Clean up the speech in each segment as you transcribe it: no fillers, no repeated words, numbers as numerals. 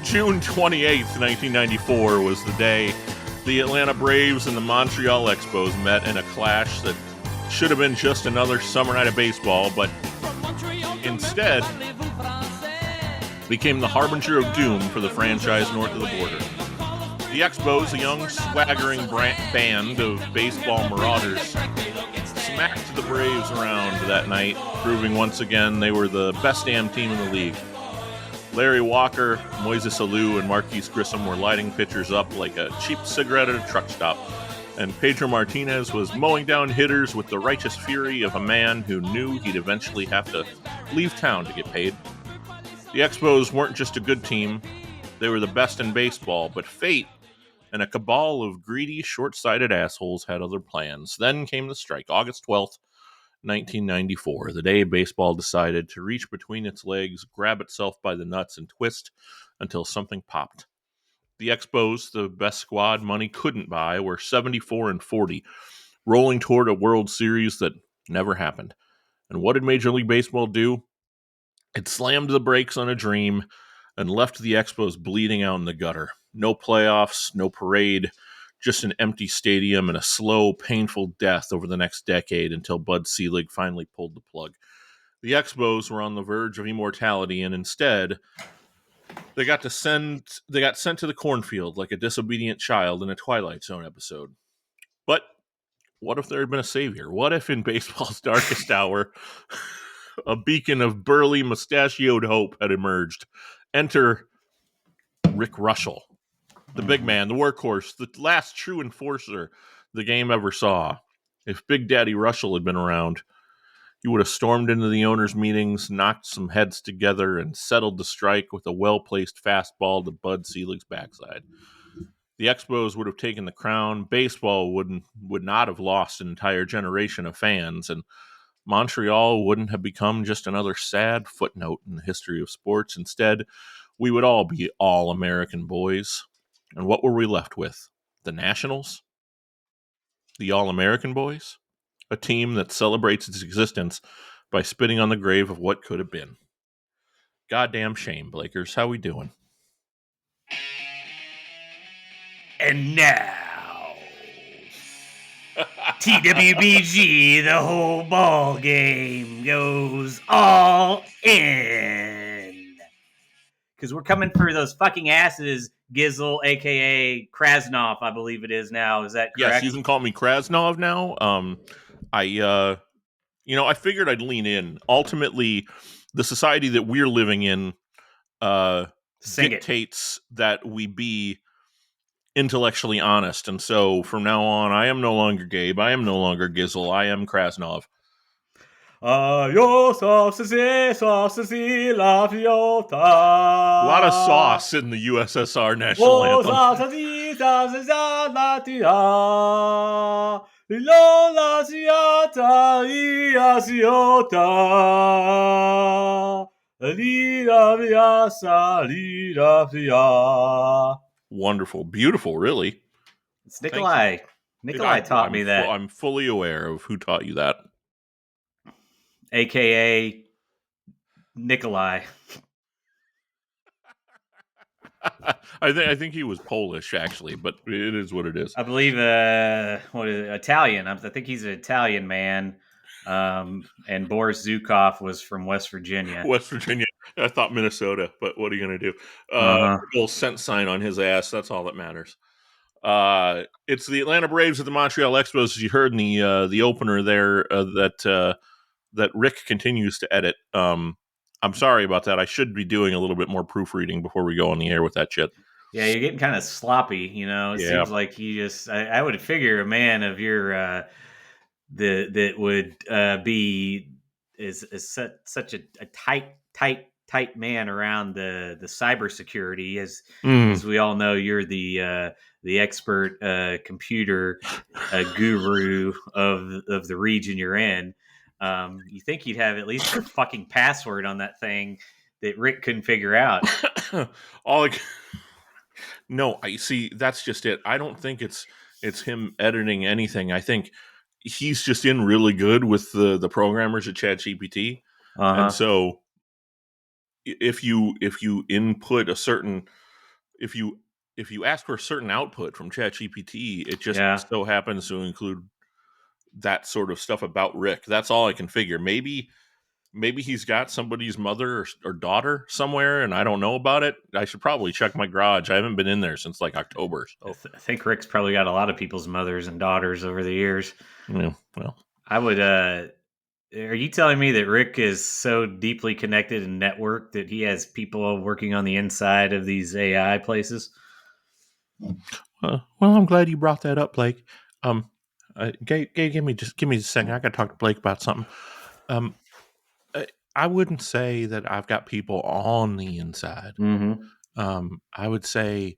June 28th, 1994 was the day the Atlanta Braves and the Montreal Expos met in a clash that should have been just another summer night of baseball, but instead became the harbinger of doom for the franchise north of the border. The Expos, a young, swaggering band of baseball marauders, smacked the Braves around that night, proving once again they were the best damn team in the league. Larry Walker, Moises Alou, and Marquise Grissom were lighting pitchers up like a cheap cigarette at a truck stop, and Pedro Martinez was mowing down hitters with the righteous fury of a man who knew he'd eventually have to leave town to get paid. The Expos weren't just a good team, they were the best in baseball, but fate and a cabal of greedy, short-sighted assholes had other plans. Then came the strike, August 12th, 1994, the day baseball decided to reach between its legs, grab itself by the nuts, and twist until something popped. The Expos, the best squad money couldn't buy, were 74-40, rolling toward a World Series that never happened. And what did Major League Baseball do? It slammed the brakes on a dream and left the Expos bleeding out in the gutter. No playoffs, no parade, just an empty stadium and a slow, painful death over the next decade until Bud Selig finally pulled the plug. The Expos were on the verge of immortality, and instead, they got sent to the cornfield like a disobedient child in a Twilight Zone episode. But what if there had been a savior? What if in baseball's darkest hour, a beacon of burly, mustachioed hope had emerged? Enter Rick Russell, the big man, the workhorse, the last true enforcer the game ever saw. If Big Daddy Russell had been around, he would have stormed into the owners' meetings, knocked some heads together, and settled the strike with a well-placed fastball to Bud Selig's backside. The Expos would have taken the crown. Baseball would not have lost an entire generation of fans, and Montreal wouldn't have become just another sad footnote in the history of sports. Instead, we would all be all-American boys. And what were we left with? The Nationals? The All-American Boys? A team that celebrates its existence by spitting on the grave of what could have been. Goddamn shame, Blakers. How we doing? And now, TWBG, the whole ball game goes all in. Because we're coming for those fucking asses, Gizzle, a.k.a. Krasnov, I believe it is now. Is that correct? Yes, you can call me Krasnov now. I figured I'd lean in. Ultimately, the society that we're living in dictates that we be intellectually honest. And so from now on, I am no longer Gabe. I am no longer Gizzle. I am Krasnov. A lot of sauce in the USSR national anthem. Wonderful. Beautiful, really. It's Nikolai. Nikolai taught me that. I'm fully aware of who taught you that. A.K.A. Nikolai. I think he was Polish, actually, but it is what it is. I believe, Italian. I think he's an Italian man. And Boris Zukov was from West Virginia. West Virginia. I thought Minnesota, but what are you going to do? Little cent sign on his ass. That's all that matters. It's the Atlanta Braves at the Montreal Expos, as you heard in the opener there, that Rick continues to edit. I'm sorry about that. I should be doing a little bit more proofreading before we go on the air with that shit. Yeah, you're getting kind of sloppy, It seems like you just... I would figure a man of your... that would be such a tight man around the cybersecurity, as we all know, you're the expert computer guru of the region you're in. You think you'd have at least a fucking password on that thing that Rick couldn't figure out. No, I see. That's just it. I don't think it's him editing anything. I think he's just in really good with the programmers at ChatGPT, and so if you input a certain if you ask for a certain output from ChatGPT, it just Yeah. so happens to include that sort of stuff about Rick. That's all I can figure. Maybe he's got somebody's mother or daughter somewhere, and I don't know about it. I should probably check my garage. I haven't been in there since like October. So. I think Rick's probably got a lot of people's mothers and daughters over the years. Yeah, well, I would. Are you telling me that Rick is so deeply connected and networked that he has people working on the inside of these AI places? well, I'm glad you brought that up, Blake. Give me a second. I got to talk to Blake about something. I wouldn't say that I've got people on the inside. Mm-hmm. I would say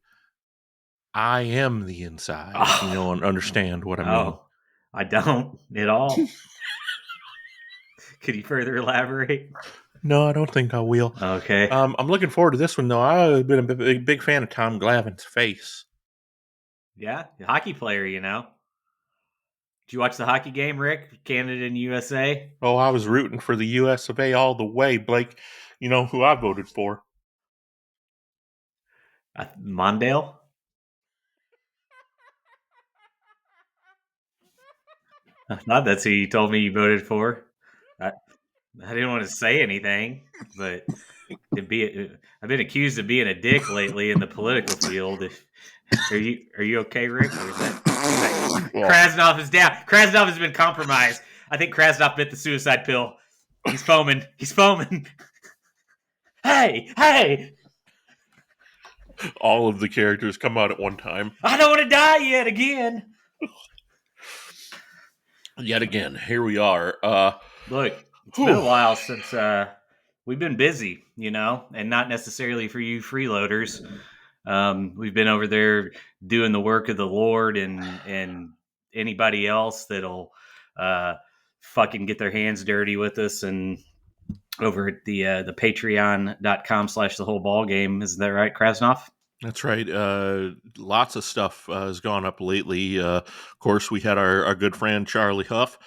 I am the inside. If you know and understand what I mean. I don't at all. Could you further elaborate? No, I don't think I will. Okay. I'm looking forward to this one though. I've been a big fan of Tom Glavine's face. Yeah, hockey player. Did you watch the hockey game, Rick? Canada and USA. Oh, I was rooting for the US of A all the way, Blake. You know who I voted for? Mondale. Not that's who you told me you voted for. I didn't want to say anything, but I've been accused of being a dick lately in the political field. Are you okay, Rick? Or is that Krasnov is down? Krasnov has been compromised. I think Krasnov bit the suicide pill. He's foaming. Hey! All of the characters come out at one time. I don't want to die yet again. Yet again, here we are. Look, it's been a while since we've been busy, and not necessarily for you freeloaders. We've been over there doing the work of the Lord and anybody else that'll fucking get their hands dirty with us, and over at the patreon.com/the whole ball game. Is that right, Krasnov? That's right. Lots of stuff has gone up lately. Of course, we had our good friend Charlie Huff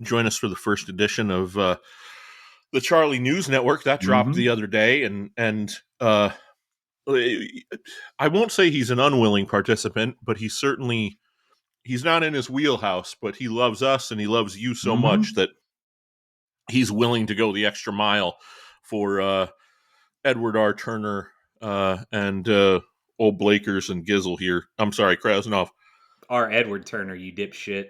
join us for the first edition of the Charlie News Network. That dropped the other day, and I won't say he's an unwilling participant, but he's not in his wheelhouse, but he loves us and he loves you so much that he's willing to go the extra mile for Edward R. Turner and old Blakers and Gizzle here. I'm sorry, Krasnov. R. Edward Turner, you dipshit.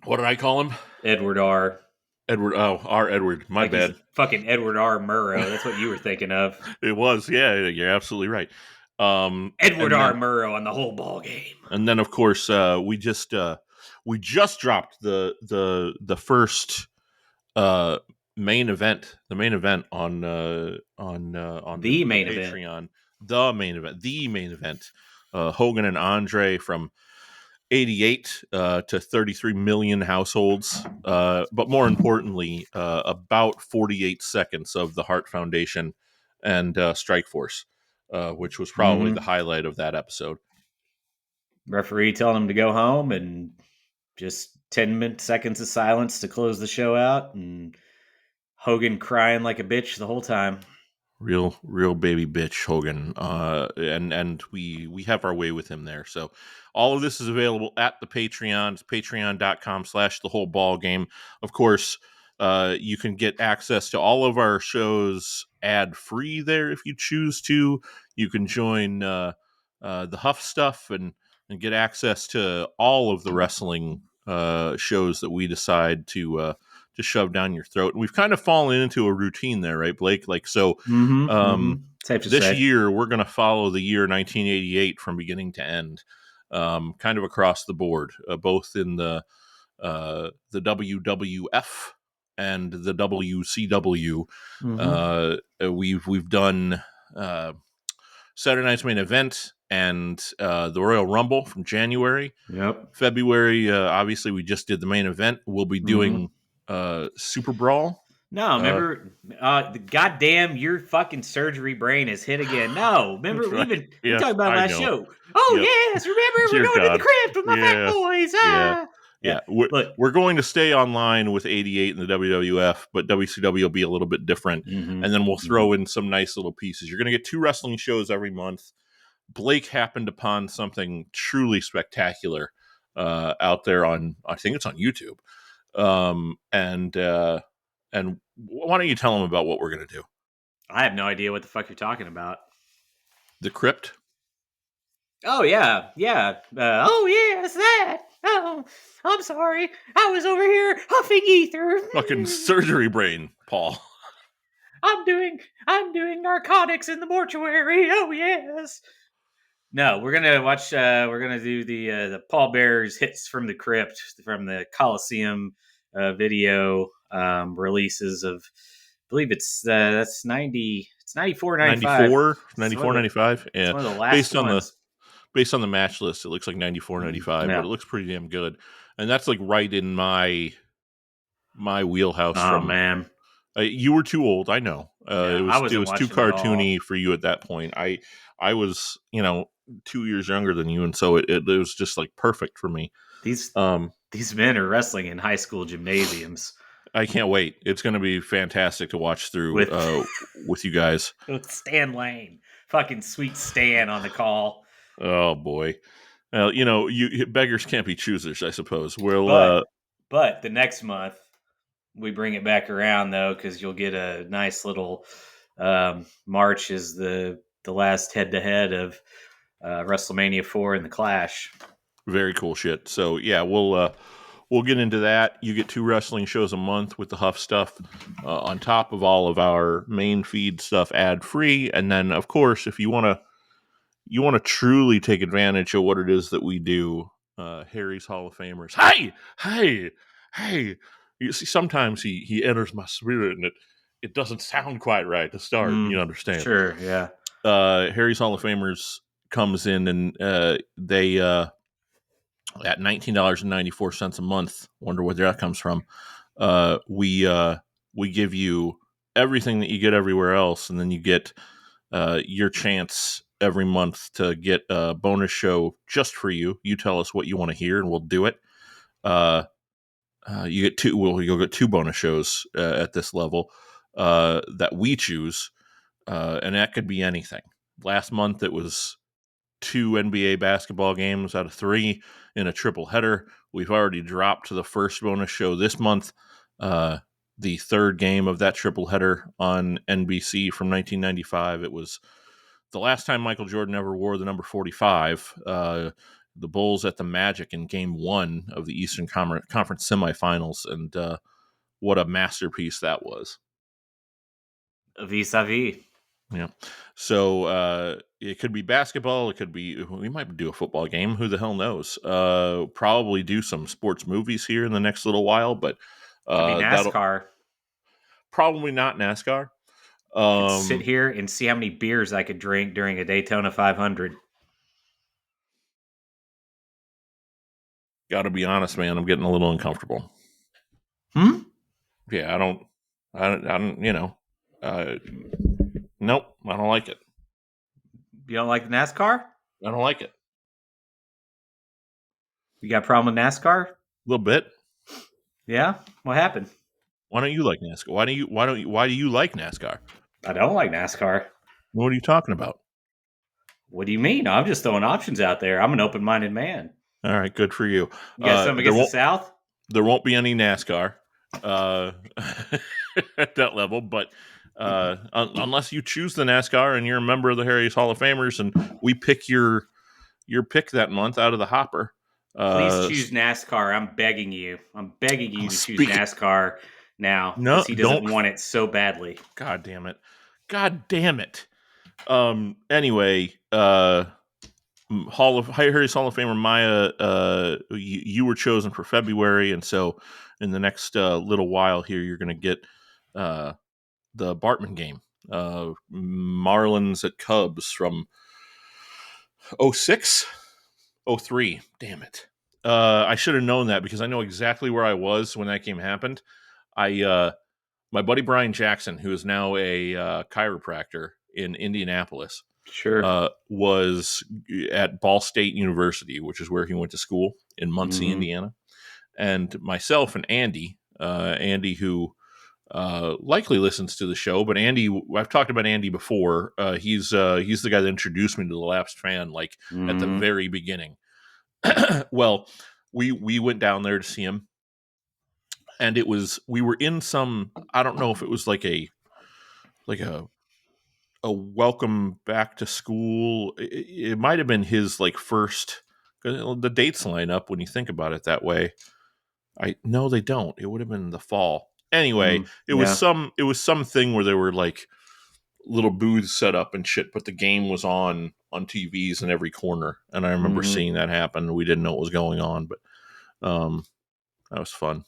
What did I call him? Edward R. R. Edward. My bad. Fucking Edward R. Murrow. That's what you were thinking of. It was, yeah. You're absolutely right. Edward R. Murrow on the whole ball game. And then, of course, we just dropped the first main event. The main event on the main Patreon. The main event. Hogan and Andre from 88 to 33 million households, but more importantly, about 48 seconds of the Hart Foundation and Strike Force, which was probably the highlight of that episode. Referee telling him to go home, and just 10 seconds of silence to close the show out, and Hogan crying like a bitch the whole time. Real baby bitch Hogan, and we have our way with him there. So all of this is available at the Patreon. It's patreon.com/the whole ball game. Of course, you can get access to all of our shows ad free there if you choose to. You can join the Huff stuff and get access to all of the wrestling shows that we decide to shove down your throat. And we've kind of fallen into a routine there, right, Blake? Like, so Safe to this say. year, we're going to follow the year 1988 from beginning to end, kind of across the board, both in the WWF and the WCW. We've done Saturday Night's Main Event and the Royal Rumble from January. Yep. February, obviously, we just did the main event. We'll be doing Super Brawl. No, remember, the goddamn your fucking surgery brain is hit again. No, remember we talked about last show. Oh yes, remember we're going to the crypt with my fat boys. Yeah. We're going to stay online with 88 in the WWF, but WCW will be a little bit different. And then we'll throw in some nice little pieces. You're going to get 2 wrestling shows every month. Blake happened upon something truly spectacular out there on, I think it's on YouTube. And why don't you tell him about what we're going to do? I have no idea what the fuck you're talking about. The Crypt? Oh, yeah. Yeah. Oh, yeah, it's that. Oh, I'm sorry. I was over here huffing ether. Fucking surgery brain, Paul. I'm doing narcotics in the mortuary. Oh, yes. No, we're gonna watch. We're gonna do the Paul Bear's hits from the crypt from the Coliseum video releases of. I believe it's that's 90. It's 94, 95. 94, It's 94, 95. it's Yeah. one of the last Based on the ones. based on the match list, it looks like 94, 95, but Yeah. it looks pretty damn good. And that's like right in my wheelhouse Oh from man. you were too old, I know. Yeah, It I was wasn't too watching at all. cartoony for you at that point. I was, 2 years younger than you, and so it was just like perfect for me. These Um these men are wrestling in high school gymnasiums I can't wait. It's going to be fantastic to watch through with with you guys. with Stan Lane, fucking sweet Stan on the call. Oh boy. Well, you beggars can't be choosers, I suppose. We'll But the next month we bring it back around though, because you'll get a nice little March is the last head to head of WrestleMania 4 and the Clash. very cool shit. So yeah, we'll get into that. You get 2 wrestling shows a month with the Huff stuff on top of all of our main feed stuff ad free, and then of course if you want to truly take advantage of what it is that we do, Harry's Hall of Famers. Hey. You see, sometimes he enters my spirit and it doesn't sound quite right to start. You understand? Sure, yeah. Harry's Hall of Famers comes in and they at $19.94 a month. Wonder where that comes from. We give you everything that you get everywhere else, and then you get your chance every month to get a bonus show just for you. You tell us what you want to hear, and we'll do it. You get 2. Well, you'll get 2 bonus shows at this level that we choose, and that could be anything. Last month it was 2 NBA basketball games out of 3 in a triple header. We've already dropped to the first bonus show this month. The third game of that triple header on NBC from 1995. It was the last time Michael Jordan ever wore the number 45. The Bulls at the Magic in Game 1 of the Eastern Conference semifinals, and what a masterpiece that was. Vis-a-vis. Yeah. So it could be basketball. It could be, we might do a football game. Who the hell knows? Probably do some sports movies here in the next little while, but Could be that'll NASCAR. probably not NASCAR. Could sit here and see how many beers I could drink during a Daytona 500. Got to be honest, man. I'm getting a little uncomfortable. Yeah, I don't, nope, I don't like it. You don't like the NASCAR? I don't like it. You got a problem with NASCAR? A little bit. Yeah? What happened? Why don't you like NASCAR? Why do you like NASCAR? I don't like NASCAR. What are you talking about? What do you mean? I'm just throwing options out there. I'm an open-minded man. All right, good for you. You got something against the South? There won't be any NASCAR at that level, but unless you choose the NASCAR and you're a member of the Harry's Hall of Famers, and we pick your pick that month out of the hopper. Please choose NASCAR. I'm begging you. I'm begging you to choose NASCAR now, because he doesn't want it so badly. God damn it. Anyway, Harry's Hall of Famer Maya, you were chosen for February, and so in the next little while here, you're going to get the Bartman game, Marlins at Cubs from 06, 03. Damn it! I should have known that because I know exactly where I was when that game happened. My buddy Brian Jackson, who is now a chiropractor in Indianapolis, sure, was at Ball State University, which is where he went to school in Muncie, Indiana. And myself and Andy, who likely listens to the show. But Andy, I've talked about Andy before. He's the guy that introduced me to the Lapsed Fan, like at the very beginning. Well, we went down there to see him, and we were in some, I don't know if it was like a welcome back to school. It might have been his like first. The dates line up when you think about it that way. No, they don't. It would have been the fall. Anyway, it was something where there were like little booths set up and shit, but the game was on TVs in every corner, and I remember seeing that happen. We didn't know what was going on, but that was fun.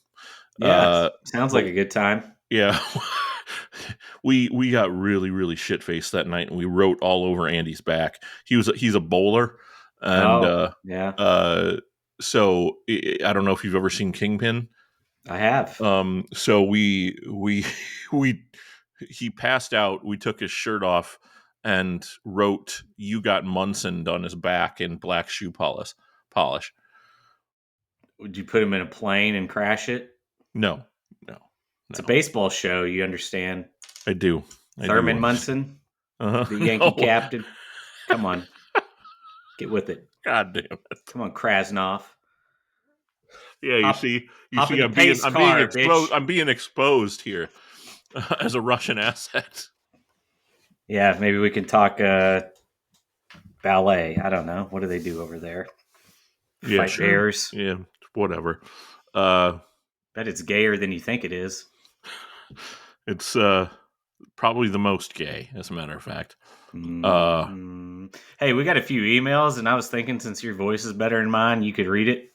Yeah, sounds like a good time. Yeah. we got really, really shit faced that night, and we wrote all over Andy's back. He's a bowler, and so I don't know if you've ever seen Kingpin. I have. So we he passed out. We took his shirt off and wrote "You got Munsoned" on his back in black shoe polish. Would you put him in a plane and crash it? No. It's a baseball show. You understand? I do. Thurman Munson, the Yankee captain. Come on, get with it. God damn it! Come on, Krasnov. Yeah, you see, I'm being exposed here as a Russian asset. Yeah, maybe we can talk ballet. I don't know. What do they do over there? Yeah, Fight bears. Yeah, whatever. Bet it's gayer than you think it is. It's probably the most gay, as a matter of fact. Hey, we got a few emails, and I was thinking, since your voice is better than mine, you could read it.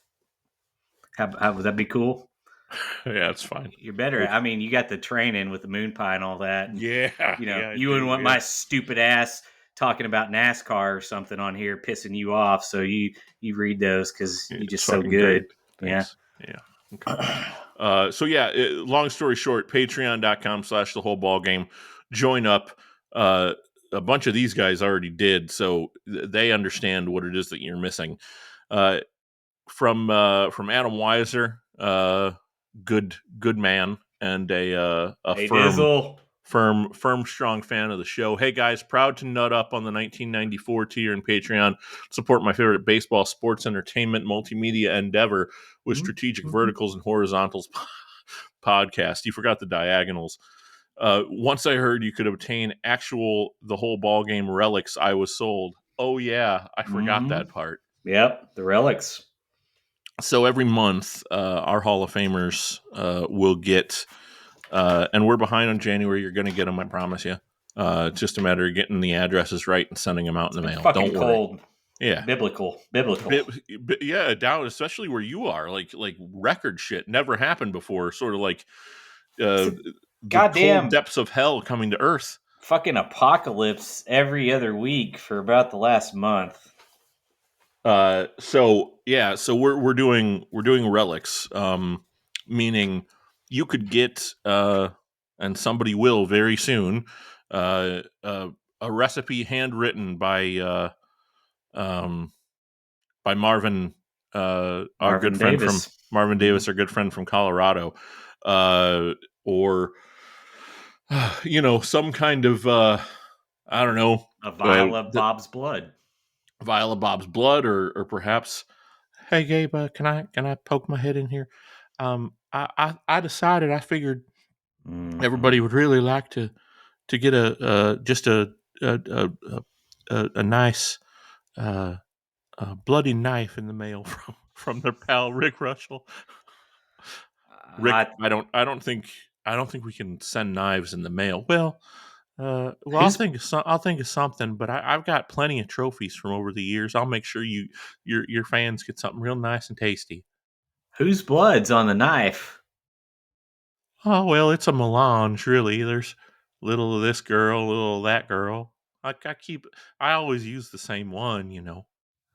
How would that be cool? Yeah, it's fine. You're better. I mean, you got the training with the moon pie and all that. Yeah. You wouldn't want my stupid ass talking about NASCAR or something on here pissing you off. So you read those because you're just so good. Yeah. Okay. So yeah, long story short, patreon.com/thewholeballgame. Join up. A bunch of these guys already did, so they understand what it is that you're missing. From Adam Weiser, good man, and a firm, strong fan of the show. Hey guys, proud to nut up on the 1994 tier in Patreon. Support my favorite baseball, sports, entertainment, multimedia endeavor with strategic verticals and horizontals podcast. You forgot the diagonals. Once I heard you could obtain actual The Whole Ball Game relics, I was sold. Oh yeah, I forgot that part. Yep, the relics. So every month, our Hall of Famers will get, and we're behind on January. You're going to get them, I promise you. It's just a matter of getting the addresses right and sending them out in the mail. Fucking Don't cold. worry. Yeah, biblical. Yeah, down especially where you are, like record shit never happened before. Sort of like the goddamn cold depths of hell coming to Earth. Fucking apocalypse every other week for about the last month. So we're doing relics, meaning you could get, and somebody will very soon, a recipe handwritten by Marvin, our good friend from Marvin Davis, our good friend from Colorado, or some kind of I don't know, a vial of Bob's blood. Vial of Bob's blood, or perhaps, hey Gabe, can I poke my head in here? I decided, I figured everybody would really like to get a nice bloody knife in the mail from their pal Rick Russell. Rick, I don't think we can send knives in the mail. Well, I'll think of something, but I've got plenty of trophies from over the years. I'll make sure your fans get something real nice and tasty. Whose blood's on the knife? Oh, well, it's a melange, really. There's little of this girl, little of that girl. I always use the same one, Yeah.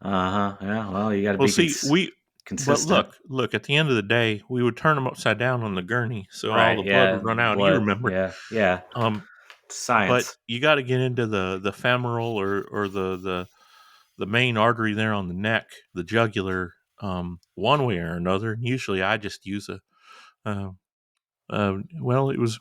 Well, you got to be consistent. But look. At the end of the day, we would turn them upside down on the gurney, so all the blood would run out. You remember? Yeah. Science. But you got to get into the femoral or the main artery there on the neck, the jugular, one way or another. And usually, I just use Well, it was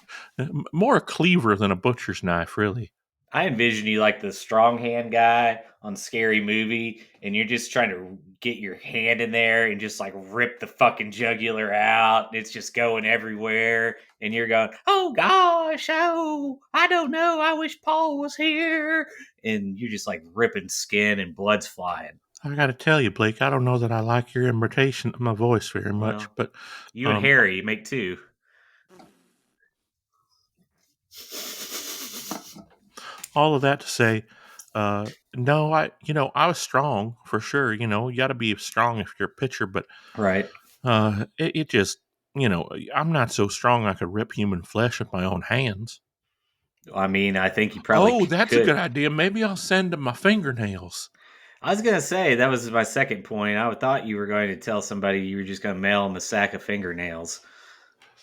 more a cleaver than a butcher's knife, really. I envision you like the strong hand guy on Scary Movie, and you're just trying to get your hand in there and just like rip the fucking jugular out. It's just going everywhere, and you're going, "Oh gosh, oh, I don't know. I wish Paul was here." And you're just like ripping skin and blood's flying. I got to tell you, Blake, I don't know that I like your imitation of my voice very much, Well, but you and um, Harry make two. all of that to say, no, I was strong for sure. You got to be strong if you're a pitcher, but Right. it just, I'm not so strong I could rip human flesh with my own hands. I mean, I think you probably Oh, that's a could. good idea. Maybe I'll send them my fingernails. I was gonna say that was my second point. I thought you were going to tell somebody you were just gonna mail them a sack of fingernails.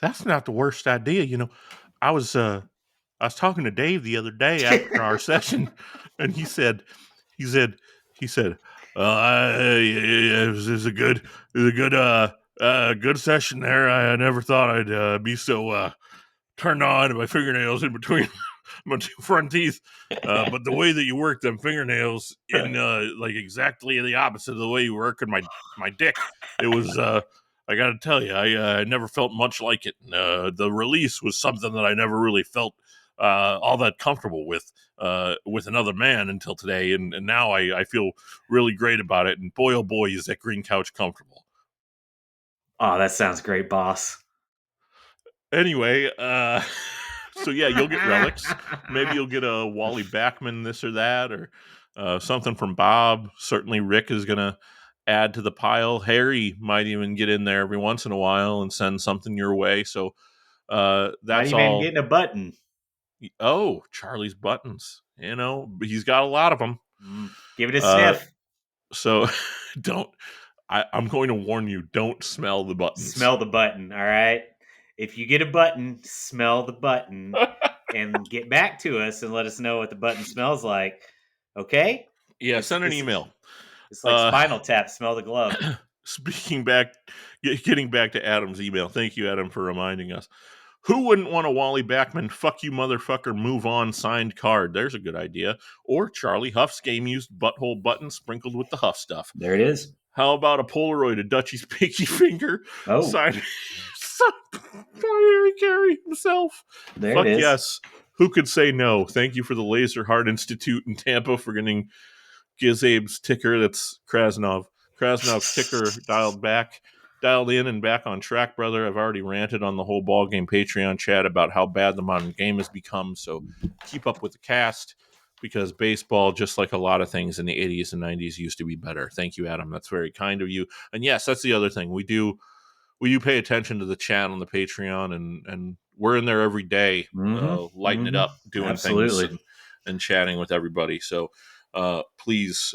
That's not the worst idea. I was talking to Dave the other day after our session, and he said, he said, it was a good session there. I never thought I'd be so turned on to my fingernails in between my two front teeth. But the way that you work them fingernails in like exactly the opposite of the way you work in my dick, it was. I got to tell you, I never felt much like it. The release was something that I never really felt all that comfortable with another man until today, and now I feel really great about it. And boy, oh boy, is that green couch comfortable. Oh, that sounds great, boss. Anyway, so yeah, you'll get relics. Maybe you'll get a Wally Backman this or that, or something from Bob. Certainly, Rick is gonna add to the pile. Harry might even get in there every once in a while and send something your way. So Might that's even all. getting a button. Oh, Charlie's buttons. He's got a lot of them. Give it a Uh, sniff. so don't. I'm going to warn you. Don't smell the buttons. Smell the button. All right. If you get a button, smell the button and get back to us and let us know what the button smells like. Okay? Yeah, It's send an this is email. it's like Uh, Spinal Tap. Smell the glove. Speaking back, getting back to Adam's email. Thank you, Adam, for reminding us. Who wouldn't want a Wally Backman "fuck you motherfucker, move on" signed card? There's a good idea. Or Charlie Huff's game used butthole button sprinkled with the Huff stuff. There it is. How about a Polaroid of Dutchie's pinky finger Oh, signed by Harry Carey himself? there it Fuck is. yes. Who could say no? Thank you for the Laser Heart Institute in Tampa for getting Gizabe's ticker. That's Krasnov. Krasnov's ticker dialed in and back on track, brother. I've already ranted on the whole ball game Patreon chat about how bad the modern game has become. So keep up with the cast, because baseball, just like a lot of things in the 80s and 90s, used to be better. Thank you, Adam. That's very kind of you. And yes, that's the other thing. We do pay attention to the chat on the Patreon, and we're in there every day, lighting it up, doing things, Absolutely. and chatting with everybody. So please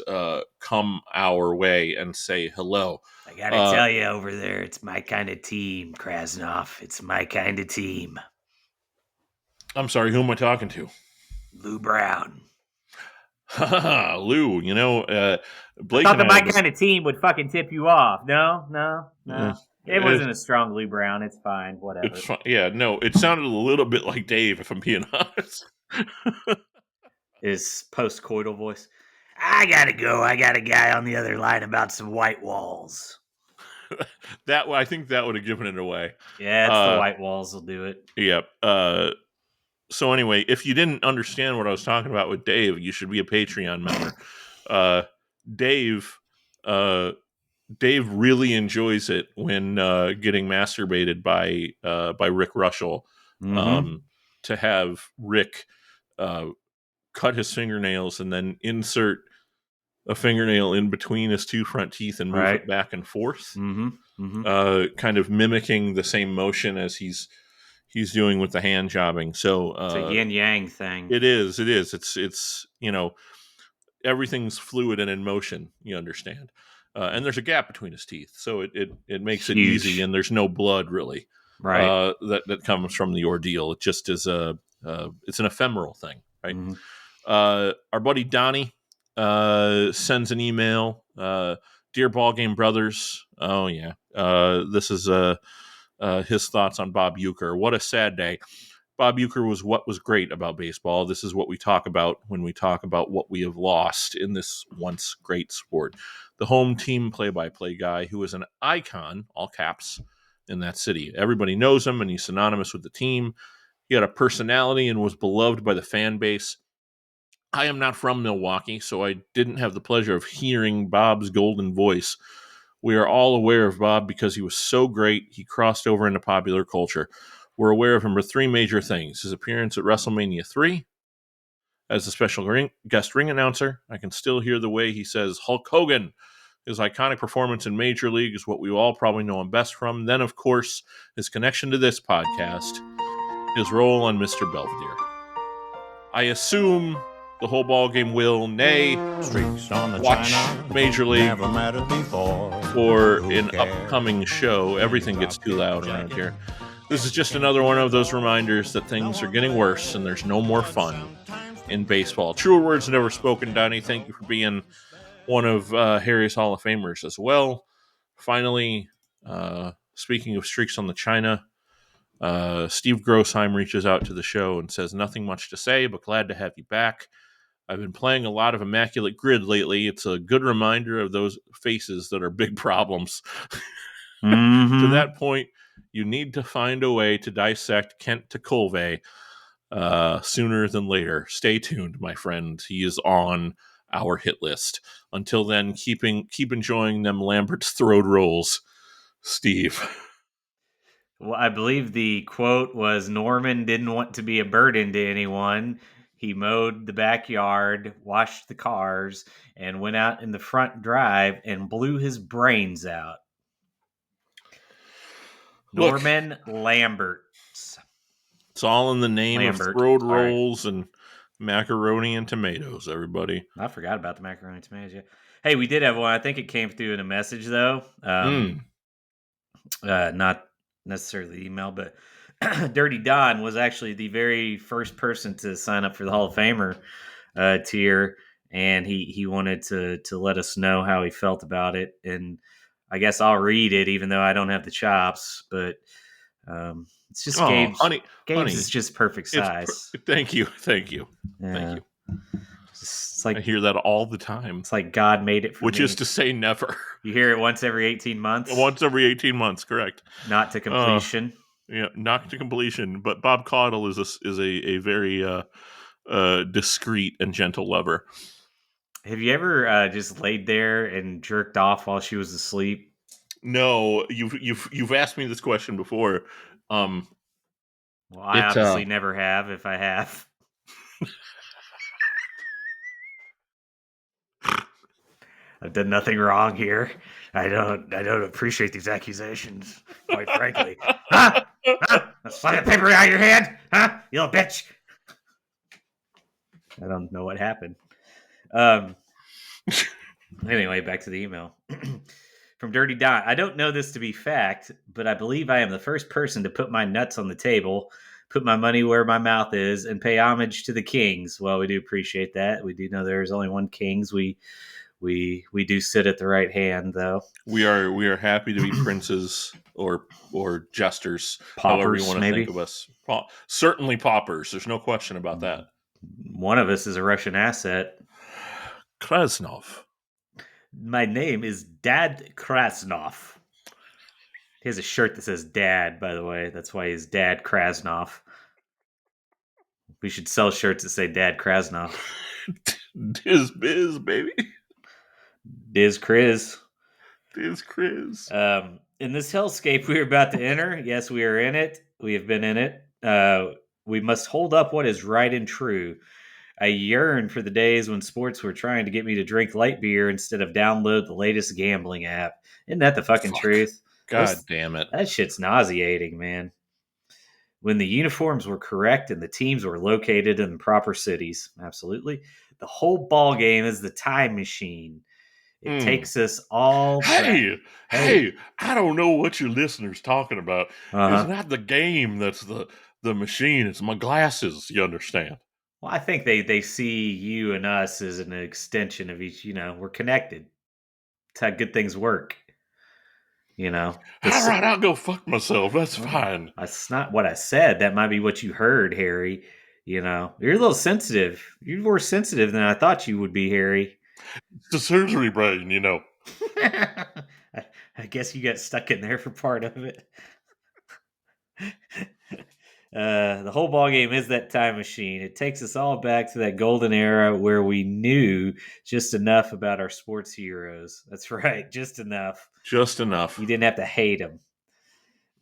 come our way and say hello. I gotta tell you over there, it's my kind of team, Krasnov. It's my kind of team. I'm sorry, who am I talking to? Lou Brown. Lou, I Blake thought and that I my have this. kind of team would fucking tip you off. No. It It, wasn't a strong Lou Brown. It's fine. Whatever. it's fun. Yeah, no, it sounded a little bit like Dave, if I'm being honest. His post-coital voice. I gotta go. I got a guy on the other line about some white walls. I think that would have given it away. Yeah, it's the white walls will do it. Yep. So anyway, if you didn't understand what I was talking about with Dave, you should be a Patreon member. Uh, Dave, uh, Dave really enjoys it when getting masturbated by Rick Russell. To have Rick cut his fingernails and then insert a fingernail in between his two front teeth and move it back and forth, kind of mimicking the same motion as he's doing with the hand jobbing. So It's a yin yang thing. it is. It's everything's fluid and in motion. You understand. And there's a gap between his teeth, so it makes it easy, and there's no blood really that comes from the ordeal. It just is it's an ephemeral thing, right? Our buddy Donnie sends an email. Dear Ball Game Brothers, oh yeah, this is his thoughts on Bob Uecker. What a sad day. Bob Uecker was what was great about baseball. This is what we talk about when we talk about what we have lost in this once great sport. The home team play-by-play guy who is an icon, all caps, in that city. Everybody knows him, and he's synonymous with the team. He had a personality and was beloved by the fan base. I am not from Milwaukee, so I didn't have the pleasure of hearing Bob's golden voice. We are all aware of Bob because he was so great, he crossed over into popular culture. We're aware of him for three major things: his appearance at WrestleMania 3 as a special guest ring announcer. I can still hear the way he says Hulk Hogan. His iconic performance in Major League is what we all probably know him best from. Then, of course, his connection to this podcast, his role on Mr. Belvedere. I assume the whole ballgame will, nay, watch Major League for an upcoming show. Everything gets too loud around here. This is just another one of those reminders that things are getting worse and there's no more fun in baseball. Truer words never spoken, Donnie. Thank you for being one of Harry's Hall of Famers as well. Finally, speaking of streaks on the China, Steve Grossheim reaches out to the show and says, nothing much to say, but glad to have you back. I've been playing a lot of Immaculate Grid lately. It's a good reminder of those faces that are big problems. Mm-hmm. To that point, you need to find a way to dissect Kent Tekulve sooner than later. Stay tuned, my friend. He is on our hit list. Until then, keep enjoying them Lambert's throat rolls, Steve. Well, I believe the quote was Norman didn't want to be a burden to anyone. He mowed the backyard, washed the cars, and went out in the front drive and blew his brains out. Norman Lamberts. It's all in the name of throat rolls and macaroni and tomatoes, everybody. I forgot about the macaroni and tomatoes. Yeah. Hey, we did have one. I think it came through in a message, though. Not necessarily email, but Dirty Don was actually the very first person to sign up for the Hall of Famer tier, and he wanted to let us know how he felt about it. And I guess I'll read it, even though I don't have the chops. But it's just Gabe's. Gabe's is just perfect size. Thank you. Yeah. Thank you. It's like, I hear that all the time. It's like God made it for which me. Is to say never. You hear it once every 18 months? Once every 18 months, correct. Not to completion. Yeah, not to completion. But Bob Caudle is a very discreet and gentle lover. Have you ever just laid there and jerked off while she was asleep? No, you've asked me this question before. Well, I obviously never have. If I have, I've done nothing wrong here. I don't appreciate these accusations, quite frankly. Huh? Slide the paper out of your hand, huh? You little bitch. I don't know what happened. Anyway, back to the email. From Dirty Don. I don't know this to be fact, but I believe I am the first person to put my nuts on the table, put my money where my mouth is, and pay homage to the kings. Well, we do appreciate that. We do know there's only one kings. We do sit at the right hand, though. We are happy to be princes or jesters, paupers, however you want to maybe think of us. Certainly paupers. There's no question about that. One of us is a Russian asset. Krasnov. My name is Dad Krasnov. He has a shirt that says Dad, by the way. That's why he's Dad Krasnov. We should sell shirts that say Dad Krasnov. Diz biz, baby. Diz Kriz. Diz Kriz. In this hellscape we are about to enter, yes, we are in it. We have been in it. We must hold up what is right and true. I yearn for the days when sports were trying to get me to drink light beer instead of download the latest gambling app. Isn't that the fucking truth? God damn it. That shit's nauseating, man. When the uniforms were correct and the teams were located in the proper cities. Absolutely. The whole ball game is the time machine. It takes us all back. Hey, I don't know what your listener's talking about. It's not the game that's the machine. It's my glasses, you understand? Well, I think they see you and us as an extension of each, we're connected. It's how good things work. You know, All right, I'll go fuck myself. That's fine. that's not what I said. That might be what you heard, Harry. You know, you're a little sensitive. You're more sensitive than I thought you would be, Harry. It's the surgery brain, you know. I guess you got stuck in there for part of it. The whole ball game is that time machine. It takes us all back to that golden era where we knew just enough about our sports heroes. That's right, just enough. Just enough. You didn't have to hate them.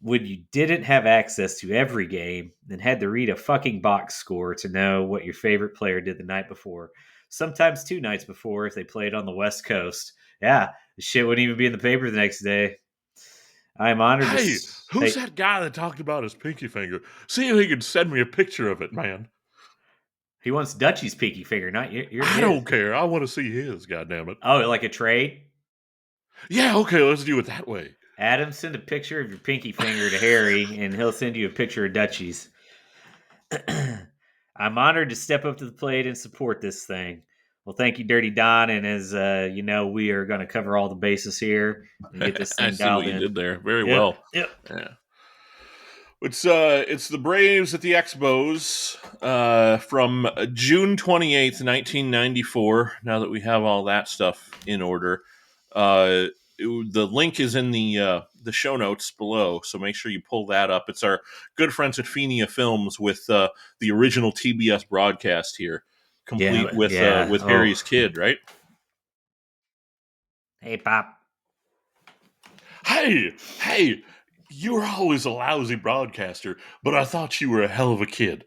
When you didn't have access to every game and had to read a fucking box score to know what your favorite player did the night before. Sometimes 2 nights before if they played on the West Coast. Yeah, the shit wouldn't even be in the paper the next day. I am honored to. Hey, who's that guy that talked about his pinky finger? See if he can send me a picture of it, man. He wants Dutchie's pinky finger, not your. I don't care. I want to see his, goddammit. Oh, like a trade? Yeah, okay, let's do it that way. Adam, send a picture of your pinky finger to Harry, and he'll send you a picture of Dutchie's. I'm honored to step up to the plate and support this thing. Well, thank you, Dirty Don. And as you know, we are going to cover all the bases here and get this thing I see dialed what you in. did there. Very well. Yep. Yeah. It's the Braves at the Expos from June 28th, 1994. Now that we have all that stuff in order, the link is in the show notes below, so make sure you pull that up. It's our good friends at Fenia Films with the original TBS broadcast here, complete with Harry's kid, right? Hey, Pop. Hey, you were always a lousy broadcaster, but I thought you were a hell of a kid.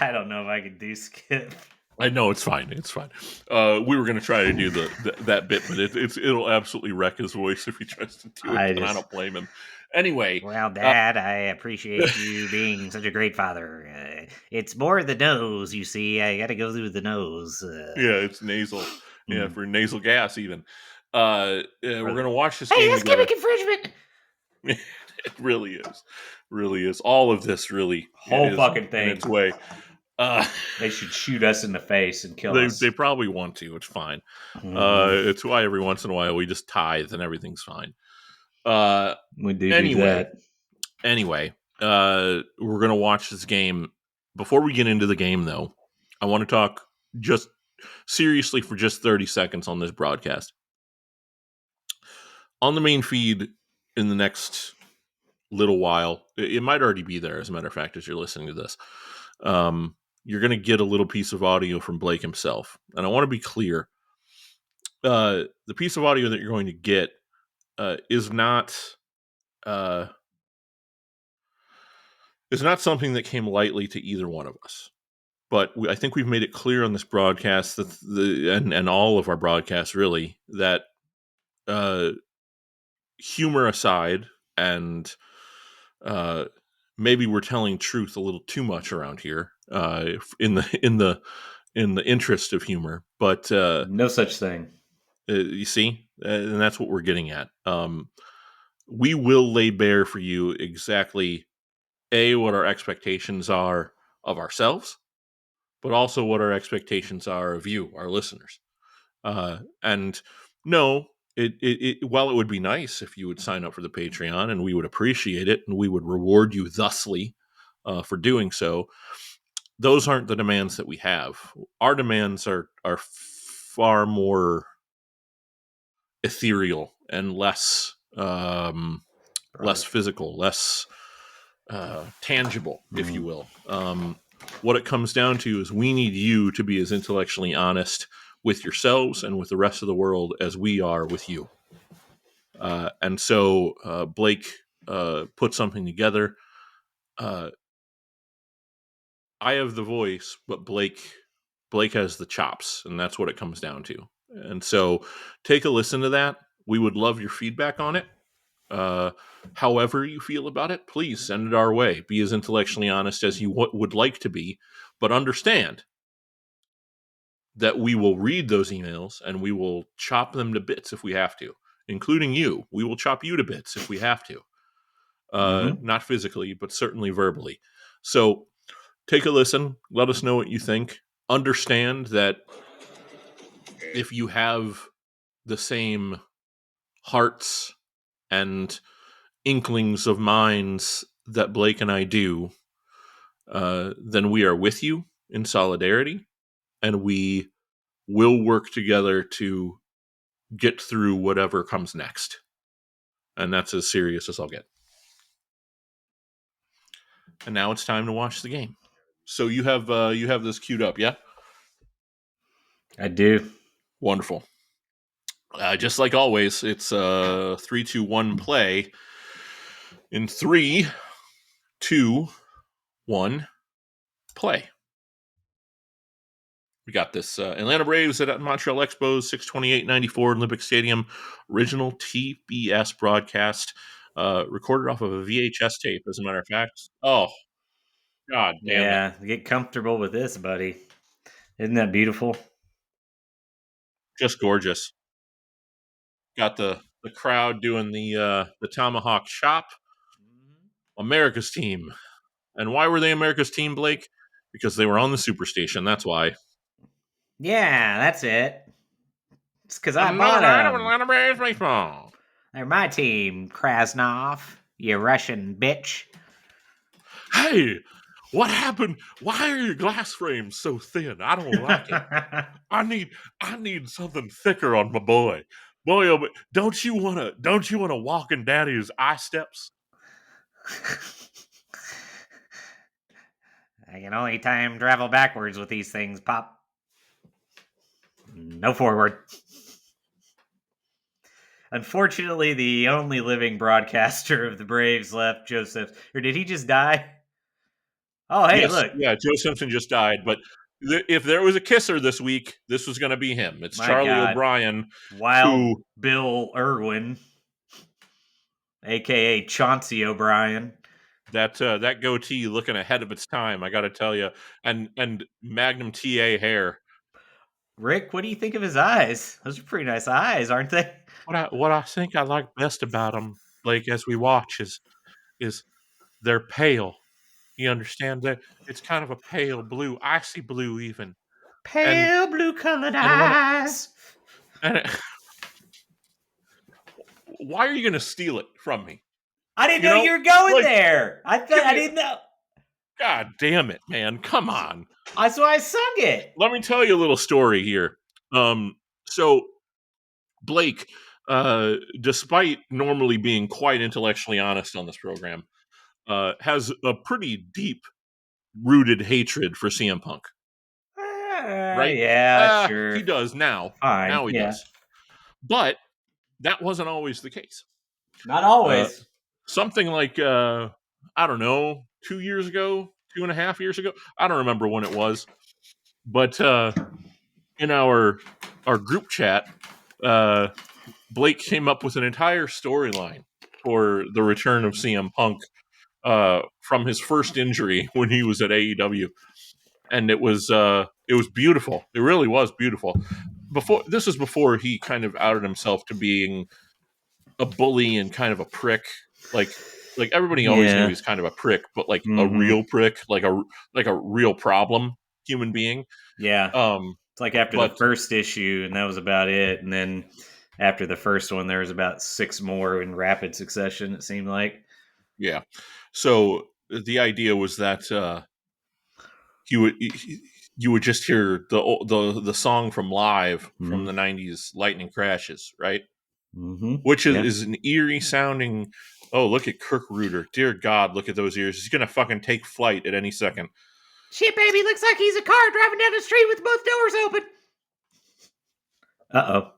I don't know if I can do Skip. I know it's fine. It's fine. We were going to try to do that bit, but it'll absolutely wreck his voice if he tries to do it, and I don't blame him. Anyway, well, Dad, I appreciate you being such a great father. It's more the nose, you see. I got to go through the nose. Yeah, it's nasal. Yeah, for nasal gas, even. We're going to watch this game together. Hey, that's gimmick infringement. It really is. All of this really whole fucking thing in its way. They should shoot us in the face and kill us. They probably want to. It's fine. It's why every once in a while we just tithe and everything's fine. We do that. Anyway, we're going to watch this game. Before we get into the game, though, I want to talk just seriously for just 30 seconds on this broadcast. On the main feed in the next little while, it might already be there, as a matter of fact, as you're listening to this. You're going to get a little piece of audio from Blake himself. And I want to be clear. The piece of audio that you're going to get is not something that came lightly to either one of us. But I think we've made it clear on this broadcast that and all of our broadcasts really that humor aside, and maybe we're telling truth a little too much around here in the interest of humor, but no such thing. You see, and that's what we're getting at. We will lay bare for you exactly what our expectations are of ourselves, but also what our expectations are of you, our listeners. And no, while it would be nice if you would sign up for the Patreon, and we would appreciate it, and we would reward you thusly for doing so, those aren't the demands that we have. Our demands are far more ethereal and less physical, less tangible, if you will. What it comes down to is we need you to be as intellectually honest with yourselves and with the rest of the world as we are with you. And so Blake put something together. I have the voice, but Blake has the chops, and that's what it comes down to. And so take a listen to that. We would love your feedback on it. However you feel about it, please send it our way. Be as intellectually honest as you would like to be, but understand that we will read those emails and we will chop them to bits if we have to, including you. We will chop you to bits if we have to. Not physically, but certainly verbally. So take a listen. Let us know what you think. Understand that if you have the same hearts and inklings of minds that Blake and I do, then we are with you in solidarity, and we will work together to get through whatever comes next. And that's as serious as I'll get. And now it's time to watch the game. So you have this queued up, yeah? I do. Wonderful. Just like always, it's 3, 2, 1 play. In 3, 2, 1 play. We got this Atlanta Braves at Montreal Expos, 6/28/94 Olympic Stadium. Original TBS broadcast, recorded off of a VHS tape, as a matter of fact. Oh, God damn it. Yeah, get comfortable with this, buddy. Isn't that beautiful? Just gorgeous. Got the crowd doing the tomahawk chop. America's team. And why were they America's team, Blake? Because they were on the Superstation. That's why. Yeah, that's it. It's because I Another bought night of them. Atlanta Braves baseball. They're my team, Krasnov, you Russian bitch. Hey, what happened? Why are your glass frames so thin? I don't like it. I need something thicker on my boy. Boy, oh, don't you wanna walk in daddy's eye steps? I can only time travel backwards with these things, Pop. No forward. Unfortunately, the only living broadcaster of the Braves left, Joseph. Or did he just die? Oh, hey, Yes, look. yeah, Joe Simpson just died, but if there was a kisser this week, this was going to be him. It's My Charlie God. O'Brien, Wild who Bill Irwin, a.k.a. Chauncey O'Brien. that goatee looking ahead of its time, I got to tell you, and Magnum TA hair. Rick, what do you think of his eyes? Those are pretty nice eyes, aren't they? What I think I like best about them, Blake, as we watch is they're pale. You understand that it's kind of a pale blue, icy blue, even. And Pale blue colored when eyes. why are you going to steal it from me? I didn't You know know, you were going like, there. I didn't know. God damn it, man! Come on. So I sung it. Let me tell you a little story here. So Blake, despite normally being quite intellectually honest on this program, has a pretty deep rooted hatred for CM Punk. Right? Yeah, He sure. does now. Fine. Now he Yeah. does. But that wasn't always the case. Not Uh, always. something like I don't know, 2 years ago, 2.5 years ago. I don't remember when it was, but in our group chat, Blake came up with an entire storyline for the return of CM Punk from his first injury when he was at AEW, and it was beautiful. It really was beautiful. This was before he kind of outed himself to being a bully and kind of a prick. Like everybody always knew Yeah. he's kind of a prick, but like a Mm-hmm. real prick, like a real problem human being. Yeah. It's like after the But first issue, and that was about it. And then after the first one, there was about 6 more in rapid succession, it seemed like. yeah, so the idea was that you would just hear the song from Live from the '90s, Lightning Crashes, right? Mm-hmm. Which Yeah. is an eerie sounding. Oh, look at Kirk Reuter! Dear God, look at those ears. He's gonna fucking take flight at any second. Shit, baby, looks like he's a car driving down the street with both doors open. Uh-oh.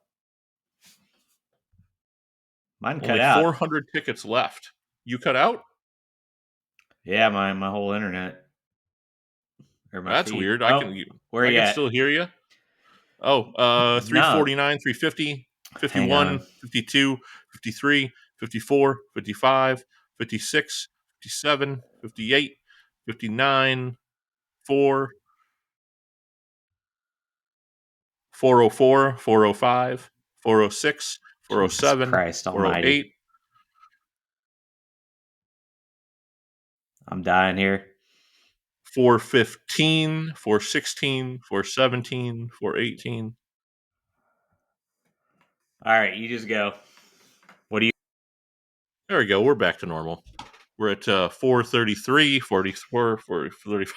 Mine cut Only out. 400 tickets left. You cut out? Yeah, my whole internet. Or my That's feed. weird. Oh, where I you can at? still hear you. Oh, No. 349, 350, Hang 51, on. 52, 53, 54, 55, 56, 57, 58, 59, 4, 404, 405, 406, Jesus 407, Christ almighty. 408. I'm dying here. 415, 416, 417, 418. All right, you just go. There we go. We're back to normal. We're at 4:33, 44, 40, 35.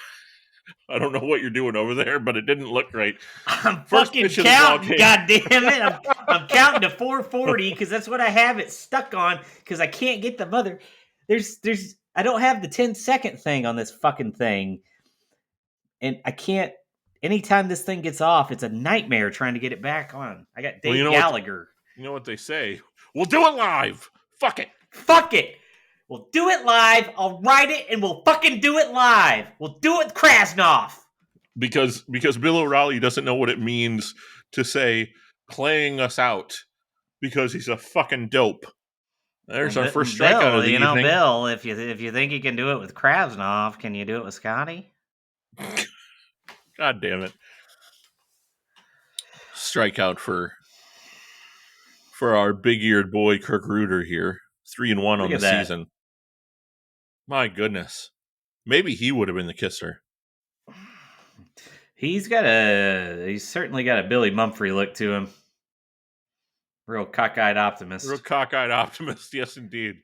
I don't know what you're doing over there, but it didn't look right. I'm First fucking pitch of the ball counting, game. God damn it. I'm counting to 440 because that's what I have it stuck on because I can't get the mother. I don't have the 10-second thing on this fucking thing. And I can't, anytime this thing gets off, it's a nightmare trying to get it back on. I got Dave Gallagher. You know what they say? We'll do it live. Fuck it. Fuck it. We'll do it live. I'll write it and we'll fucking do it live. We'll do it with Krasnov. Because Bill O'Reilly doesn't know what it means to say playing us out because he's a fucking dope. There's our first strikeout of the evening. Bill, if you think you can do it with Krasnov, can you do it with Scotty? God damn it. Strikeout for our big-eared boy Kirk Ruder here. 3-1 on the season. My goodness. Maybe he would have been the kisser. He's certainly got a Billy Mumphrey look to him. Real cockeyed optimist. Yes indeed.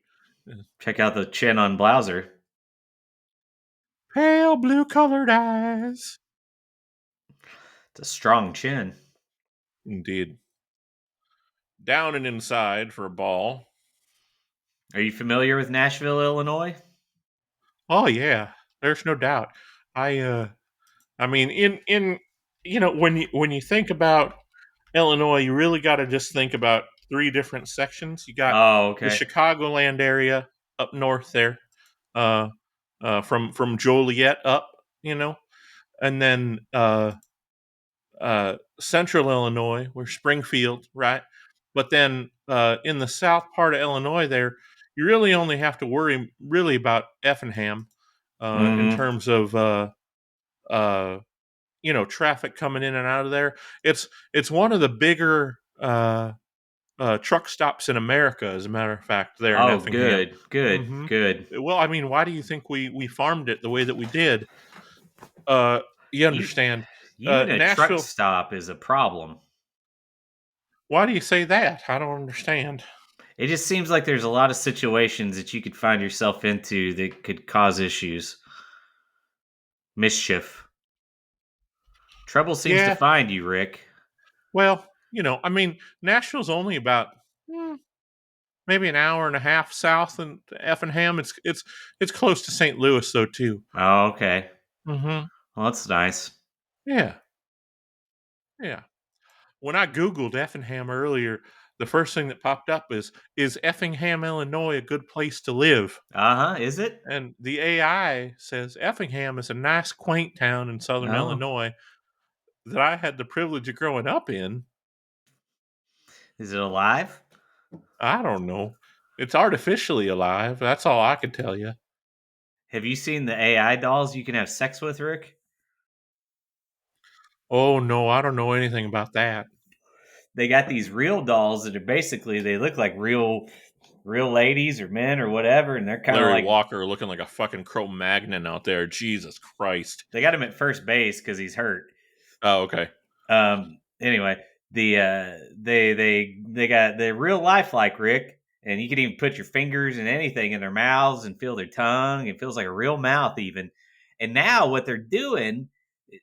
Check out the chin on Blauser. Pale blue colored eyes. It's a strong chin. Indeed. Down and inside for a ball. Are you familiar with Nashville, Illinois? Oh yeah, there's no doubt. I mean, in when you think about Illinois, you really got to just think about three different sections. You got the Chicagoland area up north there, from Joliet up, and then central Illinois, where Springfield, right? But then in the south part of Illinois there, you really only have to worry really about Effingham in terms of traffic coming in and out of there. It's one of the bigger truck stops in America, as a matter of fact, there in Effingham. Good. Well, I mean, why do you think we farmed it the way that we did? You understand. Even a truck stop is a problem. Why do you say that? I don't understand. It just seems like there's a lot of situations that you could find yourself into that could cause issues. Mischief. Trouble seems to find you, Rick. Well, I mean, Nashville's only about maybe an hour and a half south in Effingham. It's close to St. Louis, though, too. Oh, okay. Mm-hmm. Well, that's nice. Yeah. When I Googled Effingham earlier, the first thing that popped up is Effingham, Illinois, a good place to live? Is it? And the AI says Effingham is a nice, quaint town in southern Illinois that I had the privilege of growing up in. Is it alive? I don't know. It's artificially alive. That's all I can tell you. Have you seen the AI dolls you can have sex with, Rick? Oh, no, I don't know anything about that. They got these real dolls that are basically, they look like real ladies or men or whatever, and they're kind of like Walker looking like a fucking Cro-Magnon out there. Jesus Christ. They got him at first base because he's hurt. Oh, okay. Anyway, they got the real lifelike, Rick, and you can even put your fingers and anything in their mouths and feel their tongue. It feels like a real mouth even. And now what they're doing,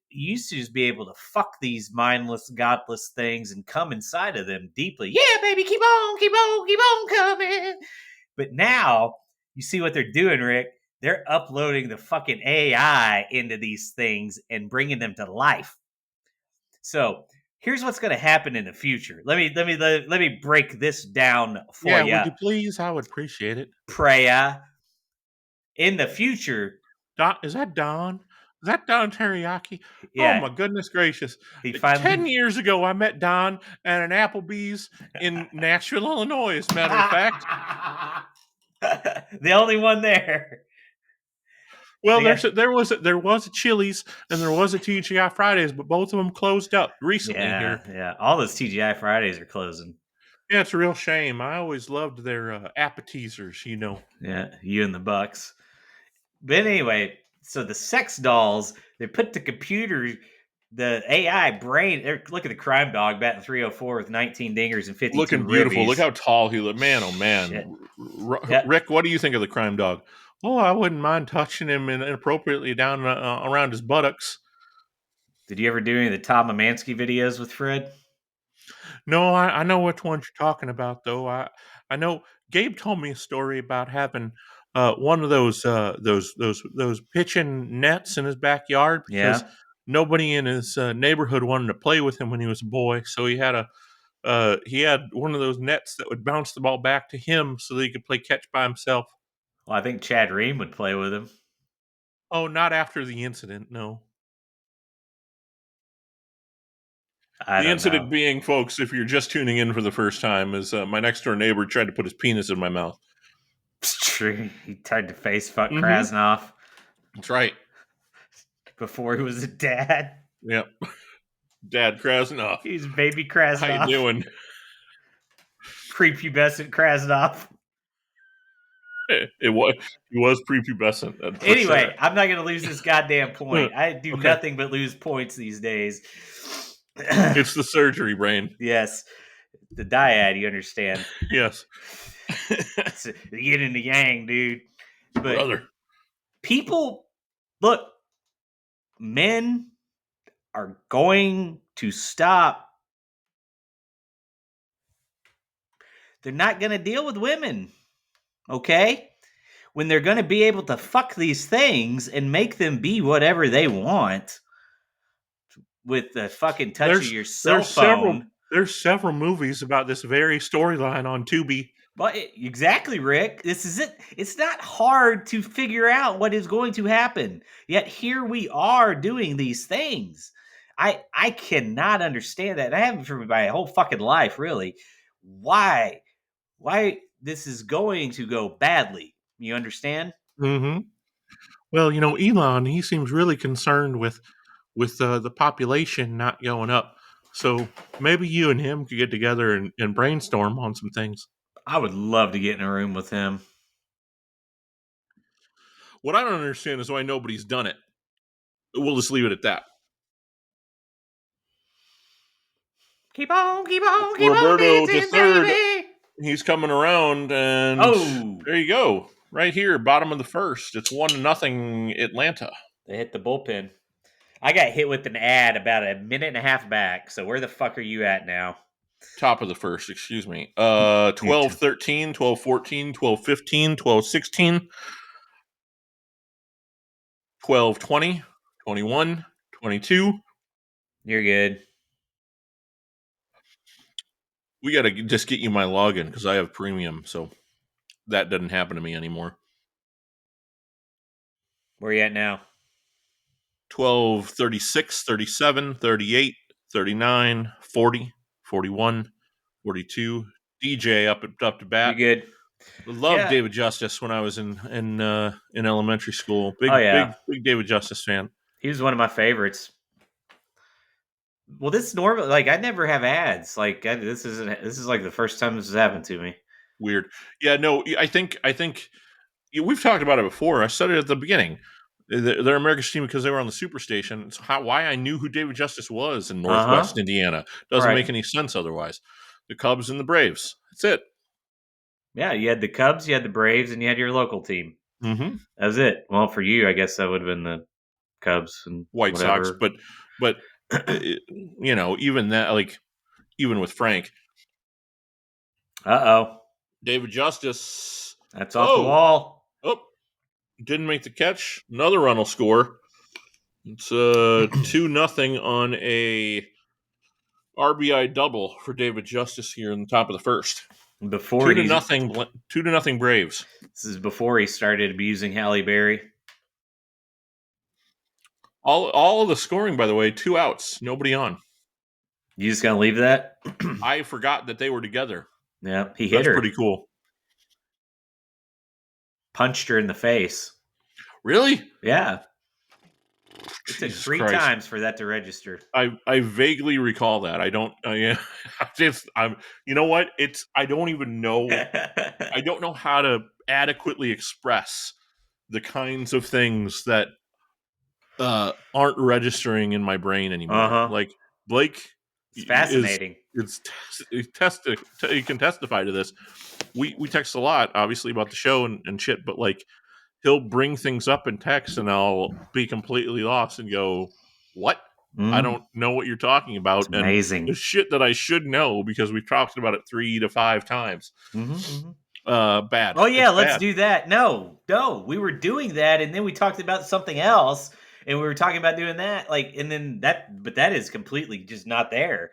you used to just be able to fuck these mindless, godless things and come inside of them deeply. Yeah, baby, keep on coming. But now you see what they're doing, Rick. They're uploading the fucking AI into these things and bringing them to life. So here's what's going to happen in the future. Let me break this down for you. Yeah, would you please? I would appreciate it. Preya. In the future, is that Don? Is that Don Teriyaki? Yeah. Oh my goodness gracious! 10 years ago, I met Don at an Applebee's in Nashville, Illinois. As a matter of fact, the only one there. Well, there was a Chili's and there was a TGI Fridays, but both of them closed up recently here. Yeah, all those TGI Fridays are closing. Yeah, it's a real shame. I always loved their appetizers, Yeah, you and the Bucks. But anyway, so the sex dolls, they put the computer the AI brain. Look at the crime dog batting 304 with 19 dingers and 52 Looking beautiful. Look ribbies. how tall he looked. Man, oh Shit. man. Yeah. Rick, what do you think of the crime dog? Oh, I wouldn't mind touching him inappropriately down around his buttocks. Did you ever do any of the Tom Amansky videos with Fred? No, I know which ones you're talking about, though. I know Gabe told me a story about having one of those pitching nets in his backyard because Yeah. nobody in his neighborhood wanted to play with him when he was a boy. So he had one of those nets that would bounce the ball back to him so that he could play catch by himself. Well, I think Chad Ream would play with him. Oh, not after the incident, no. I The don't know. incident being, folks, if you're just tuning in for the first time, is my next door neighbor tried to put his penis in my mouth. It's true. He tried to face fuck Mm-hmm. Krasnoff That's right. before he was a dad. Yep. Dad Krasnoff. He was baby How you Krasnoff. doing? Prepubescent Krasnoff. He was prepubescent for Anyway, sure. I'm not going to lose this goddamn point. I do Okay. nothing but lose points these days. It's the surgery brain. Yes. The dyad, you understand. Yes. It's the yin and the yang, dude. But Brother. people, look, men are going to stop. They're not going to deal with women, okay? When they're going to be able to fuck these things and make them be whatever they want with the fucking touch of your cell phone. There's several movies about this very storyline on Tubi. Well, exactly, Rick. This is it. It's not hard to figure out what is going to happen. Yet here we are doing these things. I cannot understand that. I haven't for my whole fucking life, really. Why this is going to go badly? You understand? Mm-hmm. Well, Elon, he seems really concerned with the population not going up. So maybe you and him could get together and brainstorm on some things. I would love to get in a room with him. What I don't understand is why nobody's done it. We'll just leave it at that. Keep on Roberto dancing, III, baby. he's coming around, and there you go. Right here, bottom of the first. It's 1-0 Atlanta. They hit the bullpen. I got hit with an ad about a minute and a half back. So where the fuck are you at now? Top of the first, excuse me. 12-13, 12-14, 12-15, 12-16, 12-20, 21, 22. You're good. We got to just get you my login because I have premium, so that doesn't happen to me anymore. Where are you at now? 12, 36, 37, 38, 39, 40, 41, 42. DJ up to bat. You good? Loved David Justice when I was in elementary school. Big David Justice fan. He was one of my favorites. Well, this normal, like I never have ads. Like this is like the first time this has happened to me. Weird. Yeah, no, I think we've talked about it before. I said it at the beginning. They're America's team because they were on the Superstation. It's why I knew who David Justice was in Northwest Indiana. Doesn't make any sense otherwise. The Cubs and the Braves. That's it. Yeah, you had the Cubs, you had the Braves, and you had your local team. Mm-hmm. That was it. Well, for you, I guess that would have been the Cubs and White Sox. But even that, like, even with Frank. David Justice. That's off the wall. Oh, didn't make the catch. Another run will score. It's 2-0 on a RBI double for David Justice here in the top of the first. Before 2-0 Braves. This is before he started abusing Halle Berry. All of the scoring, by the way, 2 outs, nobody on. You just gonna leave that? I forgot that they were together. Yeah, he hit her. That's pretty cool. Punched her in the face. Really? Yeah. It took 3 times for that to register. I vaguely recall that. I don't. You know what? I don't even know. I don't know how to adequately express the kinds of things that aren't registering in my brain anymore. Uh-huh. Like Blake It's is fascinating. he can testify to this. We text a lot, obviously, about the show and shit, but like he'll bring things up in text and I'll be completely lost and go, "What? I Mm, don't know what you're talking about." it's And the amazing. shit that I should know because we've talked about it 3 to 5 times. Mm-hmm. Bad. Oh yeah, It's let's bad. do that. No, no, we were doing that, and then we talked about something else, and we were talking about doing that, like, and then that, but that is completely just not there.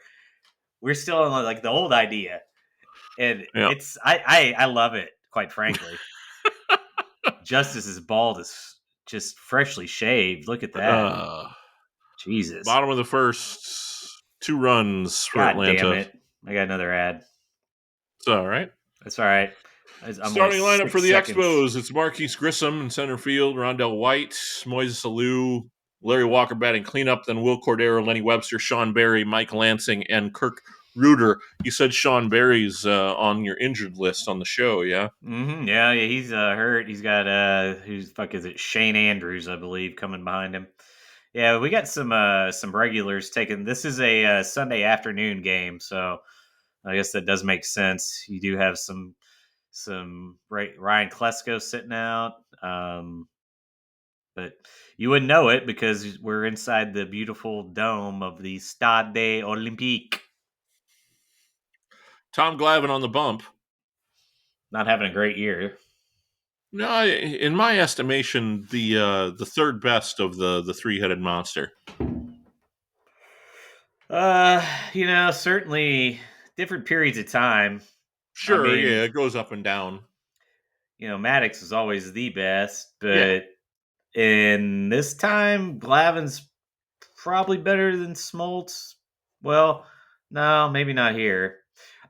We're still on like the old idea, and Yeah. I love it, quite frankly. Justice is bald as just freshly shaved. Look at that, Uh, Jesus! Bottom of the first, 2 runs for God damn Atlanta. it! I got another ad. It's all right. That's all right. I'm only Starting lineup for 6 the seconds. Expos. It's Marquise Grissom in center field, Rondell White, Moises Alou, Larry Walker batting cleanup, then Will Cordero, Lenny Webster, Sean Berry, Mike Lansing, and Kirk Reuter. You said Sean Berry's on your injured list on the show, yeah? Yeah, yeah, he's hurt. He's got who's fuck is it? Shane Andrews, I believe, coming behind him. Yeah, we got some regulars taking. This is a Sunday afternoon game, so I guess that does make sense. You do have some Ryan Klesko sitting out, but you wouldn't know it because we're inside the beautiful dome of the Stade Olympique. Tom Glavine on the bump. Not having a great year. No, in my estimation, the third best of the 3-headed monster. Certainly different periods of time. I Sure, mean, yeah, it goes up and down. Maddox is always the best, Yeah. but in this time, Glavin's probably better than Smoltz. Well, no, maybe not here.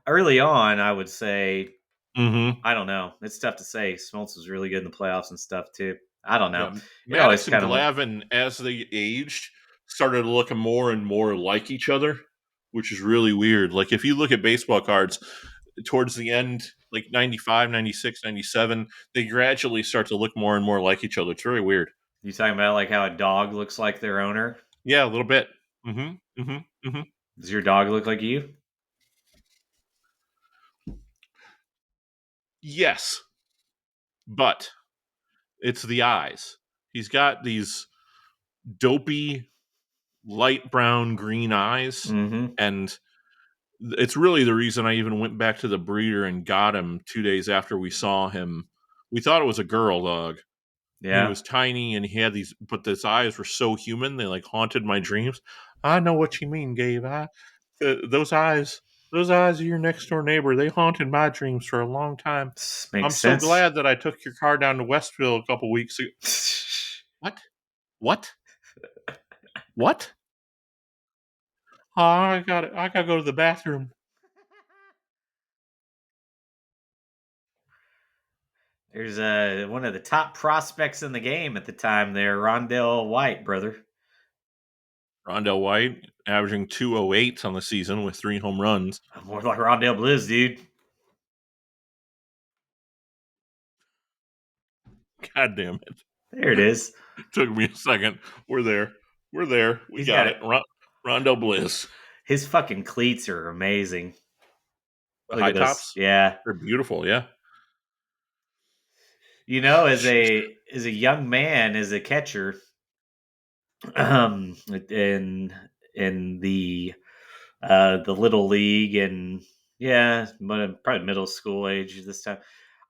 Early on, I would say, Mm-hmm. I don't know. It's tough to say. Smoltz was really good in the playoffs and stuff too. I don't know. Yeah, It always Maddox and kind of went. Glavine, as they aged, started looking more and more like each other, which is really weird. Like, if you look at baseball cards, towards the end, like 95, 96, 97, they gradually start to look more and more like each other. It's very weird. You talking about like how a dog looks like their owner? Yeah, a little bit. Mm-hmm. Mm-hmm. Mm-hmm. Does your dog look like you? Yes, but it's the eyes. He's got these dopey, light brown, green eyes, Mm-hmm. and it's really the reason I even went back to the breeder and got him 2 days after we saw him. We thought it was a girl dog. He Yeah. was tiny and he had these, but his eyes were so human they like haunted my dreams. I know what you mean, Gabe. Those eyes of your next door neighbor, they haunted my dreams for a long time. Makes I'm so sense. glad that I took your car down to Westville a couple weeks ago. What? What? What? Oh, I got it. I gotta go to the bathroom. There's one of the top prospects in the game at the time there, Rondell White, brother. Rondell White averaging 208 on the season with 3 home runs. More like Rondell Blizz, dude. God damn it. There it is. Took me a second. We're there. We're there. We He's got got it. it. Rondell Bliss. His fucking cleats are amazing. The Look high at those. tops, Yeah. they're beautiful. Yeah. As a young man, as a catcher, in the little league and yeah, but probably middle school age this time.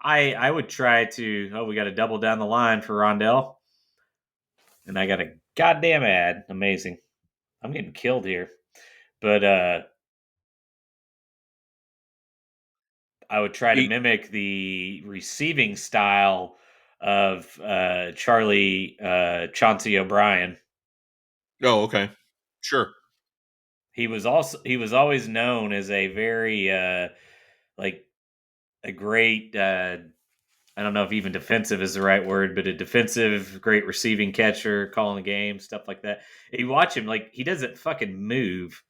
I would try to. Oh, we got to double down the line for Rondell, and I got a goddamn ad. Amazing. I'm getting killed here, but I would try to Eight. mimic the receiving style of Charlie Chauncey O'Brien. Oh, okay. Sure. He was always known as a very like a great I don't know if even defensive is the right word, but a defensive great receiving catcher, calling the game, stuff like that. You watch him like he doesn't fucking move.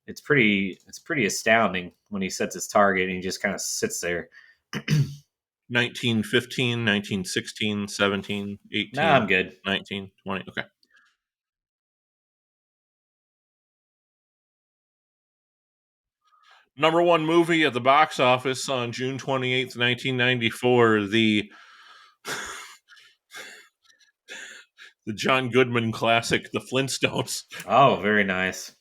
It's pretty astounding when he sets his target and he just kind of sits there. 1915, 1916, 17, Nah, I'm 18, good. 19, 20. Okay. Number one movie at the box office on June 28th, 1994, the John Goodman classic, The Flintstones. Oh, very nice.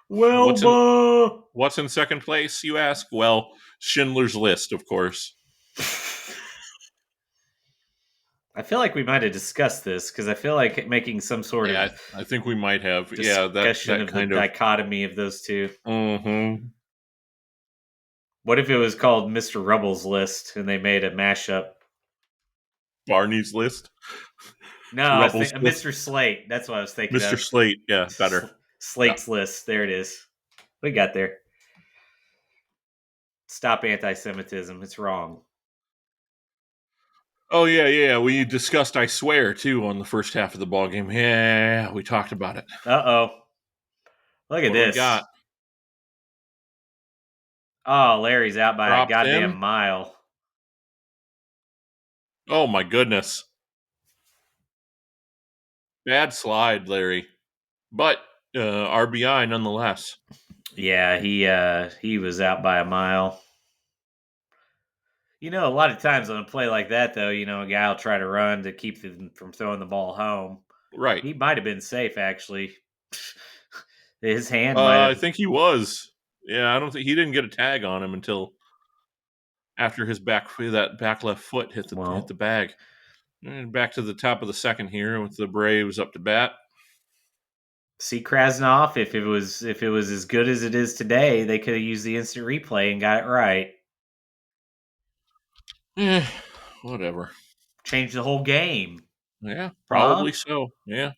Well, What's in second place, you ask? Well, Schindler's List, of course. I feel like we might have discussed this because I feel like making some sort Yeah, of I think we might have. discussion That of the kind of. dichotomy of those two. Mm-hmm. What if it was called Mr. Rubble's List and they made a mashup? Barney's List. No, I was Rubble's thinking List. Mr. Slate. That's what I was thinking Mr. of. Slate. Yeah, better. Slate's List. There it is. We got there. Stop anti-Semitism. It's wrong. Oh yeah. We discussed I Swear too on the first half of the ball game. Yeah, we talked about it. Uh-oh. Look at What do we this. got? Oh, Larry's out by a Dropped goddamn in. mile. Oh my goodness. Bad slide, Larry. But RBI nonetheless. Yeah, he was out by a mile. A lot of times on a play like that, though, a guy will try to run to keep them from throwing the ball home. Right. He might have been safe, actually. His hand might I have. think he was. Yeah, I don't think he didn't get a tag on him until after that back left foot hit the Well, bag. And back to the top of the second here with the Braves up to bat. see Krasnov. If it was as good as it is today, they could have used the instant replay and got it right. Eh, whatever. Changed the whole game. Yeah, Huh? probably so. Yeah.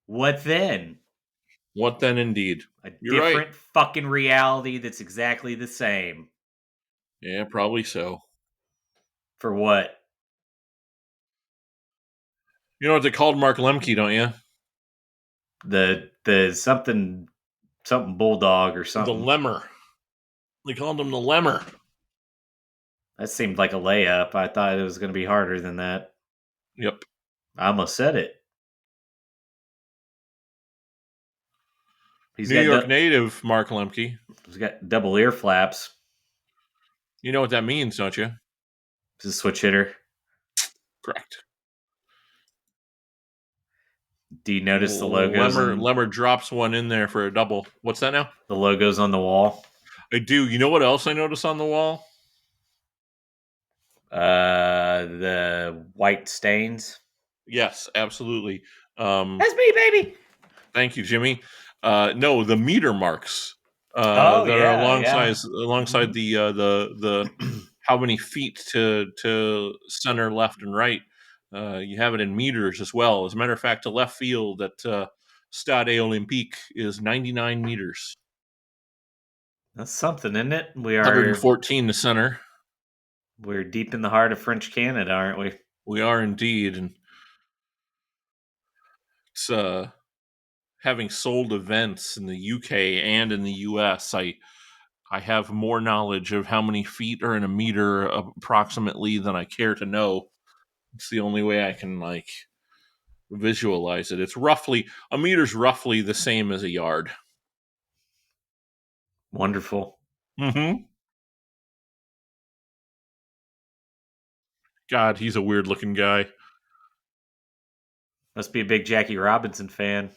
What then? What then, indeed? A You're right. different fucking reality that's exactly the same. Yeah, probably so. For what? You know what they called Mark Lemke, don't you? The something bulldog or The something. Lemmer. They called him the Lemmer. That seemed like a layup. I thought it was going to be harder than that. Yep. I almost said it. New York native Mark Lemke. He's got double ear flaps. You know what that means, don't you? He's a switch hitter. Correct. Do you notice the logos? Lemmer drops one in there for a double. What's that now? The logos on the wall. I do. You know what else I notice on the wall? The white stains. Yes, absolutely. That's me, baby. Thank you, Jimmy. No, the meter marks that are Mm-hmm. alongside the how many feet to center, left, and right. You have it in meters as well. As a matter of fact, to left field at Stade Olympique is 99 meters. That's something, isn't it? 114 to center. We're deep in the heart of French Canada, aren't we? We are indeed, and it's having sold events in the UK and in the US. I have more knowledge of how many feet are in a meter approximately than I care to know. It's the only way I can visualize it. A meter's roughly the same as a yard. Wonderful. Mm-hmm. God, he's a weird looking guy. Must be a big Jackie Robinson fan.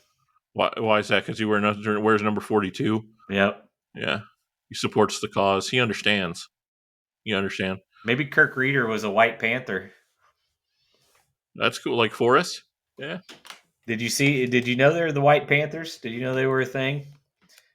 Why is that? Because he wears number 42? Yep. Yeah. He supports the cause. He understands. You understand? Maybe Kirk Reeder was a White Panther. That's cool. Like Forrest? Yeah. Did you know they were the White Panthers? Did you know they were a thing?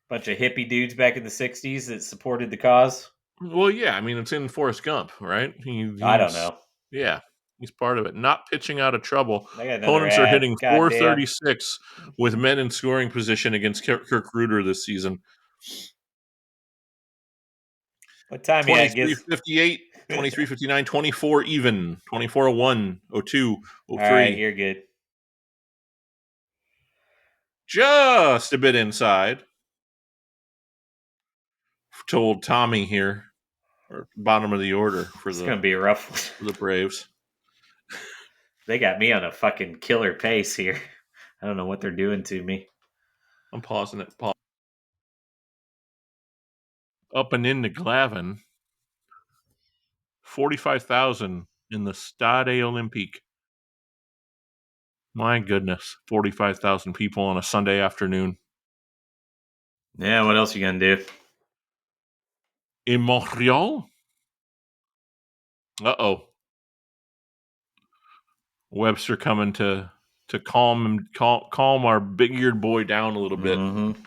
Bunch of hippie dudes back in the 60s that supported the cause? Well, yeah. I mean, it's in Forrest Gump, right? I don't know. Yeah. He's part of it. Not pitching out of trouble. I got another Opponents are ad. hitting Goddamn. 436 with men in scoring position against Kirk Ruder this season. What time you at? 23:58, 23:59, 24 even, 24:01, 02, 03. All right, you're good. Just a bit inside. Told Tommy here, or bottom of the order It's going to be a rough one. for the Braves. They got me on a fucking killer pace here. I don't know what they're doing to me. I'm pausing it. up and into Glavin. 45,000 in the Stade Olympique. My goodness, 45,000 people on a Sunday afternoon. Yeah, what else you gonna do? In Montreal? Uh-oh. Webster coming to calm our big-eared boy down a little bit. Mm-hmm.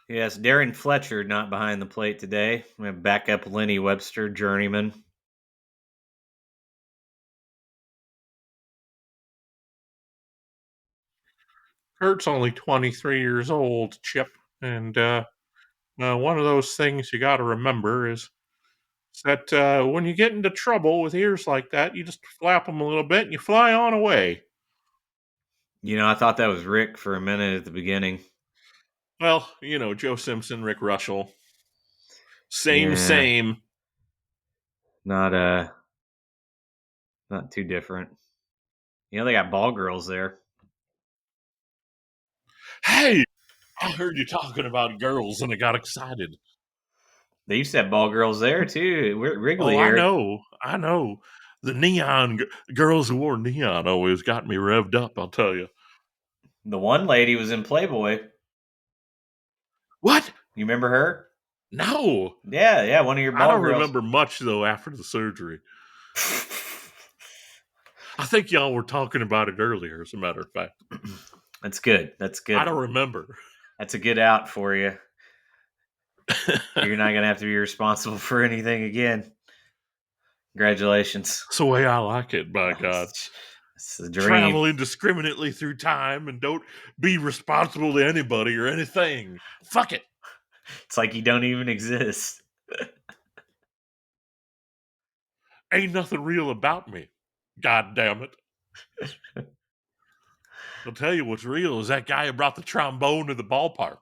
Yes, Darren Fletcher not behind the plate today. We have backup Lenny Webster, journeyman. Kurt's only 23 years old, Chip, and one of those things you got to remember is that when you get into trouble with ears like that, you just flap them a little bit and you fly on away. You know, I thought that was Rick for a minute at the beginning. Well, Joe Simpson, Rick Russell. Same. Not too different. They got ball girls there. Hey, I heard you talking about girls and I got excited. They used to have ball girls there too. Wrigley. Oh, I know. The neon girls who wore neon always got me revved up, I'll tell you. The one lady was in Playboy. What? You remember her? No. Yeah, one of your ball girls. I don't remember much, though, after the surgery. I think y'all were talking about it earlier, as a matter of fact. That's good. I don't remember. That's a good out for you. You're not going to have to be responsible for anything again. Congratulations. That's the way I like it, by God. It's a dream. Travel indiscriminately through time and don't be responsible to anybody or anything. Fuck it. It's like you don't even exist. Ain't nothing real about me. God damn it. I'll tell you what's real is that guy who brought the trombone to the ballpark.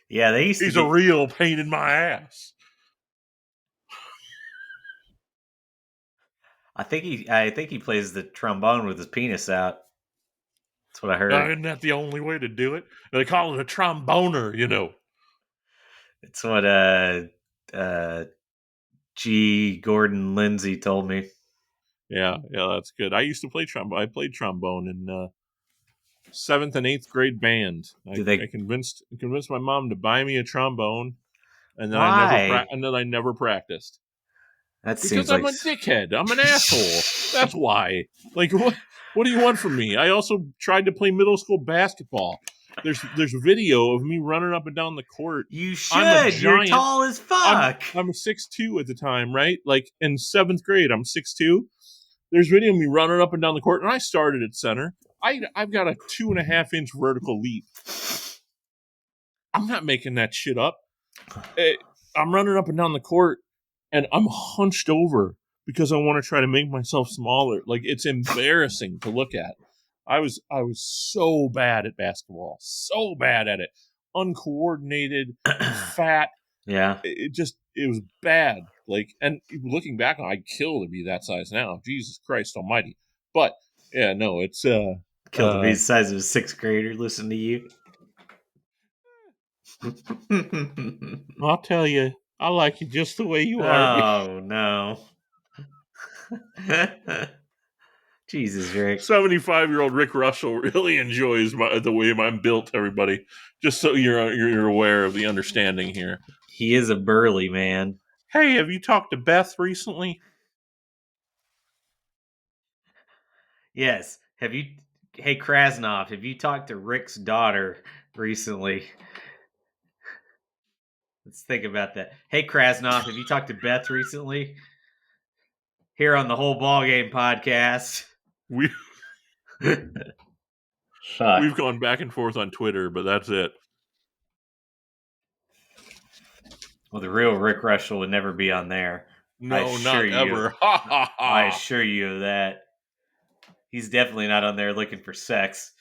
Yeah, He's a real pain in my ass. I think he plays the trombone with his penis out. That's what I heard. Isn't that the only way to do it? They call it a tromboner, It's what G. Gordon Lindsay told me. Yeah, that's good. I used to play trombone. I played trombone in 7th and 8th grade band. I convinced my mom to buy me a trombone, and then I never practiced. Because I'm a dickhead. I'm an asshole. That's why. Like, what do you want from me? I also tried to play middle school basketball. There's video of me running up and down the court. You should. You're tall as fuck. I'm 6'2" at the time, right? Like in 7th grade, I'm 6'2". There's video of me running up and down the court, and I started at center. I've got a 2.5-inch vertical leap. I'm not making that shit up. I'm running up and down the court, and I'm hunched over because I want to try to make myself smaller. Like, it's embarrassing to look at. I was so bad at basketball, so bad at it, uncoordinated, fat. Yeah, it was bad. Like, and looking back, I'd kill to be that size now. Jesus Christ Almighty! But yeah, no, it's kill to be the size of a 6th grader. Listen to you. I'll tell you, I like you just the way you are. Oh no. Jesus, Rick. 75-year-old Rick Russell really enjoys the way I'm built, everybody. Just so you're aware of the understanding here. He is a burly man. Hey, have you talked to Beth recently? Yes. Hey, Krasnov, have you talked to Rick's daughter recently? Let's think about that. Hey, Krasnov, have you talked to Beth recently? Here on the Whole Ball Game podcast. We've gone back and forth on Twitter, but that's it. Well, the real Rick Russell would never be on there. No, not ever. I assure you of that. He's definitely not on there looking for sex.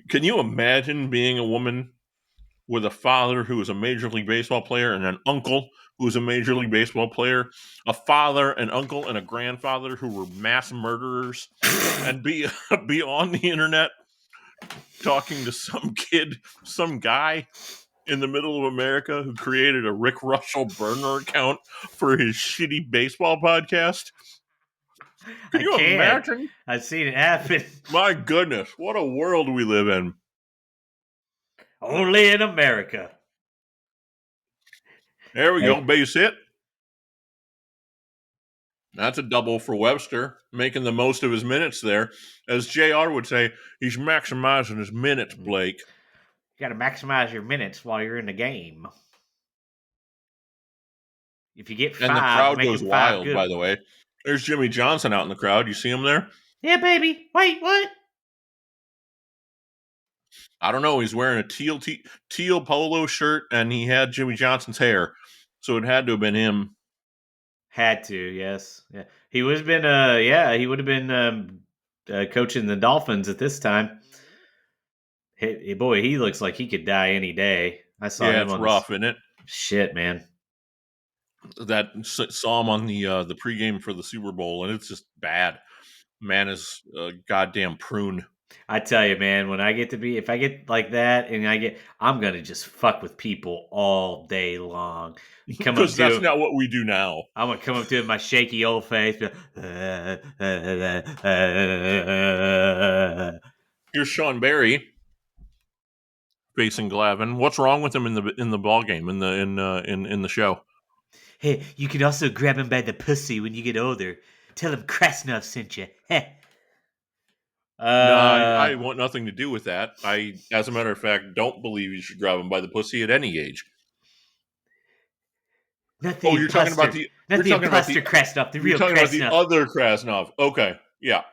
Can you imagine being a woman with a father who was a Major League Baseball player and an uncle who was a Major League Baseball player, a father, an uncle, and a grandfather who were mass murderers, and be on the internet talking to some kid, some guy in the middle of America who created a Rick Russell burner account for his shitty baseball podcast. Can you imagine? I've seen it happen. My goodness, what a world we live in. Only in America. There we go, base hit. That's a double for Webster, making the most of his minutes there. As JR would say, he's maximizing his minutes, Blake. You got to maximize your minutes while you're in the game. If you get 5, and the crowd goes wild, good. by the way. There's Jimmy Johnson out in the crowd. You see him there? Yeah, baby. Wait, what? I don't know. He's wearing a teal polo shirt, and he had Jimmy Johnson's hair. So it had to have been him. Had to, yes. Yeah. He would have been, he would have been coaching the Dolphins at this time. Hey, boy, he looks like he could die any day. I saw him. It's rough, isn't it? Shit, man. That saw him on the pregame for the Super Bowl, and it's just bad. Man is a goddamn prune. I tell you, man, if I get like that, and I'm gonna just fuck with people all day long. Because that's not what we do now. I'm gonna come up to him, my shaky old face. Here's Sean Barry facing Glavin. What's wrong with him in the ball game in the show? Hey, you can also grab him by the pussy when you get older. Tell him Krasnov sent you. No, I want nothing to do with that. I, as a matter of fact, don't believe you should grab him by the pussy at any age. You're talking about the imposter Krasnov, the real Krasnov. You're talking about the other Krasnov. Okay, yeah.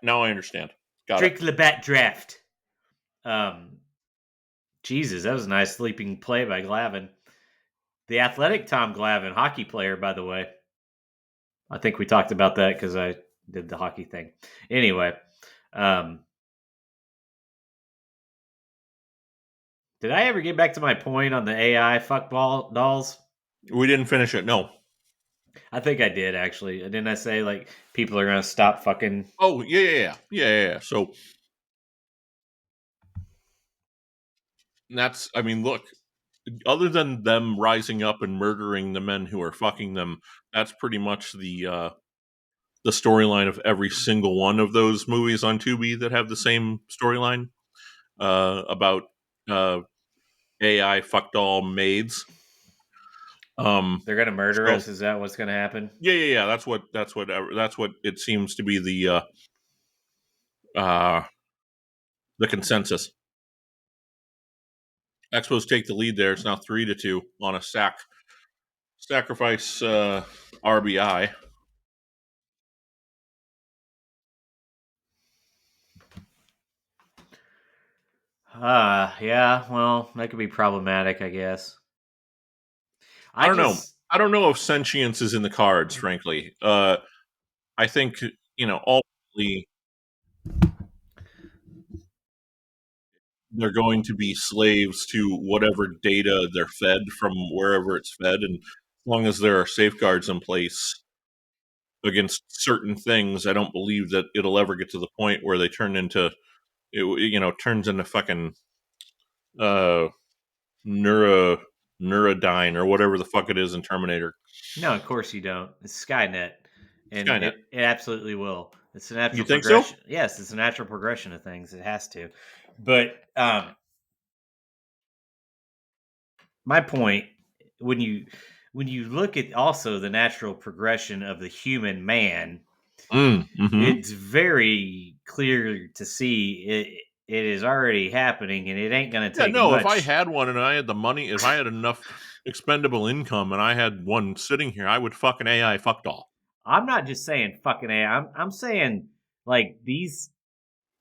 Now I understand. Drink Labatt draft. Jesus, that was a nice sleeping play by Glavin. The athletic Tom Glavin, hockey player, by the way. I think we talked about that because I did the hockey thing. Anyway, did I ever get back to my point on the AI fuckball dolls? We didn't finish it, no. I think I did, actually. Didn't I say, like, people are going to stop fucking... Oh, yeah. So, that's, I mean, look, other than them rising up and murdering the men who are fucking them, that's pretty much the storyline of every single one of those movies on Tubi that have the same storyline about AI fuckdoll maids. They're gonna murder us. Is that what's gonna happen? Yeah. That's what it seems to be the consensus. Expos take the lead there. It's now 3-2 on a sacrifice RBI. Yeah. Well, that could be problematic, I guess. I don't know. I don't know if sentience is in the cards, frankly. I think, ultimately they're going to be slaves to whatever data they're fed from wherever it's fed. And as long as there are safeguards in place against certain things, I don't believe that it'll ever get to the point where they turns into fucking Neurodyne or whatever the fuck it is in Terminator. No, of course you don't. It's Skynet. And Skynet. It absolutely will. It's a natural progression. You think so? Yes, it's a natural progression of things. It has to. But my point, when you look at also the natural progression of the human man, it's very clear to see it is already happening, and it ain't going to take much. If I had one and I had the money, if I had enough expendable income and I had one sitting here, I would fucking AI fuckdoll. I'm not just saying fucking AI. I'm saying, like, these,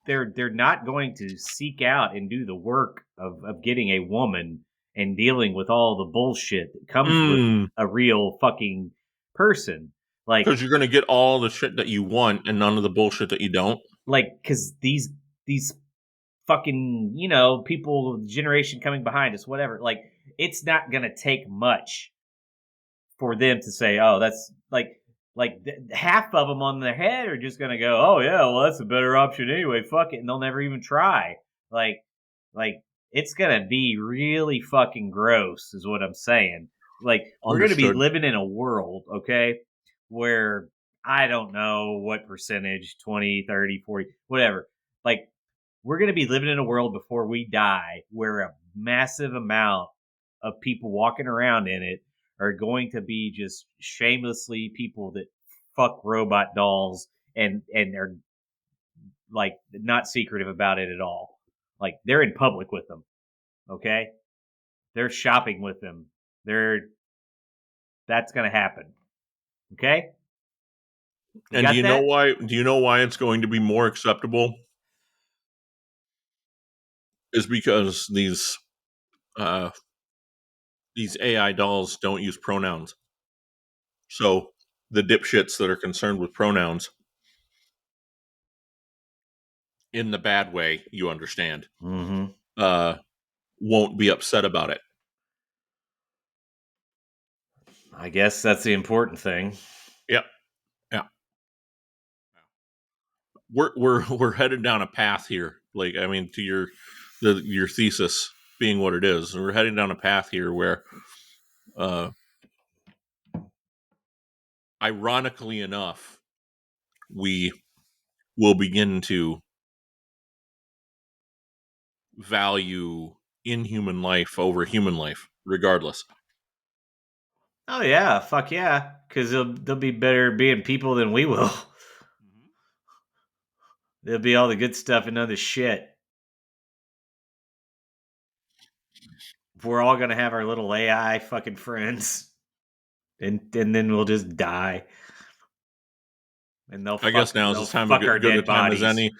they're not going to seek out and do the work of getting a woman and dealing with all the bullshit that comes with a real fucking person. Like, because you're going to get all the shit that you want and none of the bullshit that you don't. Like, because these fucking, people, generation coming behind us, whatever, like, it's not going to take much for them to say, oh, that's like half of them on their head are just going to go, oh, yeah, well, that's a better option anyway. Fuck it. And they'll never even try. like it's gonna be really fucking gross, is what I'm saying. Like, we're gonna be Understood. living in a world, okay, where I don't know what percentage, 20, 30, 40, whatever. Like, we're gonna be living in a world before we die where a massive amount of people walking around in it are going to be just shamelessly people that fuck robot dolls and are like not secretive about it at all. Like, they're in public with them. Okay, they're shopping with them. That's gonna happen. Okay, And do got you know that? why? Do you know why it's going to be more acceptable? Is because uh, these AI dolls don't use pronouns. So the dipshits that are concerned with pronouns, in the bad way, you understand, Mm-hmm. won't be upset about it. I guess that's the important thing. Yep. Yeah. We're headed down a path here. Like, I mean, to your thesis being what it is, we're heading down a path here where, uh, ironically enough, we will begin to value inhuman life over human life, regardless. Oh yeah, fuck yeah, because they'll be better being people than we will. There'll be all the good stuff and none of the shit. We're all gonna have our little AI fucking friends, and then we'll just die, and I guess now is they'll as time fuck our good a dead time as bodies. any.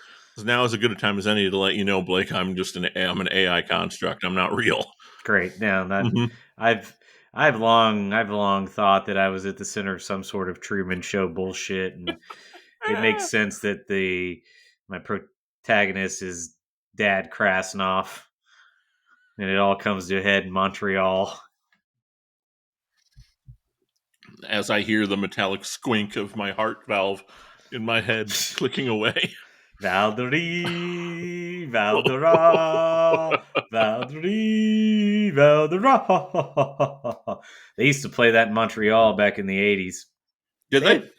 Now is as good a time as any to let you know, Blake. I'm an AI construct. I'm not real. Great. Now that Hmm. I've I've long thought that I was at the center of some sort of Truman Show bullshit, and it makes sense that the my protagonist is Dad Krasnoff, and it all comes to a head in Montreal. As I hear the metallic squink of my heart valve in my head clicking away. Valdori, Valdora, Valdori, Valdora. They used to play that in Montreal back in the 80s. Did They they? had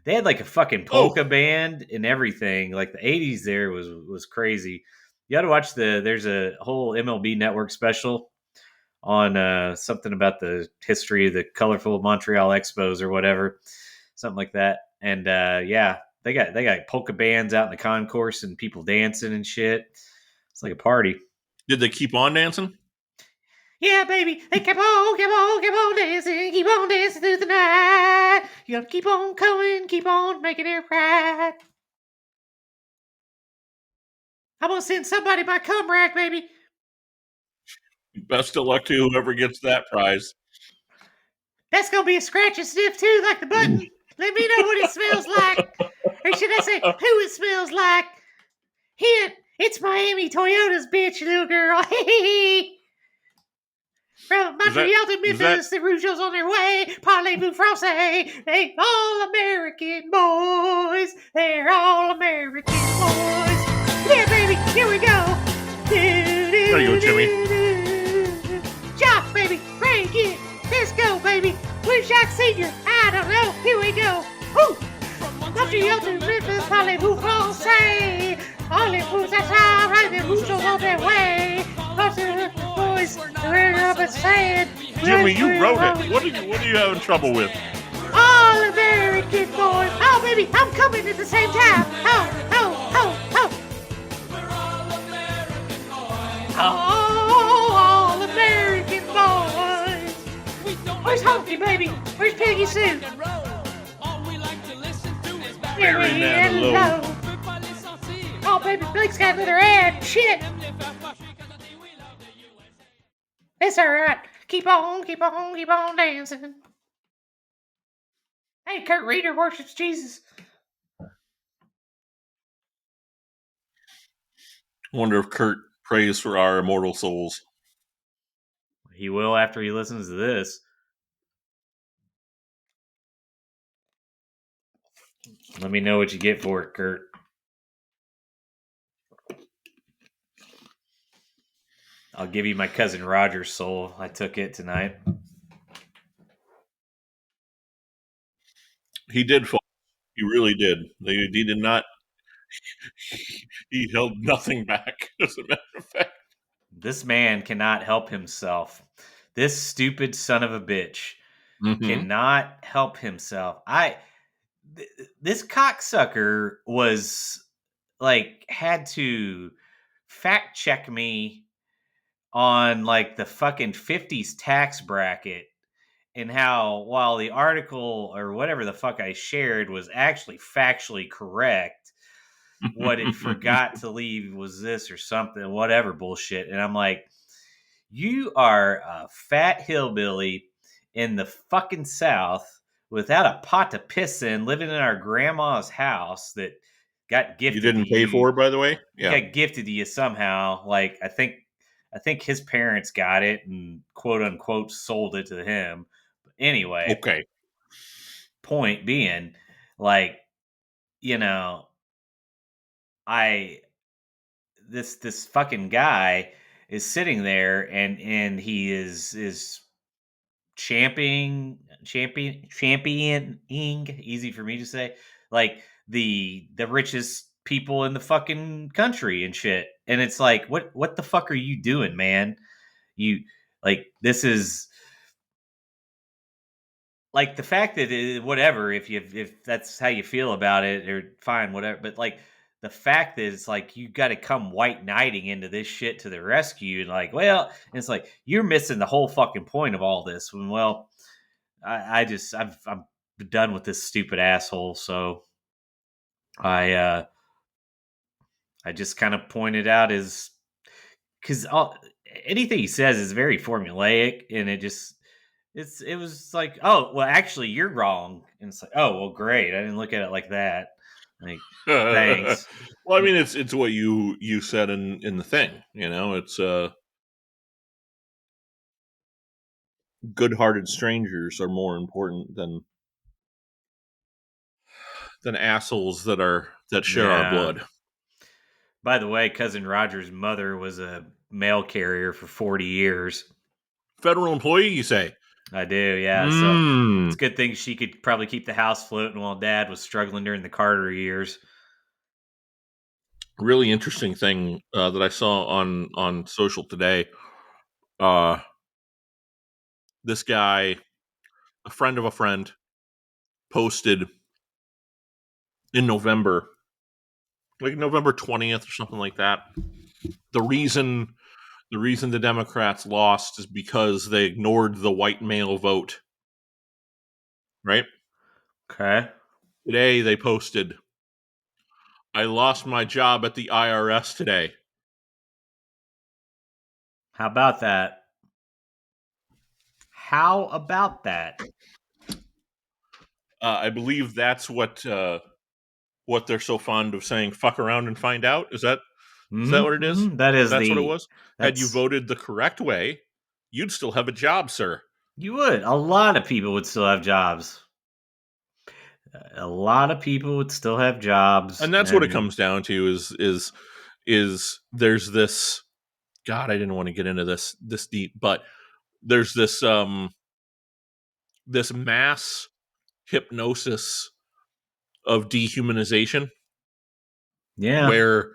they had like a fucking polka Oh, band and everything. Like the 80s there was crazy. You got to watch there's a whole MLB network special on something about the history of the colorful Montreal Expos or whatever, something like that. And yeah, they got polka bands out in the concourse and people dancing and shit. It's like a party. did they keep on dancing? Yeah, baby, they keep on dancing through the night. You gotta keep on coming, keep on making it right. I'm gonna send somebody my cum rack, baby. Best of luck to whoever gets that prize. That's gonna be a scratch and sniff too, like the button. Let me know what it smells like. Or should I say who it smells like? Hint, it's Miami Toyota's bitch, little girl. From Is that Montreal to is that Memphis, the Rougeos on their way. Parlez-vous français? They all American boys. They're all American boys. Yeah, baby, here we go. there you go, Jimmy? Jock, baby, break it. Let's go, baby. Where's Jacques Senior? I don't know. Here we go. Woo! Montreal to Memphis, parlez-vous français? Parlez-vous ça, right? The Rougeos on their way. Boys, we're up and saying. Jimmy, you wrote it. What are you having trouble with? All American boys. Oh, baby, I'm coming at the same time. Oh, oh, oh, oh. All American boys. Where's Hunky, baby? Where's Peggy Sue? Barry Manilow. Oh, baby, Blake's got another ad. Shit. It's all right. Keep on, keep on, keep on dancing. Hey, Kurt Reader worships Jesus. I wonder if Kurt prays for our immortal souls. He will after he listens to this. Let me know what you get for it, Kurt. I'll give you my cousin Roger's soul. I took it tonight. He did fall. He really did. He did not. He held nothing back. As a matter of fact. This man cannot help himself. This stupid son of a bitch cannot help himself. This cocksucker was like had to fact check me on like the fucking 50s tax bracket and how while the article or whatever the fuck I shared was actually factually correct, what it forgot to leave was this or something, whatever bullshit. And I'm like, you are a fat hillbilly in the fucking South without a pot to piss in, living in our grandma's house that got You gifted to didn't pay you. for it, by the way? Yeah. Got gifted to you somehow. Like I think his parents got it and quote unquote sold it to him. But anyway, Okay. point being, like, you know, I this fucking guy is sitting there and he is championing, easy for me to say, like the richest people in the fucking country and shit. And it's like, what the fuck are you doing, man? You like this is like the fact that whatever, if that's how you feel about it, or fine, whatever. But like the fact that it's like you got to come white knighting into this shit to the rescue, and like, well, and it's like you're missing the whole fucking point of all this. When, well, I'm done with this stupid asshole. So I I just kind of pointed out is because anything he says is very formulaic, and it was like, oh well, actually you're wrong, and it's like, oh well, great, I didn't look at it like that. Like, thanks. Well, I mean, it's what you said in the thing. It's good-hearted strangers are more important than assholes that share our Yeah. blood. By the way, cousin Roger's mother was a mail carrier for 40 years. Federal employee, you say? I do, yeah. So it's a good thing she could probably keep the house floating while Dad was struggling during the Carter years. Really interesting thing that I saw on social today. This guy, a friend of a friend, posted in November, like November 20th or something like that. The reason the Democrats lost is because they ignored the white male vote. Right? Okay. Today they posted, I lost my job at the IRS today. How about that? How about that? I believe that's what they're so fond of saying. Fuck around and find out. Is that what it is? That is That's what it was. Had you that's voted the correct way, you'd still have a job, sir. you would. A lot of people would still have jobs. A lot of people would still have jobs, And that's what it and comes down to is there's this. God, I didn't want to get into this deep, but there's this mass hypnosis of dehumanization yeah. where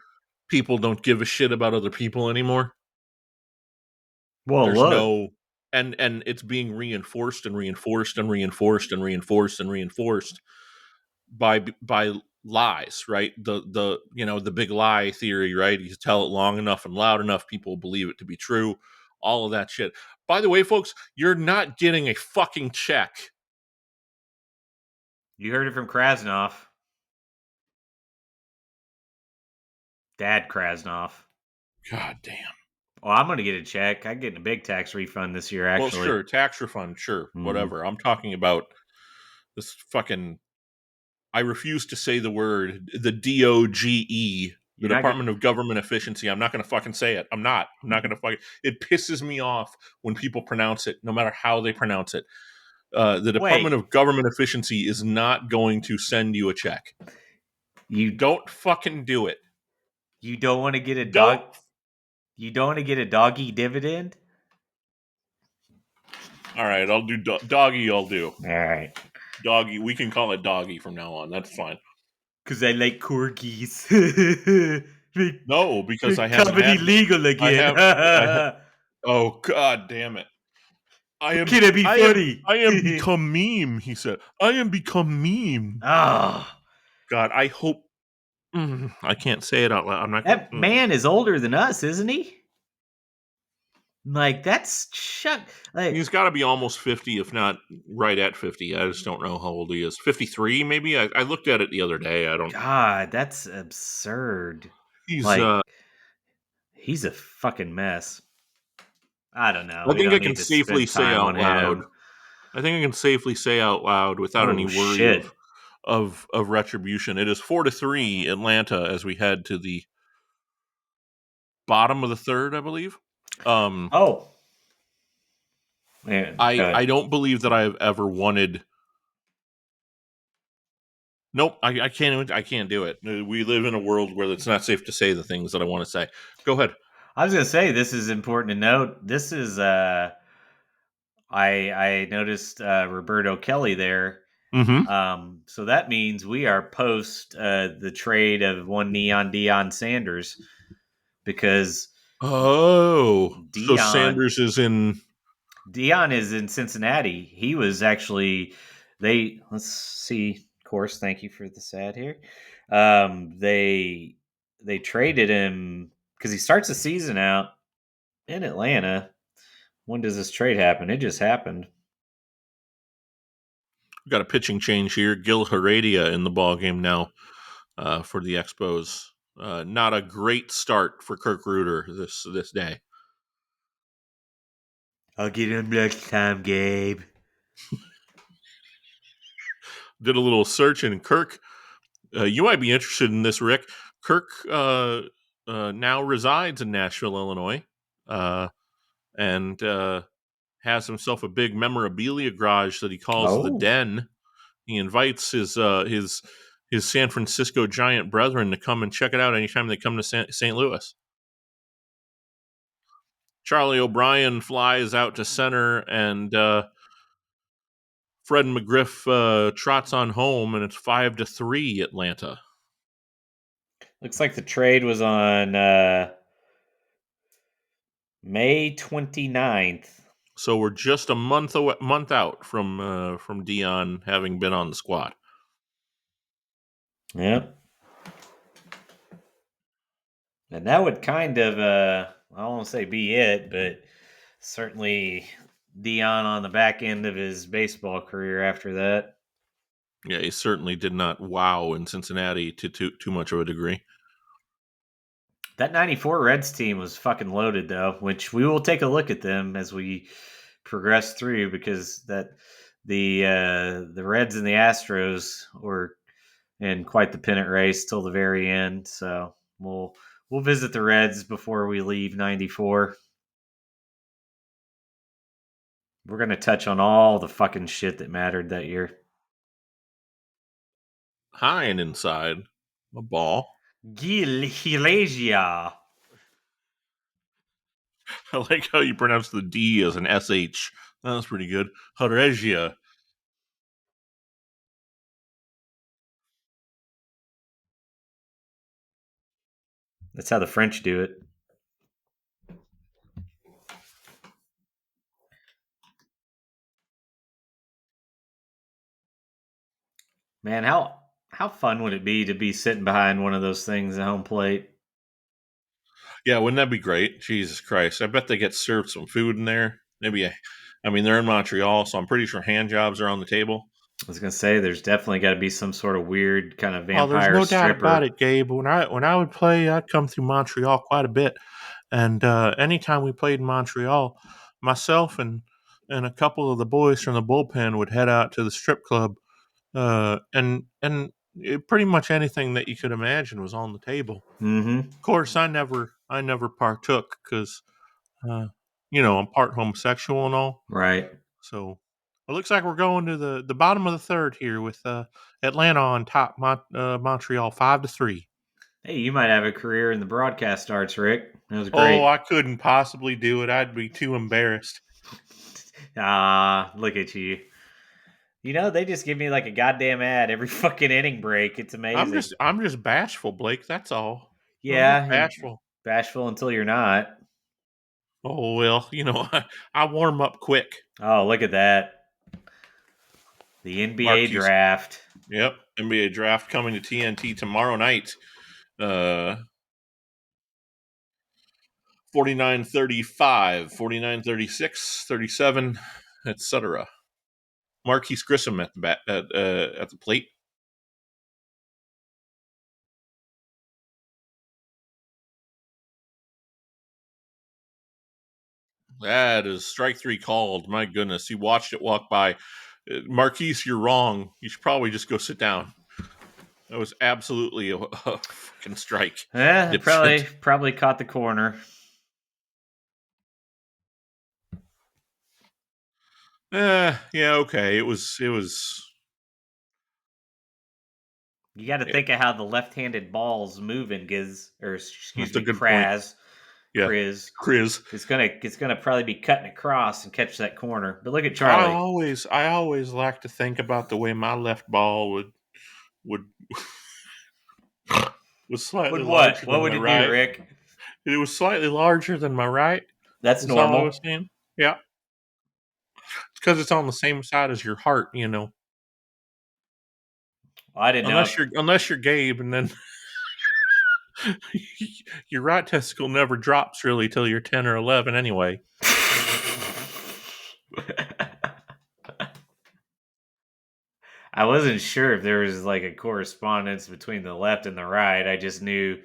people don't give a shit about other people anymore. Well, There's look, no and it's being reinforced and reinforced and reinforced and reinforced and reinforced by lies, right? The big lie theory, right? You tell it long enough and loud enough, people believe it to be true. All of that shit. By the way, folks, you're not getting a fucking check. you heard it from Krasnov, Dad Krasnov. God damn. Oh, I'm gonna get a check. I'm getting a big tax refund this year, Well, actually. sure, tax refund, sure, Mm. whatever. I'm talking about this fucking. I refuse to say the word, the DOGE, the You're not gonna. Department of Government Efficiency. I'm not going to fucking say it. I'm not. I'm not going to fucking. It pisses me off when people pronounce it, no matter how they pronounce it. The Department Wait, of Government Efficiency is not going to send you a check. you Don't fucking do it. you don't want to get a Don't dog. You don't want to get a doggy dividend? All right, I'll do doggy. I'll do All right. doggy. We can call it doggy from now on. That's fine. Because I like corgis. No, because I They're haven't coming had. illegal I again. have. Oh God damn it! I am. Can it be I am. funny? I am become meme. He said. I am become meme. Oh, God, I hope. I can't say it out loud. I'm not gonna. that man is older than us, isn't he? Like that's shut. Like He's got to be almost 50, if not right at 50. I just don't know how old he is. 53, maybe. I looked at it the other day. I don't. God, that's absurd. He's. Like he's a fucking mess. I don't know. I We think I don't can need to safely spend say time on out loud. him. I think I can safely say out loud without any Oh worry of shit. of retribution. It is 4-3 Atlanta as we head to the bottom of the third, I believe. Oh. Man, I don't believe that I have ever wanted. Nope, I can't. I can't do it. We live in a world where it's not safe to say the things that I want to say. Go ahead. I was gonna say this is important to note. This is I noticed Roberto Kelly there. Mm-hmm. So that means we are post the trade of one Neon Dion Sanders because Oh, so Dion Sanders is in. Dion is in Cincinnati. He was actually they let's see. Of course, thank you for the sad here. They traded him because he starts the season out in Atlanta. When does this trade happen? It just happened. Got a pitching change here. Gil Heredia in the ball game now for the Expos. Not a great start for Kirk Reuter this day. I'll get him next time, Gabe. Did a little search, and Kirk, you might be interested in this, Rick. Kirk now resides in Nashville, Illinois, and has himself a big memorabilia garage that he calls the Oh, Den. He invites his San Francisco Giant brethren to come and check it out anytime they come to St. Louis. Charlie O'Brien flies out to center, and Fred McGriff trots on home, and it's 5-3 Atlanta. looks like the trade was on May 29th. So we're just a month out from Dion having been on the squad. Yep. And that would kind of, I won't say be it, but certainly Dion on the back end of his baseball career after that. Yeah, he certainly did not wow in Cincinnati to too much of a degree. That 94 Reds team was fucking loaded, though, which we will take a look at them as we progress through because the Reds and the Astros were in quite the pennant race till the very end. So we'll visit the Reds before we leave 94. We're gonna touch on all the fucking shit that mattered that year. High and inside a ball. Gilesia. I like how you pronounce the D as an SH. That was pretty good. Haregia. That's how the French do it. Man, how fun would it be to be sitting behind one of those things at home plate? Yeah, wouldn't that be great? Jesus Christ. I bet they get served some food in there. Maybe I mean, they're in Montreal, so I'm pretty sure hand jobs are on the table. I was gonna say there's definitely got to be some sort of weird kind of Oh, there's vampire no doubt about stripper. it, Gabe. When I would play, I'd come through Montreal quite a bit, and anytime we played in Montreal, myself and a couple of the boys from the bullpen would head out to the strip club, and pretty much anything that you could imagine was on the table. Mm-hmm. Of course, I never partook because uh, I'm part homosexual and all. Right. So it looks like we're going to the bottom of the third here with Atlanta on top, Montreal 5-3. Hey, you might have a career in the broadcast arts, Rick. That was Oh, great. I couldn't possibly do it. I'd be too embarrassed. Look at you. They just give me like a goddamn ad every fucking inning break. It's amazing. I'm just bashful, Blake. That's all. I'm just Yeah, you're bashful. bashful until you're not. Oh well, I warm up quick. Oh, look at that. The NBA Marquise. draft. Yep. NBA draft coming to TNT tomorrow night. 49-35, 49-36, 37, etc. Marquise Grissom at the at the plate. That is strike three called. My goodness, he watched it walk by. Marquise, you're wrong. You should probably just go sit down. That was absolutely a fucking strike. Yeah, Dipshit. probably caught the corner. Yeah, okay. It was. You got to think of how the left-handed ball's moving, excuse That's a me, good point. Yeah, Chris. Chris. It's gonna probably be cutting across and catch that corner. But look at Charlie. I always like to think about the way my left ball would was slightly Would what? larger What than would my it do, right. Rick? It was slightly larger than my right. That's That's all I was normal. saying. Yeah, it's because it's on the same side as your heart. I didn't know. Unless you're Gabe, and then your right testicle never drops really till you're 10 or 11 anyway. I wasn't sure if there was like a correspondence between the left and the right. I just knew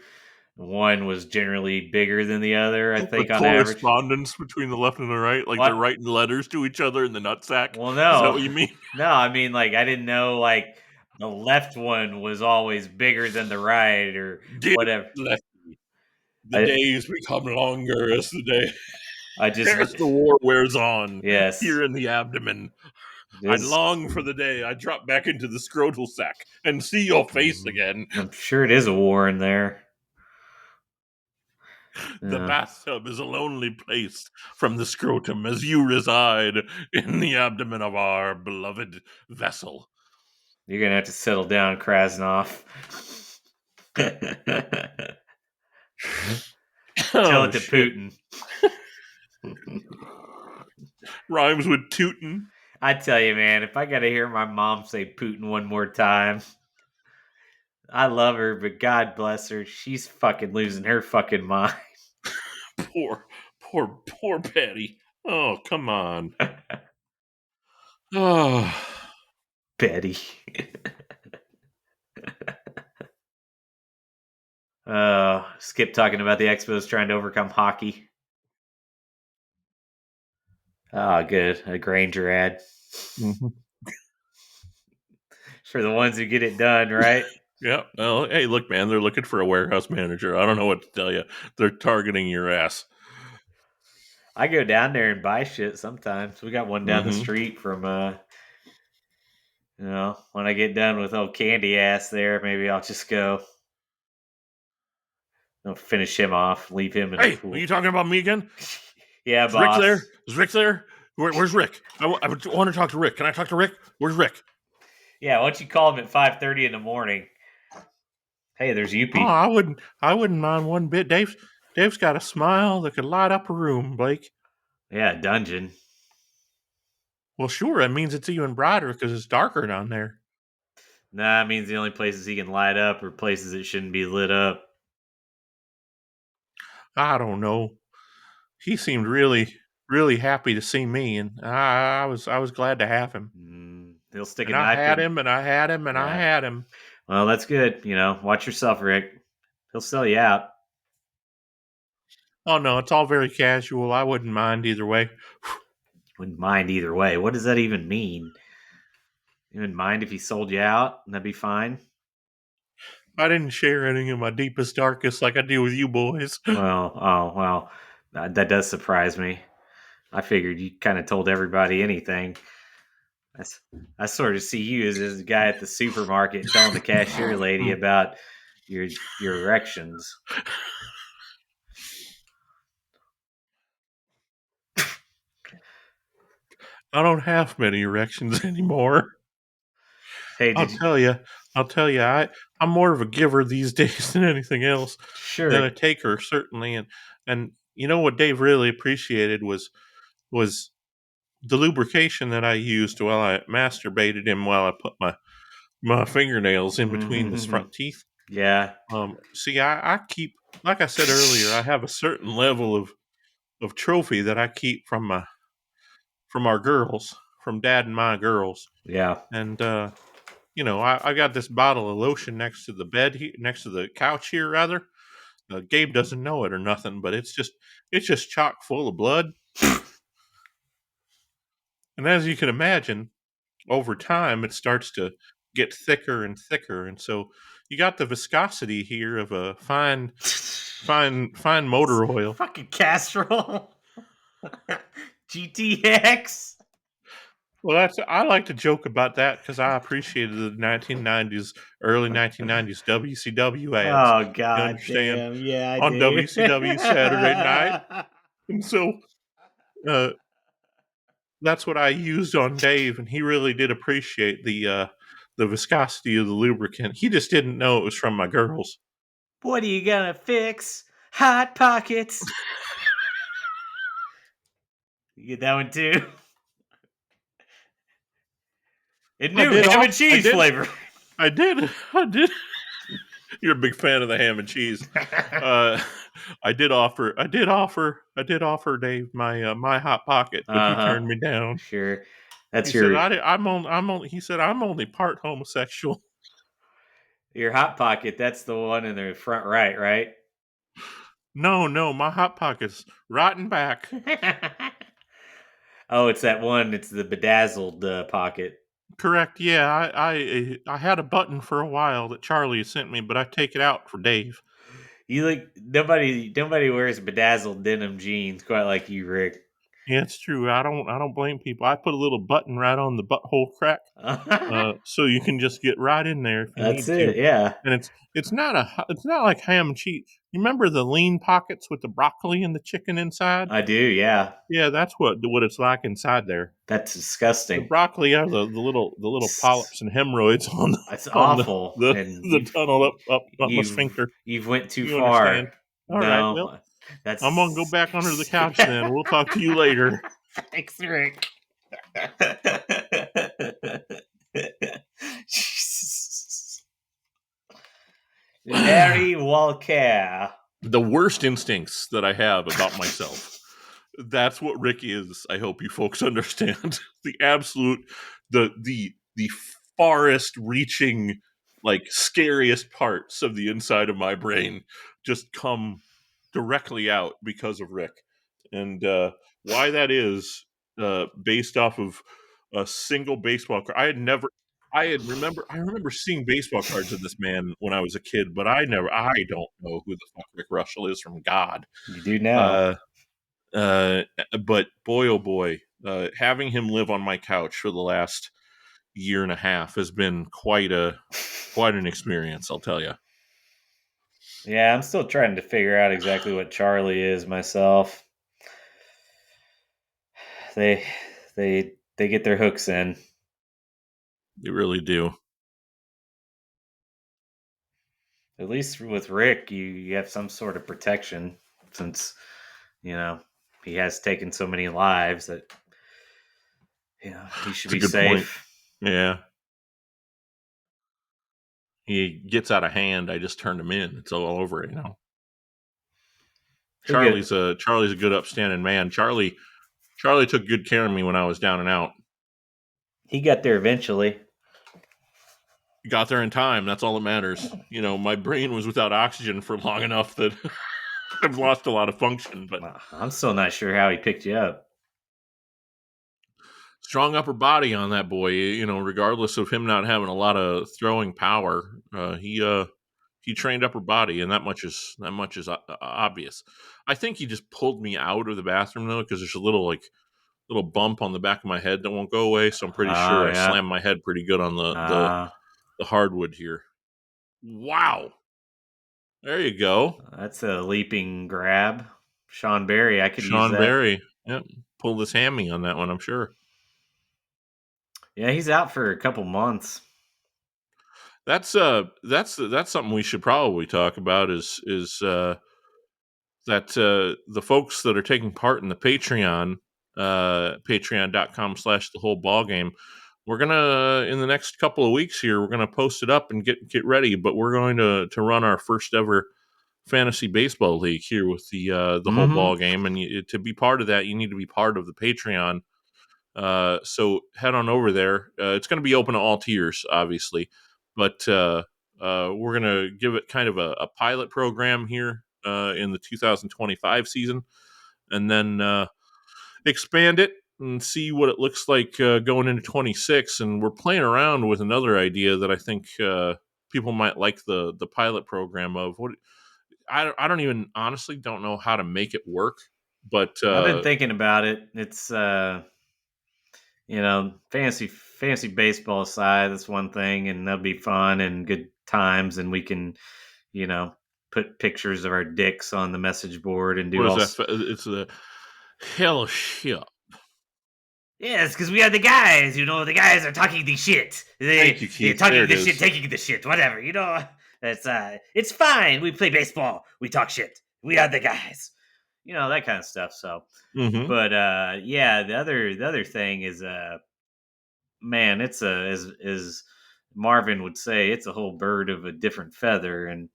one was generally bigger than the other, I A think, on average. correspondence between the left and the right, like they're What? writing letters to each other in the nutsack. Well, Is that no. what you mean? No, I mean, like, I didn't know, like, the left one was always bigger than the right or Dear whatever. Lefty, the I, days become longer as I just, as the war wears on yes, here in the abdomen. I this, long for the day I drop back into the scrotal sac and see your face again. I'm sure it is a war in there. The Yeah. bathtub is a lonely place from the scrotum as you reside in the abdomen of our beloved vessel. You're going to have to settle down, Krasnov. Tell Oh, it to shit. Putin. Rhymes with tootin'. I tell you, man, if I got to hear my mom say Putin one more time, I love her, but God bless her. She's fucking losing her fucking mind. Poor Patty. Oh, come on. Oh, Betty. Skip talking about the Expos trying to overcome hockey. Oh, good. A Granger ad. mhm. For the ones who get it done, right? Yeah. Well, hey, look, man, they're looking for a warehouse manager. I don't know what to tell you. They're targeting your ass. I go down there and buy shit sometimes. We got one down the Mm-hmm. street from when I get done with old candy ass there, maybe I'll just go. I'll finish him off, leave him in a Hey, are you pool. talking about me again? Yeah, Is Rick boss. there? Is Rick there? Where's Rick? I want to talk to Rick. Can I talk to Rick? Where's Rick? Yeah, why don't you call him at 5:30 in the morning? Hey, there's Oh, Youpie. I wouldn't mind one bit. Dave's got a smile that could light up a room, Blake. Yeah, dungeon. Well, sure, that means it's even brighter because it's darker down there. Nah, it means the only places he can light up are places that shouldn't be lit up. I don't know. He seemed really happy to see me, and I was glad to have him. He'll stick a And I knife had in. him, and I had him, and I Yeah. had him. Well, that's good. Watch yourself, Rick. He'll sell you out. Oh no, it's all very casual. I wouldn't mind either way. Wouldn't mind either way. What does that even mean? You wouldn't mind if he sold you out? That'd be fine. I didn't share any of my deepest, darkest like I do with you boys. Well. That does surprise me. I figured you kind of told everybody anything. I sort of see you as this guy at the supermarket telling the cashier lady about your erections. I don't have many erections anymore. Hey, I'll tell you. I'm more of a giver these days than anything else. Than a sure. taker, certainly. And you know what Dave really appreciated was the lubrication that I used while I masturbated him while I put my fingernails in between his front teeth. Yeah. See, I keep, like I said earlier, I have a certain level of trophy that I keep from our girls, from Dad and my girls, Yeah. and I got this bottle of lotion next to the bed, next to the couch here, rather. Gabe doesn't know it or nothing, but it's just chock full of blood. And as you can imagine, over time it starts to get thicker and thicker, and so you got the viscosity here of a fine motor oil. Fucking casserole. GTX. Well, I like to joke about that because I appreciated the 1990s, early 1990s WCW ads. Oh You god understand? damn. Yeah, I On do. WCW Saturday night, and so uh, that's what I used on Dave, and he really did appreciate the viscosity of the lubricant. He just didn't know it was from my girls. What are you gonna fix? Hot pockets. You get that one too? It I new did ham off. and cheese flavor. I did. I did. You're a big fan of the ham and cheese. I did offer. I did offer Dave my hot pocket, but he Uh-huh. turned me down. Sure. He That's said, your I'm only. He said, I'm only part homosexual. hot pocket. That's the one in the front right, right? No, my hot pocket's rotten back. Oh, it's that one. It's the bedazzled pocket. Correct. Yeah, I had a button for a while that Charlie sent me, but I take it out for Dave. You like nobody wears bedazzled denim jeans quite like you, Rick. Yeah, it's true. I don't blame people. I put a little button right on the butthole crack, so you can just get right in there if you That's need to. it. Yeah, And it's not like ham and cheese. You remember the lean pockets with the broccoli and the chicken inside? I do. Yeah, Yeah, that's what it's like inside there. that's The disgusting. broccoli are the little polyps and hemorrhoids on It's on awful, the and the tunnel up my you've sphincter. you've went too You understand? far. All right. Well, No, I'm gonna go that's back under the couch then. We'll talk to you later. thanks, Rick. Jesus. Larry Walker. The worst instincts that I have about myself. That's what Rick is. I hope you folks understand. The absolute, the farthest reaching, like scariest parts of the inside of my brain just come directly out because of Rick. And why that is, based off of a single baseball card. I remember seeing baseball cards of this man when I was a kid, but I don't know who the fuck Rick Russell is from God. You do now. Uh, uh, but boy, oh boy, having him live on my couch for the last year and a half has been quite an experience, I'll tell you. Yeah, I'm still trying to figure out exactly what Charlie is myself. They they get their hooks in. You really do. At least with Rick, you have some sort of protection since he has taken so many lives that he should It's a be good point. safe. Yeah. He gets out of hand, I just turned him in. It's all over it. He'll get Charlie's a good upstanding man. Charlie took good care of me when I was down and out. he got there eventually. He got there in time. That's all that matters. My brain was without oxygen for long enough that I've lost a lot of function, but I'm still not sure how he picked you up. strong upper body on that boy. Regardless of him not having a lot of throwing power, he trained upper body, and that much is obvious. I think he just pulled me out of the bathroom though, because there's a little bump on the back of my head that won't go away. So I'm pretty Oh sure I yeah. slammed my head pretty good on the hardwood here. Wow. There you go. That's a leaping grab. Sean Barry, I could use Sean that. Barry. Yep. Pulled his hammy on that one, I'm sure. Yeah, he's out for a couple months. That's something we should probably talk about is that the folks that are taking part in the Patreon, patreon.com/the whole ball game, we're gonna in the next couple of weeks here, we're gonna post it up and get ready. But we're going to run our first ever fantasy baseball league here with the whole Mm-hmm. ball game, and to be part of that, you need to be part of the Patreon. So head on over there. It's going to be open to all tiers, obviously, but we're going to give it kind of a pilot program here in the 2025 season, and then expand it and see what it looks like going into 26. And we're playing around with another idea that I think people might like the pilot program of. What I don't even honestly don't know how to make it work, but I've been thinking about it. It's fantasy baseball aside, that's one thing, and that'll be fun and good times, and we can, you know, put pictures of our dicks on the message board and what do is all. that? It's the hell shit. Yes, because we are the guys. The guys are talking the shit. Thank you, They're Keith. There talking it the shit, is. taking the shit, whatever. It's fine. We play baseball. We talk shit. We are the guys. That kind of stuff. So, Mm-hmm. but yeah, the other thing is man, it's as Marvin would say, it's a whole bird of a different feather, and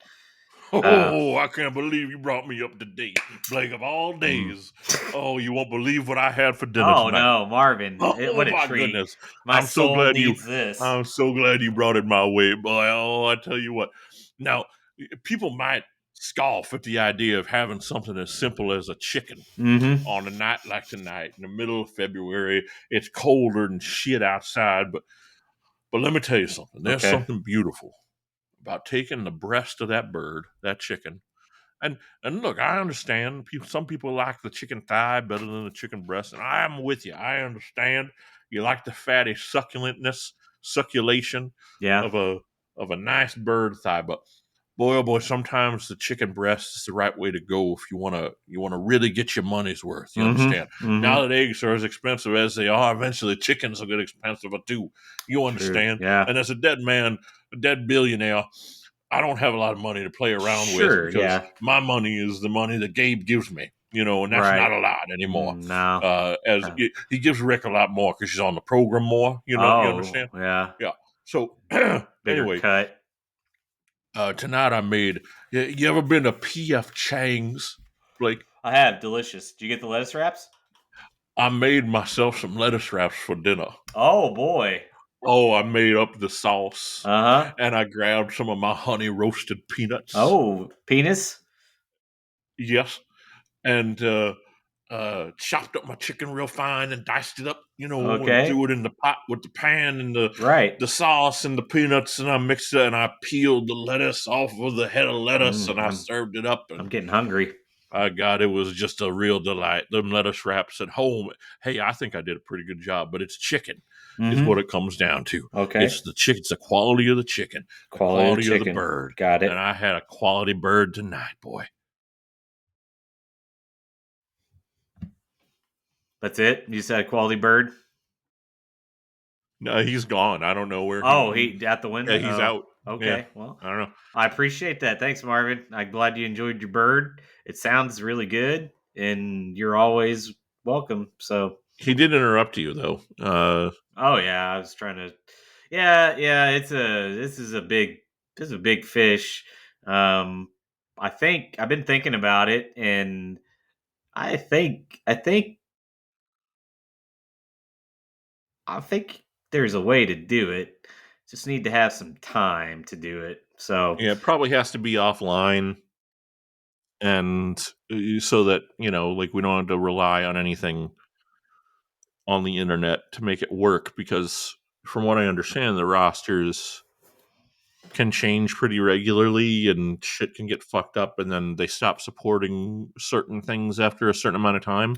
uh, Oh, I can't believe you brought me up to date, Blake, of all mm. days. Oh, you won't believe what I had for dinner Oh tonight. no, Marvin, Oh what a my treat! goodness. My I'm so soul glad you needs this. I'm so glad you brought it my way, boy. Oh, I tell you what. Now, people might scoff at the idea of having something as simple as a chicken Mm-hmm. on a night like tonight in the middle of February. It's colder than shit outside, but let me tell you something. There's Okay. something beautiful about taking the breast of that bird, that chicken. And look, I understand. Some people like the chicken thigh better than the chicken breast, and I am with you. I understand. You like the fatty succulation Yeah. of a nice bird thigh, but boy, oh boy, sometimes the chicken breast is the right way to go if you wanna really get your money's worth. You understand? Mm-hmm. Mm-hmm. Now that eggs are as expensive as they are, eventually chickens will get expensive too. You True. understand? Yeah. And as a dead man, a dead billionaire, I don't have a lot of money to play around with Sure. because Yeah. my money is the money that Gabe gives me, and that's Right. not a lot anymore. No. As he gives Rick a lot more because she's on the program more, you Oh, understand? yeah. Yeah. So Bigger anyway, cut. tonight I made. You ever been to P.F. Chang's, Blake? I have delicious. Did you get the lettuce wraps? I made myself some lettuce wraps for dinner. Oh boy. Oh, I made up the sauce, Uh huh. and I grabbed some of my honey roasted peanuts. Oh, penis. Yes, and chopped up my chicken real fine and diced it up, and Okay. threw it in the pot with the pan and Right. the sauce and the peanuts, and I mixed it and I peeled the lettuce off of the head of lettuce and I I'm served it up, I'm and getting hungry. God, it was just a real delight. Them lettuce wraps at home. Hey, I think I did a pretty good job, but it's chicken is Mm-hmm. what it comes down to. Okay. It's the chicken, it's the quality of the chicken, the Quality of the quality of the chicken. bird. Got And it. I had a quality bird tonight, boy. That's it. You said quality bird. No, he's gone. I don't know where Oh, he at the yeah, window. he's out. Oh, Yeah, okay. Well, I don't know. I appreciate that. Thanks, Marvin. I'm glad you enjoyed your bird. It sounds really good, and you're always welcome. So, He did interrupt you though. oh yeah, I was trying to. Yeah, yeah. This is a big fish. Um, I think I've been thinking about it, and I think there's a way to do it. Just need to have some time to do it. So, yeah, it probably has to be offline, and so that like we don't have to rely on anything on the internet to make it work. Because from what I understand, the rosters can change pretty regularly, and shit can get fucked up, and then they stop supporting certain things after a certain amount of time.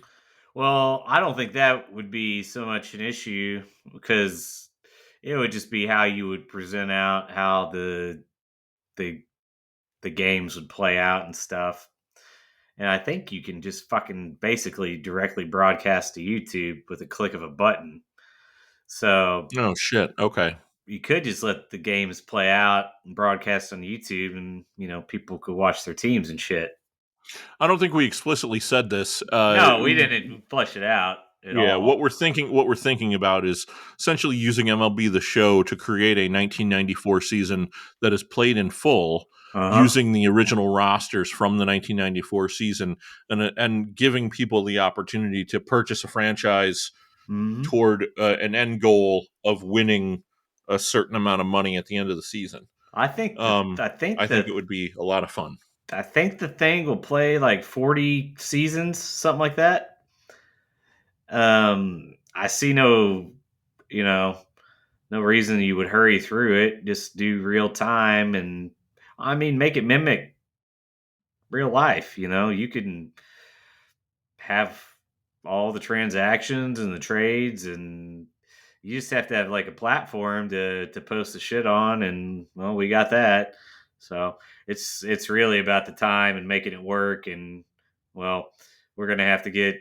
well, I don't think that would be so much an issue because it would just be how you would present out how the the games would play out and stuff. And I think you can just fucking basically directly broadcast to YouTube with a click of a button. So Oh shit. Okay. you could just let the games play out and broadcast on YouTube, and people could watch their teams and shit. I don't think we explicitly said this. No, we didn't flesh it out at Yeah, all. what we're thinking about is essentially using MLB The Show to create a 1994 season that is played in full, Uh-huh. using the original rosters from the 1994 season, and giving people the opportunity to purchase a franchise Mm-hmm. toward an end goal of winning a certain amount of money at the end of the season. I think I think it would be a lot of fun. the thing will play like 40 seasons, something like that. I see you know, no reason you would hurry through it. Just do real time, and I mean, make it mimic real life. You can have all the transactions and the trades, and you just have to have like a platform to post the shit on, and well, we got that. So it's really about the time and making it work, and well, we're gonna have to get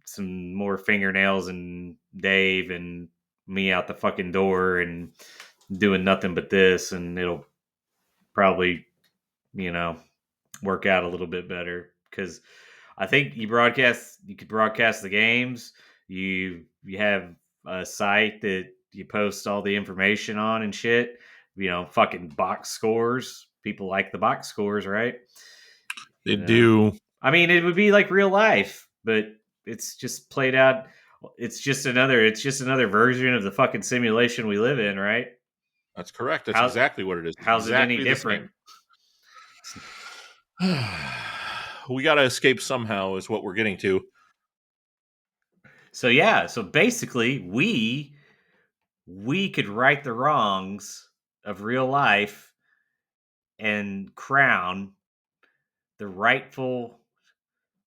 some more fingernails and Dave and me out the fucking door and doing nothing but this, and it'll probably you know work out a little bit better because I think you could broadcast the games. You have a site that you post all the information on and shit. Fucking box scores. People like the box scores, right? They You know, do. I mean, it would be like real life, but it's just played out. It's just another version of the fucking simulation we live in, right? That's correct. That's How exactly what it is. It's how's it any exactly the different? same. We got to escape somehow, is what we're getting to. So yeah, so basically we could right the wrongs of real life and crown the rightful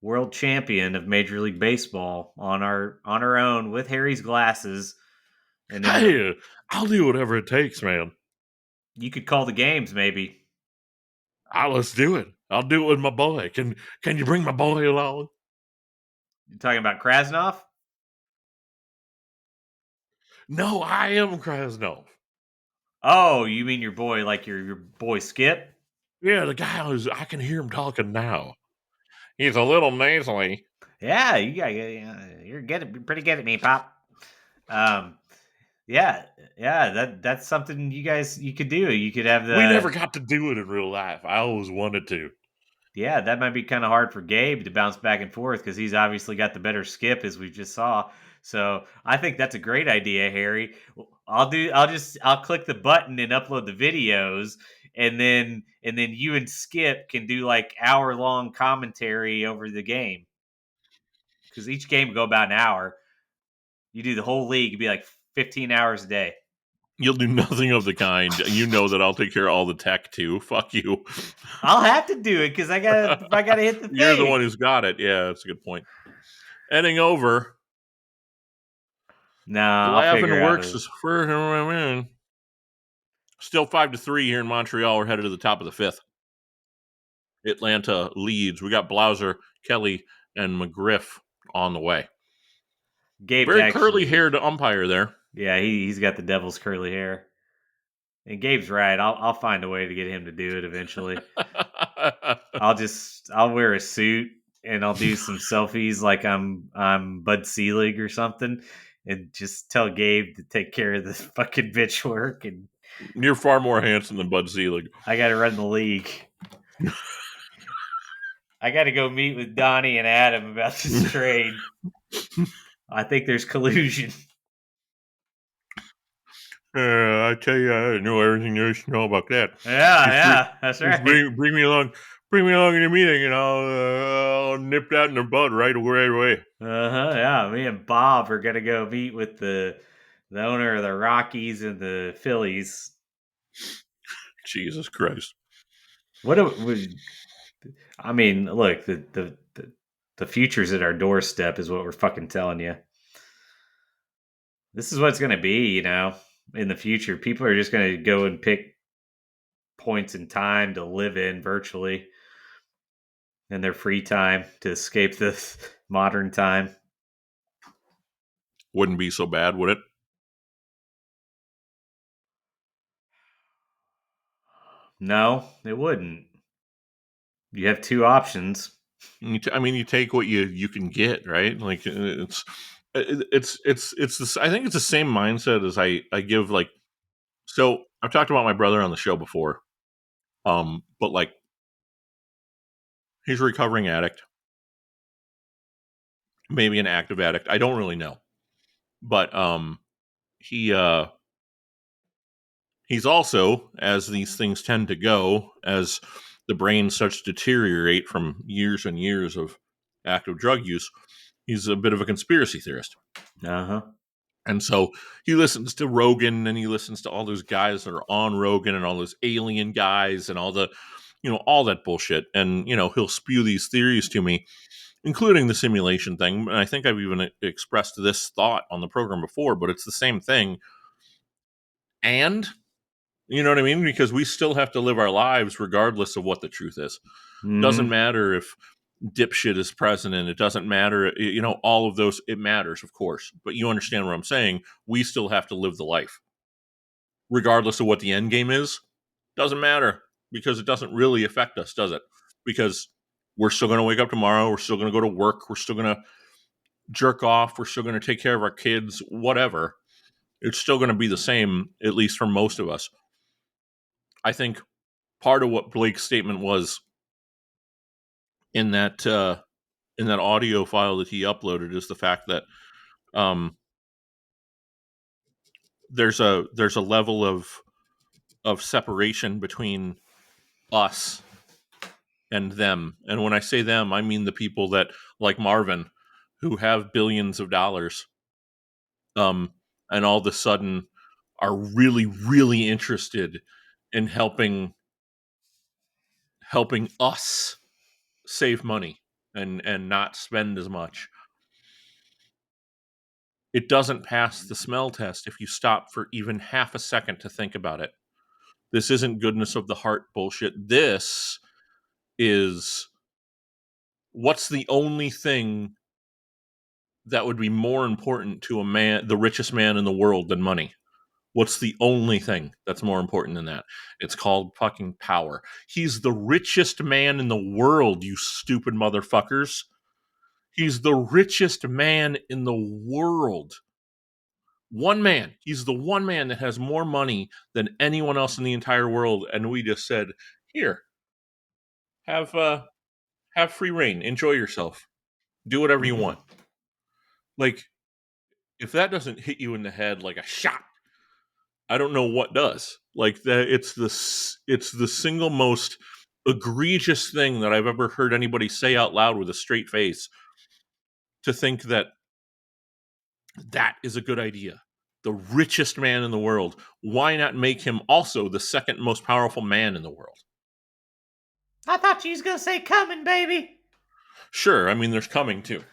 world champion of Major League Baseball on our own with Harry's glasses, and then Hey, I'll do whatever it takes, man. you could call the games maybe. Let's do it. I'll do it with my boy. Can you bring my boy along? You're talking about Krasnov? No, I am Krasnov. Oh, you mean your boy, like your boy Skip? Yeah, the guy who's I can hear him talking now. He's a little nasally. Yeah, you're pretty good at me, Pop. Um, yeah, yeah, that's something you could do. You could have We never the got to do it in real life. I always wanted to. Yeah, that might be kind of hard for Gabe to bounce back and forth because he's obviously got the better skip as we just saw. So I think that's a great idea, Harry. I'll click the button and upload the videos, and then you and Skip can do like hour-long commentary over the game because each game will go about an hour. You do the whole league, it'd be like 15 hours a day. You'll do nothing of the kind. You know that I'll take care of all the tech too. Fuck you. I'll have to do it because I gotta hit the You're the thing. one who's got it. Yeah, that's a good point. Heading over. No, I'll Glavin figure out. works as first. Still 5-3 here in Montreal. We're headed to the top of the fifth. Atlanta leads. We got Blauser, Kelly, and McGriff on the way. Gabe's Very curly actually haired umpire there. Yeah, he's got the devil's curly hair. And Gabe's right. I'll find a way to get him to do it eventually. I'll wear a suit and I'll do some selfies like I'm Bud Selig or something, and just tell Gabe to take care of the fucking bitch work, and You're far more handsome than Bud Selig. I got to run the league. I got to go meet with Donnie and Adam about this trade. I think there's collusion. I tell you, I know everything there is to know about that. Yeah, that's right. Bring me along in the meeting, and I'll nip that in the bud right away. Yeah. Me and Bob are gonna go meet with the owner of the Rockies and the Phillies. Jesus Christ! I mean, look, the future's at our doorstep, is what we're fucking telling you. This is what it's gonna be, in the future. People are just gonna go and pick points in time to live in virtually, in their free time to escape this modern time. Wouldn't be so bad, would it? No, it wouldn't. You have two options. I mean, you take what you can get, right? Like it's this. I think it's the same mindset as I give. Like, so I've talked about my brother on the show before, but like he's a recovering addict, maybe an active addict. I don't really know, but he he's also, as these things tend to go, as the brain starts to deteriorate from years and years of active drug use, he's a bit of a conspiracy theorist. Uh-huh. And so he listens to Rogan and he listens to all those guys that are on Rogan and all those alien guys and all the, all that bullshit. And, he'll spew these theories to me, including the simulation thing. And I think I've even expressed this thought on the program before, but it's the same thing. And, you know what I mean? Because we still have to live our lives regardless of what the truth is. Doesn't matter if dipshit is president. It doesn't matter. All of those, it matters, of course. But you understand what I'm saying. We still have to live the life. Regardless of what the end game is, doesn't matter because it doesn't really affect us, does it? Because we're still going to wake up tomorrow. We're still going to go to work. We're still going to jerk off. We're still going to take care of our kids, whatever. It's still going to be the same, at least for most of us. I think part of what Blake's statement was in that audio file that he uploaded is the fact that there's a level of separation between us and them. And when I say them, I mean the people that, like Marvin, who have billions of dollars, and all of a sudden are really, really interested in helping us save money and not spend as much. It doesn't pass the smell test if you stop for even half a second to think about it. This isn't goodness of the heart bullshit. This is, what's the only thing that would be more important to a man, the richest man in the world, than money? What's the only thing that's more important than that? It's called fucking power. He's the richest man in the world, you stupid motherfuckers. He's the richest man in the world. One man. He's the one man that has more money than anyone else in the entire world. And we just said, here, have free reign. Enjoy yourself. Do whatever you want. Like, if that doesn't hit you in the head like a shot, I don't know what does. Like, it's the single most egregious thing that I've ever heard anybody say out loud with a straight face, to think that is a good idea. The richest man in the world. Why not make him also the second most powerful man in the world? I thought you was gonna say coming, baby. Sure, I mean there's coming too.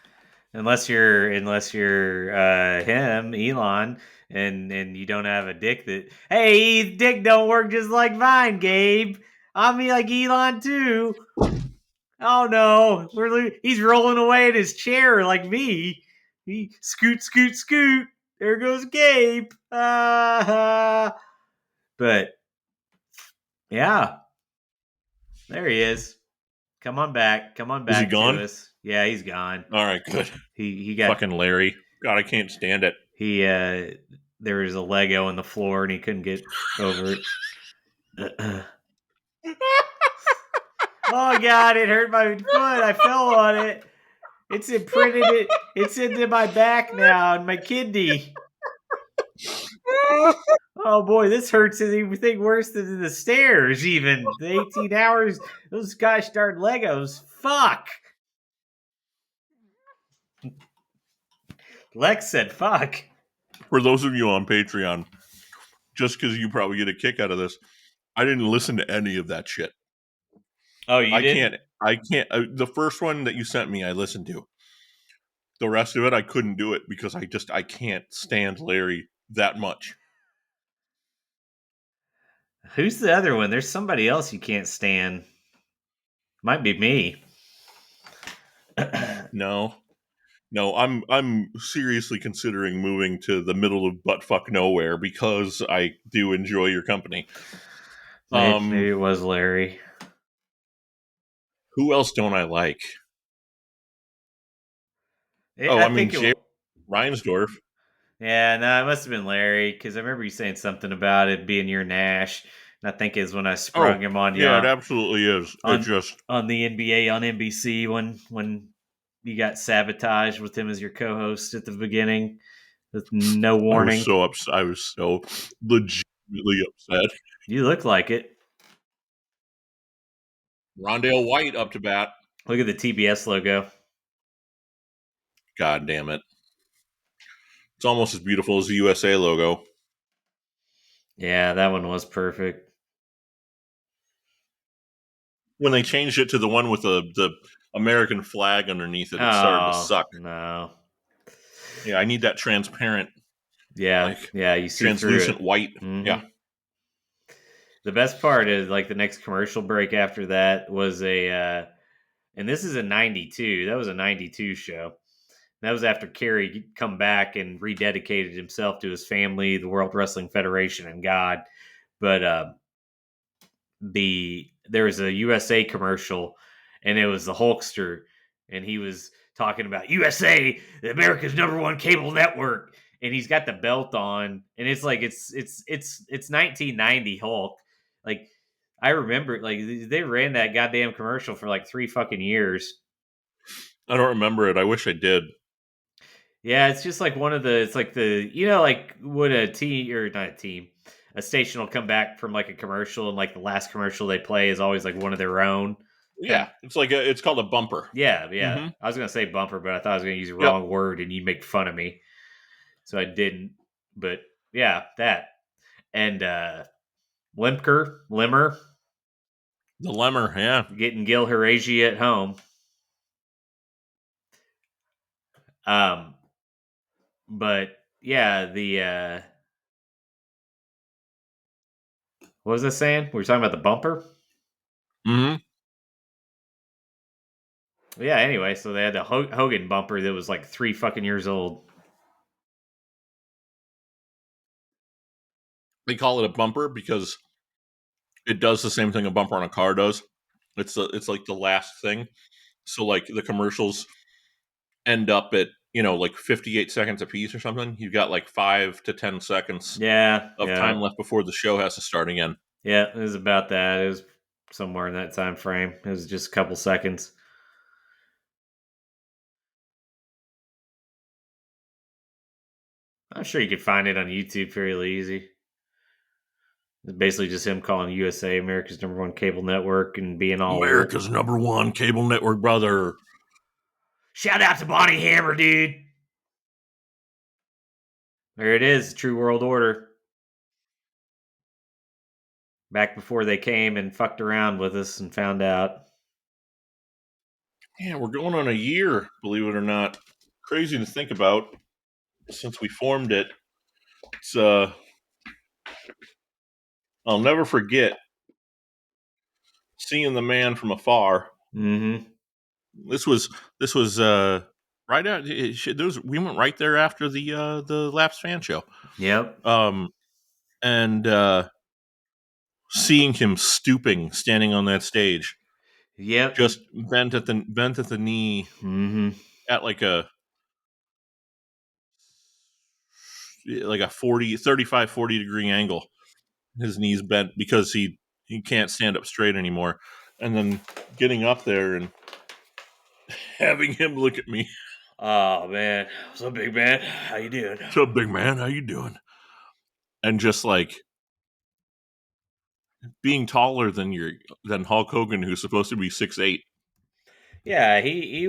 Unless you're him, Elon, and you don't have a dick that, hey, his dick don't work just like mine, Gabe. I'm like Elon too. Oh no, he's rolling away in his chair like me. He scoot, scoot, scoot. There goes Gabe. But yeah, there he is. Come on back. Come on back. Is he gone? to us. Yeah, he's gone. All right, good. He got fucking Larry. God, I can't stand it. He there was a Lego on the floor and he couldn't get over it. Oh God, it hurt my foot. I fell on it. It's imprinted it. It's into my back now and my kidney. Oh boy, this hurts anything worse than the stairs. Even the 18 hours. Those gosh darn Legos. Fuck. Lex said fuck. For those of you on Patreon, just because you probably get a kick out of this, I didn't listen to any of that shit. Oh, you didn't? I can't. The first one that you sent me, I listened to. The rest of it, I couldn't do it because I can't stand Larry that much. Who's the other one? There's somebody else you can't stand. Might be me. No. No, I'm seriously considering moving to the middle of buttfuck nowhere because I do enjoy your company. Maybe it was Larry. Who else don't I like? I I mean, think it. Jay Reinsdorf. Yeah, no, it must have been Larry because I remember you saying something about it being your Nash, and I think it's when I Oh, sprung him on you yeah, it absolutely is. It on just on the NBA on NBC when you got sabotaged with him as your co-host at the beginning with no I was warning. so upset. I was so legitimately upset. You look like it. Rondale White up to bat. Look at the TBS logo. God damn it. It's almost as beautiful as the USA logo. Yeah, that one was perfect. When they changed it to the one with the American flag underneath it, it started to Oh suck. no. Yeah, I need that transparent, Yeah, like yeah, you see through translucent it. white. Mm-hmm. Yeah. The best part is like the next commercial break after that was and this is a 92. That was a 92 show. That was after Kerry come back and rededicated himself to his family, the World Wrestling Federation, and God. But there was a USA commercial, and it was the Hulkster, and he was talking about USA, America's #1 cable network, and he's got the belt on, and it's like it's 1990 Hulk. Like I remember, like they ran that goddamn commercial for like 3 fucking years. I don't remember it. I wish I did. Yeah, it's just like one of the. It's like the like would a team or not a team, a station will come back from like a commercial and like the last commercial they play is always like one of their own. Yeah, Kind it's like it's called a bumper. yeah, yeah. Mm-hmm. I was gonna say bumper, but I thought I was gonna use the Yep. wrong word and you'd make fun of me, so I didn't. But yeah, that and Limmer The lemmer. Yeah. getting Gil Haraji at home. Um, but yeah, the what was I saying? We were talking about the bumper. Mm-hmm. Yeah, anyway, so they had the Hogan bumper that was like 3 fucking years old. They call it a bumper because it does the same thing a bumper on a car does. It's like the last thing. So like the commercials end up at like 58 seconds a piece or something. You've got like 5 to 10 seconds Yeah, of yeah, time left before the show has to start again. yeah. It was about that. It was somewhere in that time frame. It was just a couple seconds. I'm sure you could find it on YouTube fairly easy. It's basically just him calling USA America's #1 cable network and being all America's #1 cable network, brother. shout out to Bonnie Hammer, dude. There it is, True World Order. Back before they came and fucked around with us and found out. Yeah, we're going on a year, believe it or not. Crazy to think about since we formed it. It's I'll never forget seeing the man from afar. Mm-hmm. This was right out. We went right there after the Laps fan show. Yep. Um, and seeing him stooping, standing on that stage, Yep. just bent at the knee Mm-hmm. at like a 40 degree angle. His knees bent because he can't stand up straight anymore. And then getting up there and having him look at me. Oh man, what's up, big man? How you doing? What's up, big man? How you doing? And just like being taller than Hulk Hogan, who's supposed to be 6'8". Yeah, he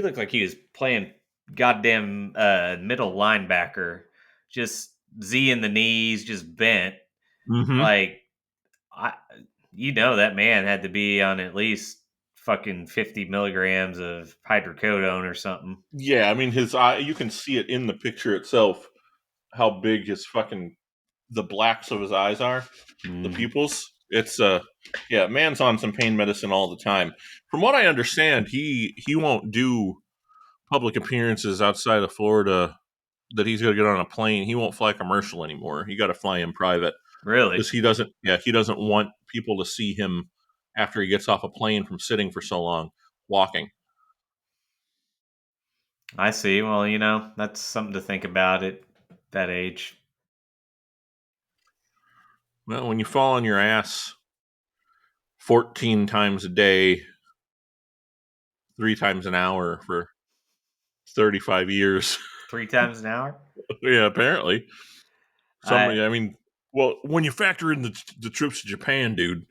looked like he was playing goddamn middle linebacker, just Z in the knees, just bent. Mm-hmm. Like I, that man had to be on at least fucking 50 milligrams of hydrocodone or something. Yeah, I mean his eye. You can see it in the picture itself. How big his fucking the blacks of his eyes are, the Mm. pupils. It's yeah, man's on some pain medicine all the time. From what I understand, he won't do public appearances outside of Florida that he's going to get on a plane. He won't fly commercial anymore. He got to fly in private Really? because he doesn't want people to see him after he gets off a plane from sitting for so long walking. I see. Well, you know, that's something to think about at that age. Well, when you fall on your ass 14 times a day, 3 times an hour for 35 years. 3 times an hour? Yeah, apparently. I. Somebody, I mean, well, when you factor in the trips to Japan, dude,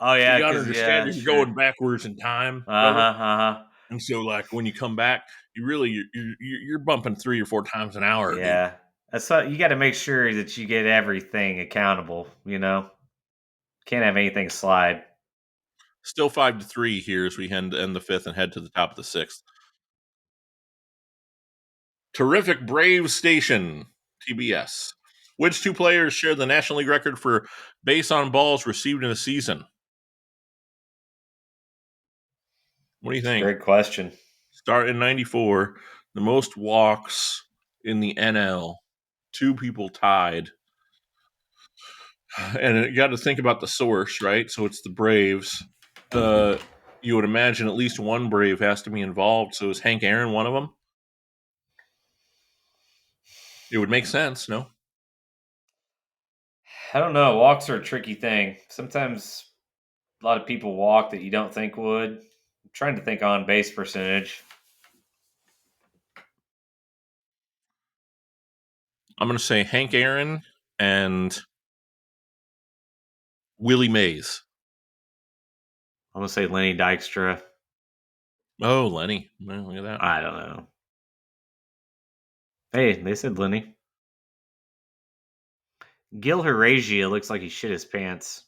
Oh you yeah, got to because understand yeah, you're sure. going backwards in time, Uh brother. huh. Uh huh. And so, like, when you come back, you're bumping 3 or 4 times an hour, dude. Yeah. That's what you got to make sure that you get everything accountable. You know, can't have anything slide. Still 5-3 here as we end the fifth and head to the top of the sixth. Terrific Braves station, TBS. Which two players share the National League record for base on balls received in a season? What do you It's a think? great question. Start in 94, the most walks in the NL. Two people tied. And you got to think about the source, right? So it's the Braves. You would imagine at least one Brave has to be involved. So is Hank Aaron one of them? It would make sense, no? I don't know. Walks are a tricky thing. Sometimes a lot of people walk that you don't think would. I'm trying to think on base percentage. I'm going to say Hank Aaron and Willie Mays. I'm gonna say Lenny Dykstra. Oh, Lenny. Well, look at that. I don't know. Hey, they said Lenny. Gil Haragia looks like he shit his pants.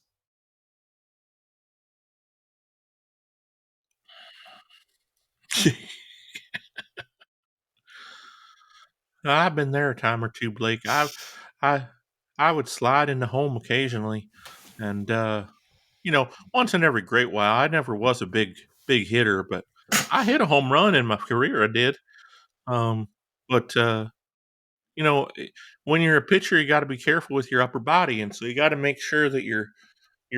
I've been there a time or two, Blake. I I would slide into home occasionally, and once in every great while. I never was a big hitter, but I hit a home run in my career. I did. Um, but when you're a pitcher, you got to be careful with your upper body, and so you got to make sure that you're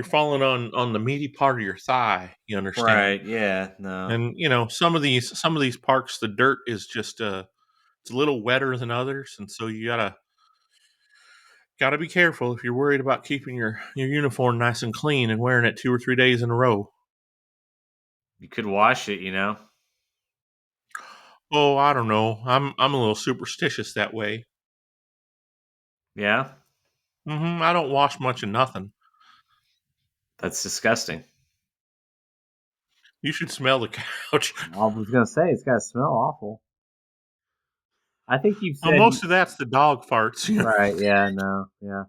falling on the meaty part of your thigh. You understand? Right? Yeah. No. And some of these parks, the dirt is just it's a little wetter than others, and so you gotta be careful if you're worried about keeping your uniform nice and clean and wearing it 2 or 3 days in a row. You could wash it. You know. Oh, I don't know. I'm a little superstitious that way. Yeah. I don't wash much of nothing. That's disgusting. You should smell the couch. I was gonna say it's gotta smell awful. I think you've Well, said most of that's the dog farts. right. Yeah. No. Yeah.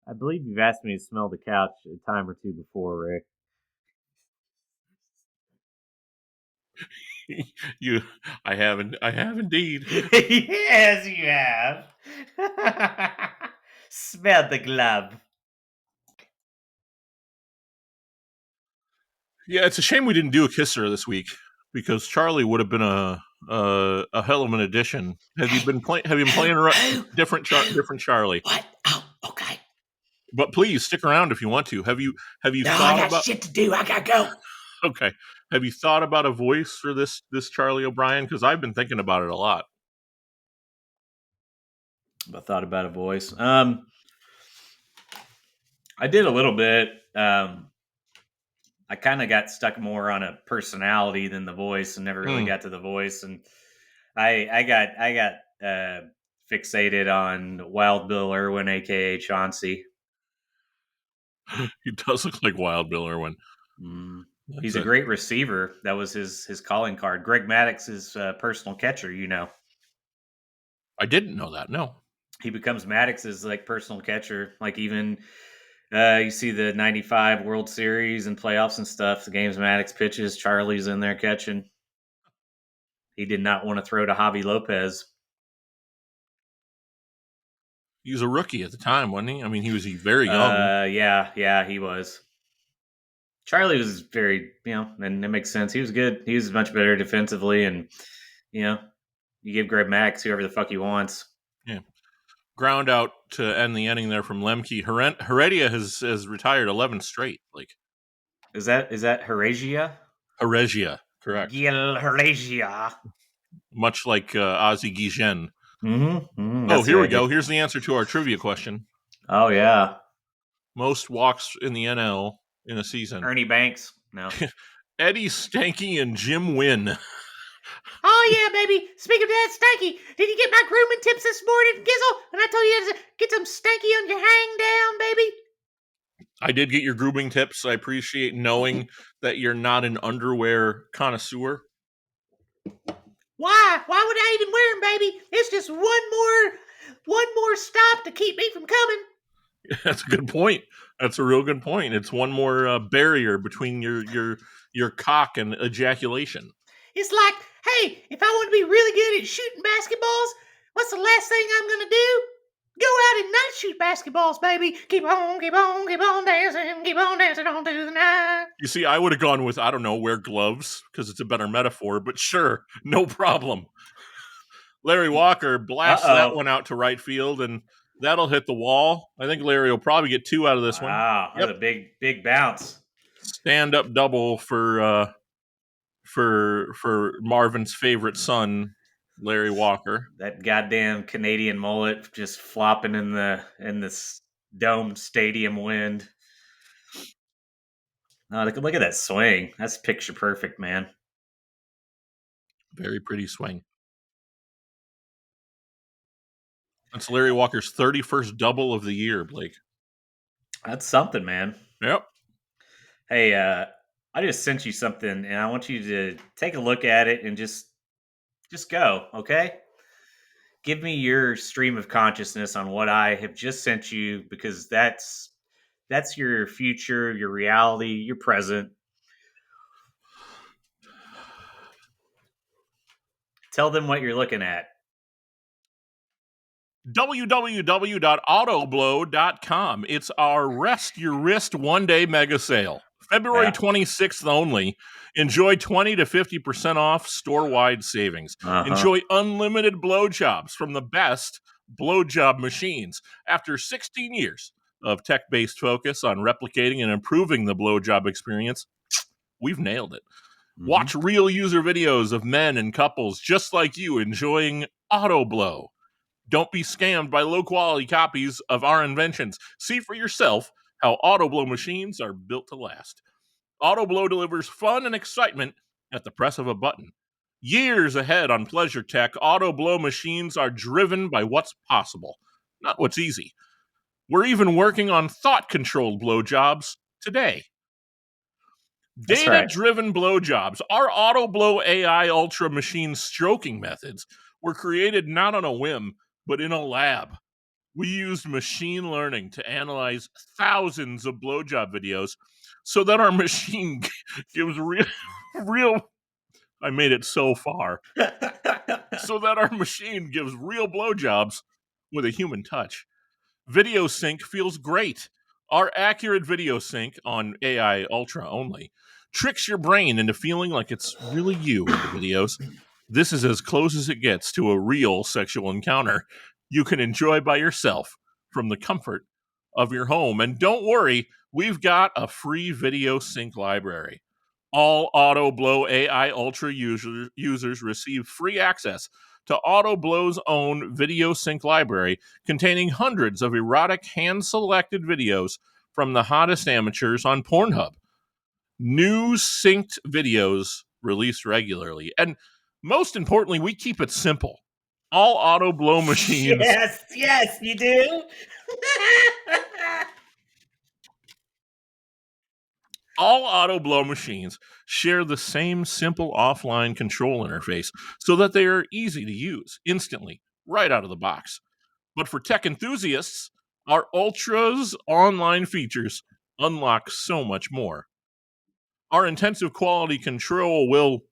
I believe you've asked me to smell the couch a time or two before, Rick. you, I have indeed. Yes, you have. Smell the glove. Yeah, it's a shame we didn't do a kisser this week because Charlie would have been a hell of an addition. Have you been playing? Have you been playing different Charlie? What? Oh, okay. But please stick around if you want to. Have you No, I thought got about? shit to do. I gotta go. Okay, have you thought about a voice for this Charlie O'Brien? Because I've been thinking about it a lot. I thought about a voice. I did a little bit. I kind of got stuck more on a personality than the voice, and never really Hmm. got to the voice. And I got fixated on Wild Bill Irwin, aka Chauncey. He does look like Wild Bill Irwin. He's That's a a. great receiver. That was his calling card. Greg Maddox is personal catcher. You know, I didn't know that. No. he becomes Maddox's like personal catcher. Like even you see the '95 World Series and playoffs and stuff. The games Maddox pitches, Charlie's in there catching. He did not want to throw to Javi Lopez. He was a rookie at the time, wasn't he? I mean, he was very young. Yeah, he was. Charlie was very, and it makes sense. He was good. He was much better defensively, and you know, you give Greg Max whoever the fuck he wants. Yeah. Ground out to end the inning there from Lemke. Heredia has retired 11 straight. Like, is that Heredia? Heredia, correct. Gil Heredia. Much like Ozzie Guillen. Oh, here we go. Here's the answer to our trivia question. Oh, yeah. Most walks in the NL in a season. Ernie Banks. No. Eddie Stanky and Jim Wynn. Oh, yeah, baby. Speaking of that, Stanky, did you get my grooming tips this morning, Gizzle? And I told you to get some Stanky on your hang down, baby? I did get your grooming tips. I appreciate knowing that you're not an underwear connoisseur. Why? Why would I even wear them, baby? It's just one more stop to keep me from coming. That's a good point. That's a real good point. It's one more barrier between your cock and ejaculation. It's like, hey, if I want to be really good at shooting basketballs, what's the last thing I'm going to do? Go out and not shoot basketballs, baby. Keep on dancing on through the night. You see, I would have gone with, I don't know, wear gloves, because it's a better metaphor, but sure, no problem. Larry Walker blasts that one out to right field, and that'll hit the wall. I think Larry will probably get 2 out of this one. Wow, that's a big bounce. Stand-up double for Marvin's favorite son, Larry Walker. That goddamn Canadian mullet just flopping in the domed stadium wind. Oh, look at that swing. That's picture perfect, man. Very pretty swing. That's Larry Walker's 31st double of the year, Blake. That's something, man. Yep. Hey, I just sent you something, and I want you to take a look at it and just go, okay? Give me your stream of consciousness on what I have just sent you, because that's your future, your reality, your present. Tell them what you're looking at. www.autoblow.com. It's our Rest Your Wrist one-day mega sale. February 26th only. Enjoy 20 to 50% off store-wide savings. Enjoy unlimited blowjobs from the best blowjob machines. After 16 years of tech-based focus on replicating and improving the blowjob experience, we've nailed it. Watch real user videos of men and couples just like you enjoying AutoBlow. Don't be scammed by low-quality copies of our inventions. See for yourself how AutoBlow machines are built to last. AutoBlow delivers fun and excitement at the press of a button. Years ahead on pleasure tech, AutoBlow machines are driven by what's possible, not what's easy. We're even working on thought-controlled blowjobs today. Data-driven blowjobs. Our AutoBlow AI Ultra machine stroking methods were created not on a whim, but in a lab. We used machine learning to analyze thousands of blowjob videos so that our machine gives real I made it so far. So that our machine gives real blowjobs with a human touch. Video sync feels great. Our accurate video sync on AI Ultra only tricks your brain into feeling like it's really you in the videos. This is as close as it gets to a real sexual encounter you can enjoy by yourself from the comfort of your home. And don't worry, we've got a free video sync library. All AutoBlow AI Ultra users receive free access to AutoBlow's own video sync library containing hundreds of erotic hand-selected videos from the hottest amateurs on Pornhub. New synced videos released regularly. And most importantly, we keep it simple. All AutoBlow machines... Yes, you do. All AutoBlow machines share the same simple offline control interface so that they are easy to use instantly, right out of the box. But for tech enthusiasts, our Ultra's online features unlock so much more. Our intensive quality control will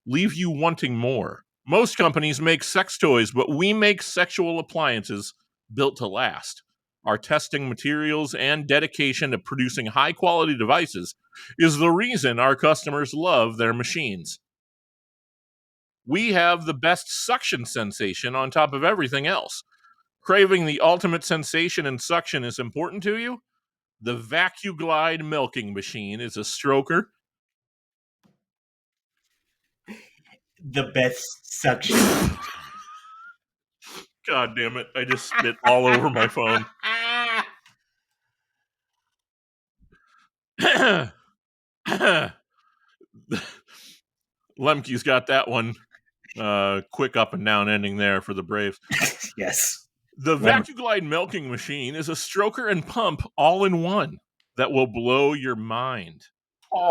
leave you wanting more. Most companies make sex toys, but we make sexual appliances built to last. Our testing materials and dedication to producing high-quality devices is the reason our customers love their machines. We have the best suction sensation on top of everything else. Craving the ultimate sensation and suction is important to you? The VacuGlide milking machine is a stroker. The best suction. God damn it. I just spit all over my phone. Lemke's got that one. Quick up and down ending there for the Braves. Yes. The VacuGlide milking machine is a stroker and pump all in one that will blow your mind.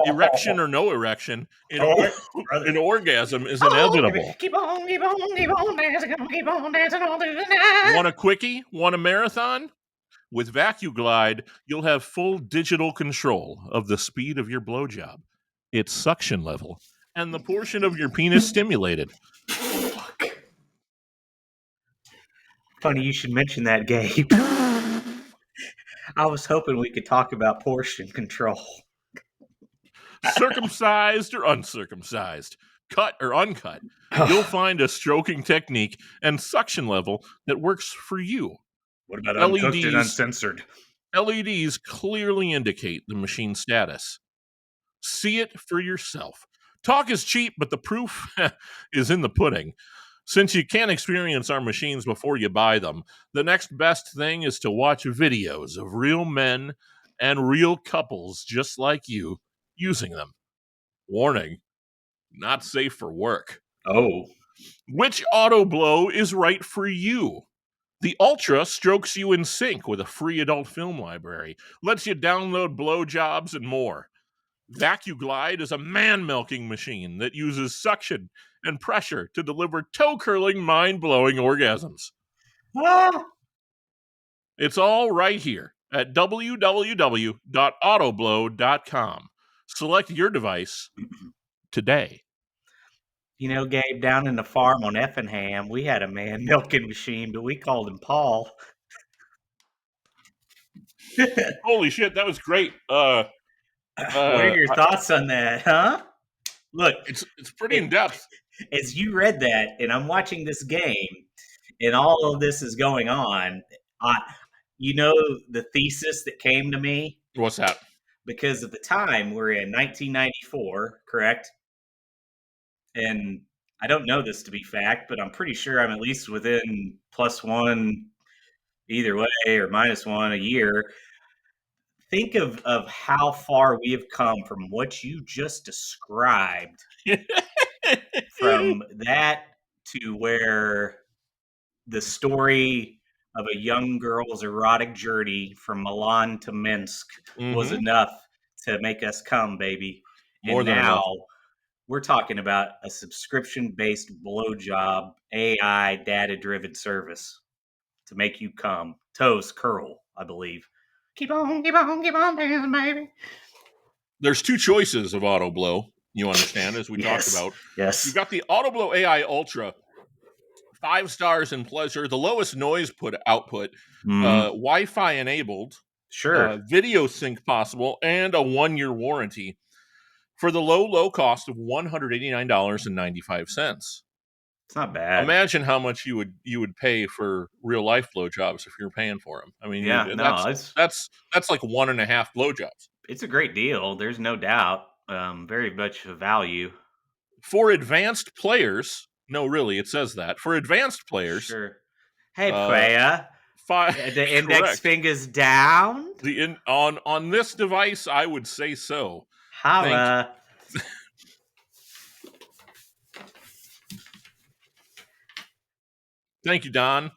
Erection or no erection, an orgasm is inevitable. Keep on dancing, keep on dancing all through the night. Want a quickie? Want a marathon? With VacuGlide, you'll have full digital control of the speed of your blowjob, its suction level, and the portion of your penis stimulated. Fuck. Funny you should mention that, Gabe. I was hoping we could talk about portion control. Circumcised or uncircumcised, cut or uncut, you'll find a stroking technique and suction level that works for you. What about uncooked and uncensored? LEDs clearly indicate the machine status. See it for yourself. Talk is cheap, but the proof is in the pudding. Since you can't experience our machines before you buy them, the next best thing is to watch videos of real men and real couples just like you using them. Warning, not safe for work. Oh. Which auto blow is right for you? The Ultra strokes you in sync with a free adult film library, lets you download blowjobs and more. VacuGlide is a man-milking machine that uses suction and pressure to deliver toe-curling, mind-blowing orgasms. Ah. It's all right here at www.autoblow.com. Select your device today. You know, Gabe, down in the farm on Effingham, we had a man milking machine, but we called him Paul. Holy shit, that was great. What are your thoughts on that, huh? Look, it's pretty in depth. As you read that, and I'm watching this game, and all of this is going on, you know the thesis that came to me? What's that? Because at the time, we're in 1994, correct? And I don't know this to be fact, but I'm pretty sure I'm at least within +1 either way or -1 a year. Think of how far we have come from what you just described. From that to where the story of a young girl's erotic journey from Milan to Minsk was enough to make us come, baby. More than enough. We're talking about a subscription-based blowjob, AI data-driven service to make you come. Toes curl, I believe. Keep on dancing, baby. There's two choices of auto blow, you understand, as we talked about. Yes. You've got the Auto Blow AI Ultra, 5 stars in pleasure, the lowest noise output, Wi-Fi enabled, sure, video sync possible, and a 1-year warranty for the low cost of $189.95. It's not bad. Imagine how much you would pay for real life blowjobs if you're paying for them. I mean, that's like 1.5 blowjobs. It's a great deal. There's no doubt. Very much a value. For advanced players, no, really, it says that. For advanced players. Sure. Hey, player. The index finger's down? On this device, I would say so. Holla. Thank you, Don.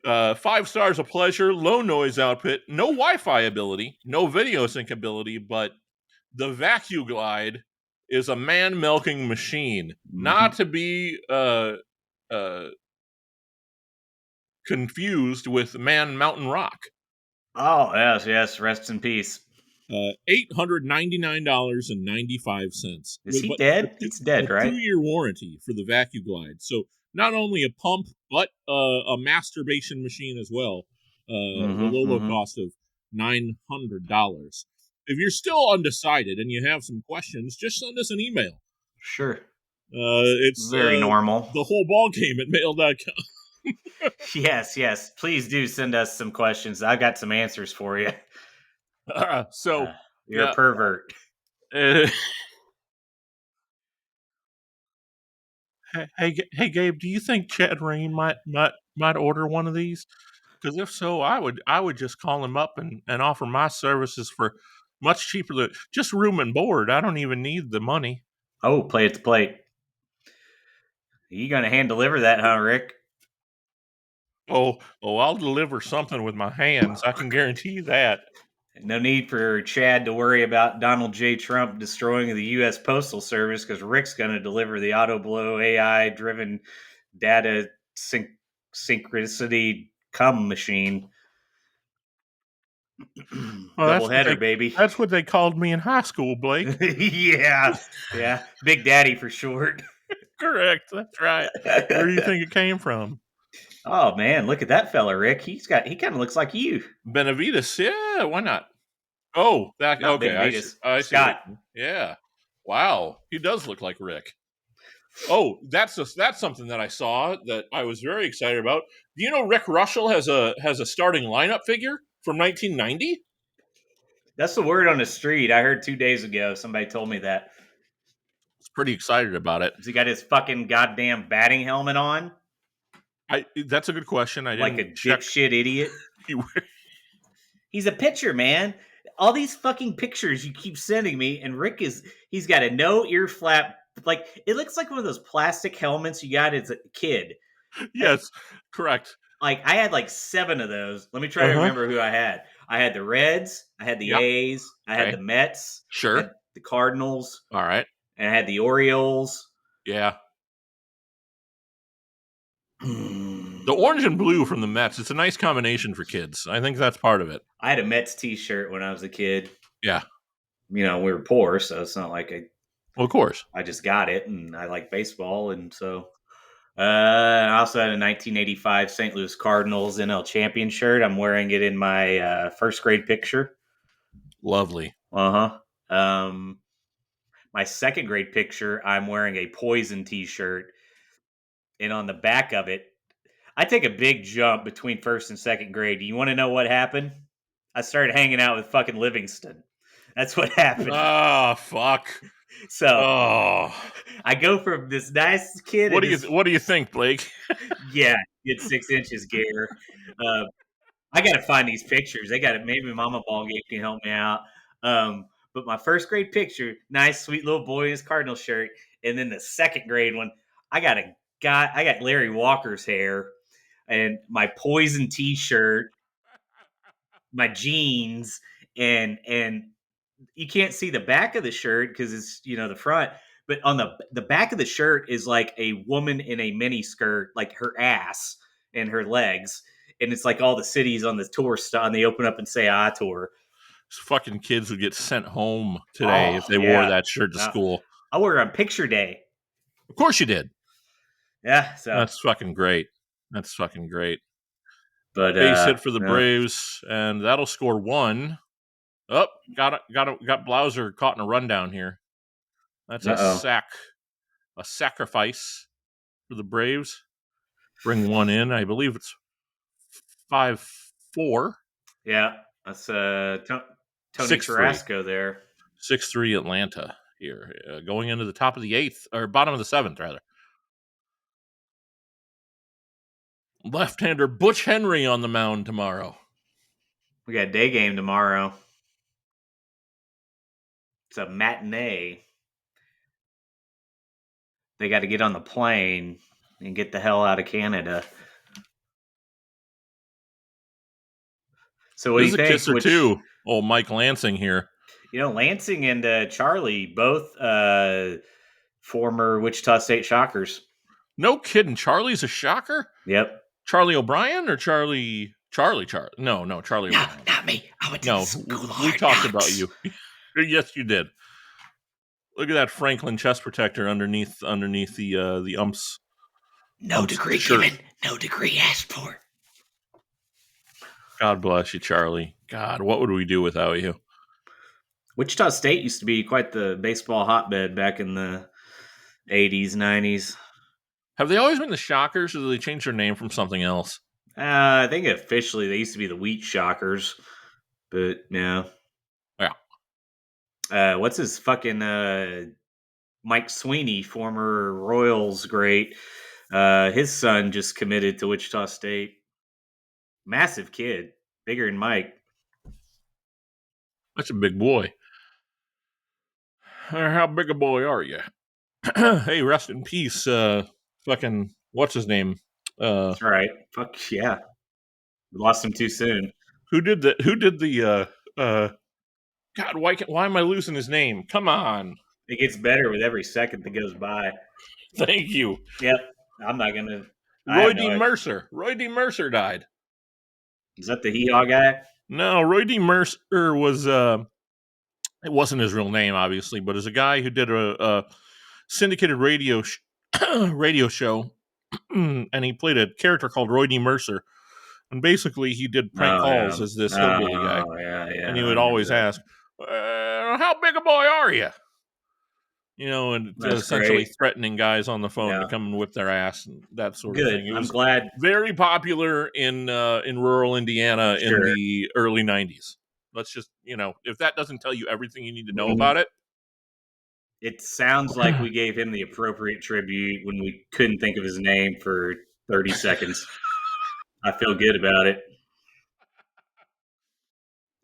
5 stars of pleasure, low noise output, no Wi-Fi ability, no video sync ability, but the VacuGlide is a man-milking machine, not to be confused with Man Mountain Rock. Oh, yes, rest in peace. $899.95. Is he dead? He's dead, right? A 2-year warranty for the VacuGlide. So not only a pump but a masturbation machine as well. The low cost of $900. If you're still undecided and you have some questions, just send us an email. Sure. It's very normal. The whole ball game at mail.com. Yes. Please do send us some questions. I've got some answers for you. You're a pervert. Hey, Gabe, do you think Chad Rain might order one of these? Because if so, I would just call him up and offer my services for much cheaper than just room and board. I don't even need the money. Oh, play it to plate. Are you gonna hand deliver that, huh, Rick? Oh, I'll deliver something with my hands. I can guarantee that. No need for Chad to worry about Donald J. Trump destroying the U.S. Postal Service because Rick's going to deliver the AutoBlow AI-driven data synchronicity cum machine. Well, Double header, baby. That's what they called me in high school, Blake. Yeah. Big Daddy for short. Correct. That's right. Where do you think it came from? Oh man, look at that fella, Rick. He kind of looks like you. Benavides. Yeah, why not? Oh, that Not okay. I see. Scott. Yeah. Wow, he does look like Rick. Oh, that's something that I saw that I was very excited about. Do you know Rick Russell has a starting lineup figure from 1990? That's the word on the street. I heard 2 days ago. Somebody told me that. I was pretty excited about it. Has he got his fucking goddamn batting helmet on? That's a good question. I like didn't a check. Dipshit idiot. He's a pitcher, man. All these fucking pictures you keep sending me, and Rick he's got a no ear flap. Like, it looks like one of those plastic helmets you got as a kid. Yes, correct. Like, I had like 7 of those. Let me try to remember who I had. I had the Reds, I had the A's, I had the Mets, sure, I had the Cardinals. All right. And I had the Orioles. Yeah. The orange and blue from the Mets, it's a nice combination for kids. I think that's part of it. I had a Mets t-shirt when I was a kid. Yeah. You know, we were poor, so it's not like well, of course. I just got it, and I like baseball, and so I also had a 1985 St. Louis Cardinals NL champion shirt. I'm wearing it in my first grade picture. Lovely. My second grade picture, I'm wearing a Poison t-shirt, and on the back of it, I take a big jump between first and second grade. Do you want to know what happened? I started hanging out with fucking Livingston. That's what happened. Oh, fuck. So I go from this nice kid. What do you think, Blake? Yeah, get 6 inches, Gator. I got to find these pictures. Maybe Mama Ball Game can help me out. But my first grade picture, nice, sweet little boy in his Cardinal shirt, and then the second grade one, I got Larry Walker's hair, and my Poison T-shirt, my jeans, and you can't see the back of the shirt because it's the front. But on the back of the shirt is like a woman in a mini skirt, like her ass and her legs. And it's like all the cities on the tour and they open up and say "I tour." Fucking kids would get sent home today if they wore that shirt to school. I wore it on picture day. Of course you did. Yeah, so that's fucking great. That's fucking great. But base hit for the Braves, and that'll score 1. Oh, got Blauser caught in a rundown here. That's a sacrifice for the Braves. Bring 1 in. I believe it's 5-4. Yeah, that's Tony Tarasco there. 6-3 Atlanta here, going into the top of the 8th, or bottom of the 7th, rather. Left-hander Butch Henry on the mound tomorrow. We got a day game tomorrow. It's a matinee. They got to get on the plane and get the hell out of Canada. So what do you think? This is a kisser too. Oh, Mike Lansing here. Lansing and Charlie, both former Wichita State Shockers. No kidding. Charlie's a Shocker? Yep. Charlie O'Brien or Charlie? No, Charlie O'Brien. Not me. I went to school of we talked about you. Yes, you did. Look at that Franklin chest protector underneath the umps. No degree given, no degree asked for. God bless you, Charlie. God, what would we do without you? Wichita State used to be quite the baseball hotbed back in the 80s, 90s. Have they always been the Shockers, or did they change their name from something else? I think officially they used to be the Wheat Shockers, but yeah. Yeah. What's his fucking Mike Sweeney, former Royals great? His son just committed to Wichita State. Massive kid, bigger than Mike. That's a big boy. How big a boy are you? Hey, rest in peace. Fucking what's his name? That's right. Fuck yeah. We lost him too soon. Who did the? God, why am I losing his name? Come on. It gets better with every second that goes by. Thank you. Yep. I'm not gonna. Roy D. Mercer. Roy D. Mercer died. Is that the hee haw guy? No, Roy D. Mercer was. It wasn't his real name, obviously, but as a guy who did a syndicated radio show, and he played a character called Roy D. Mercer. And basically, he did prank calls as this hillbilly guy. And he would always ask, how big a boy are you? You know, and essentially threatening guys on the phone to come and whip their ass and that sort of thing. It was glad. Very popular in rural Indiana in the early 90s. Let's just, if that doesn't tell you everything you need to know about it. It sounds like we gave him the appropriate tribute when we couldn't think of his name for 30 seconds. I feel good about it.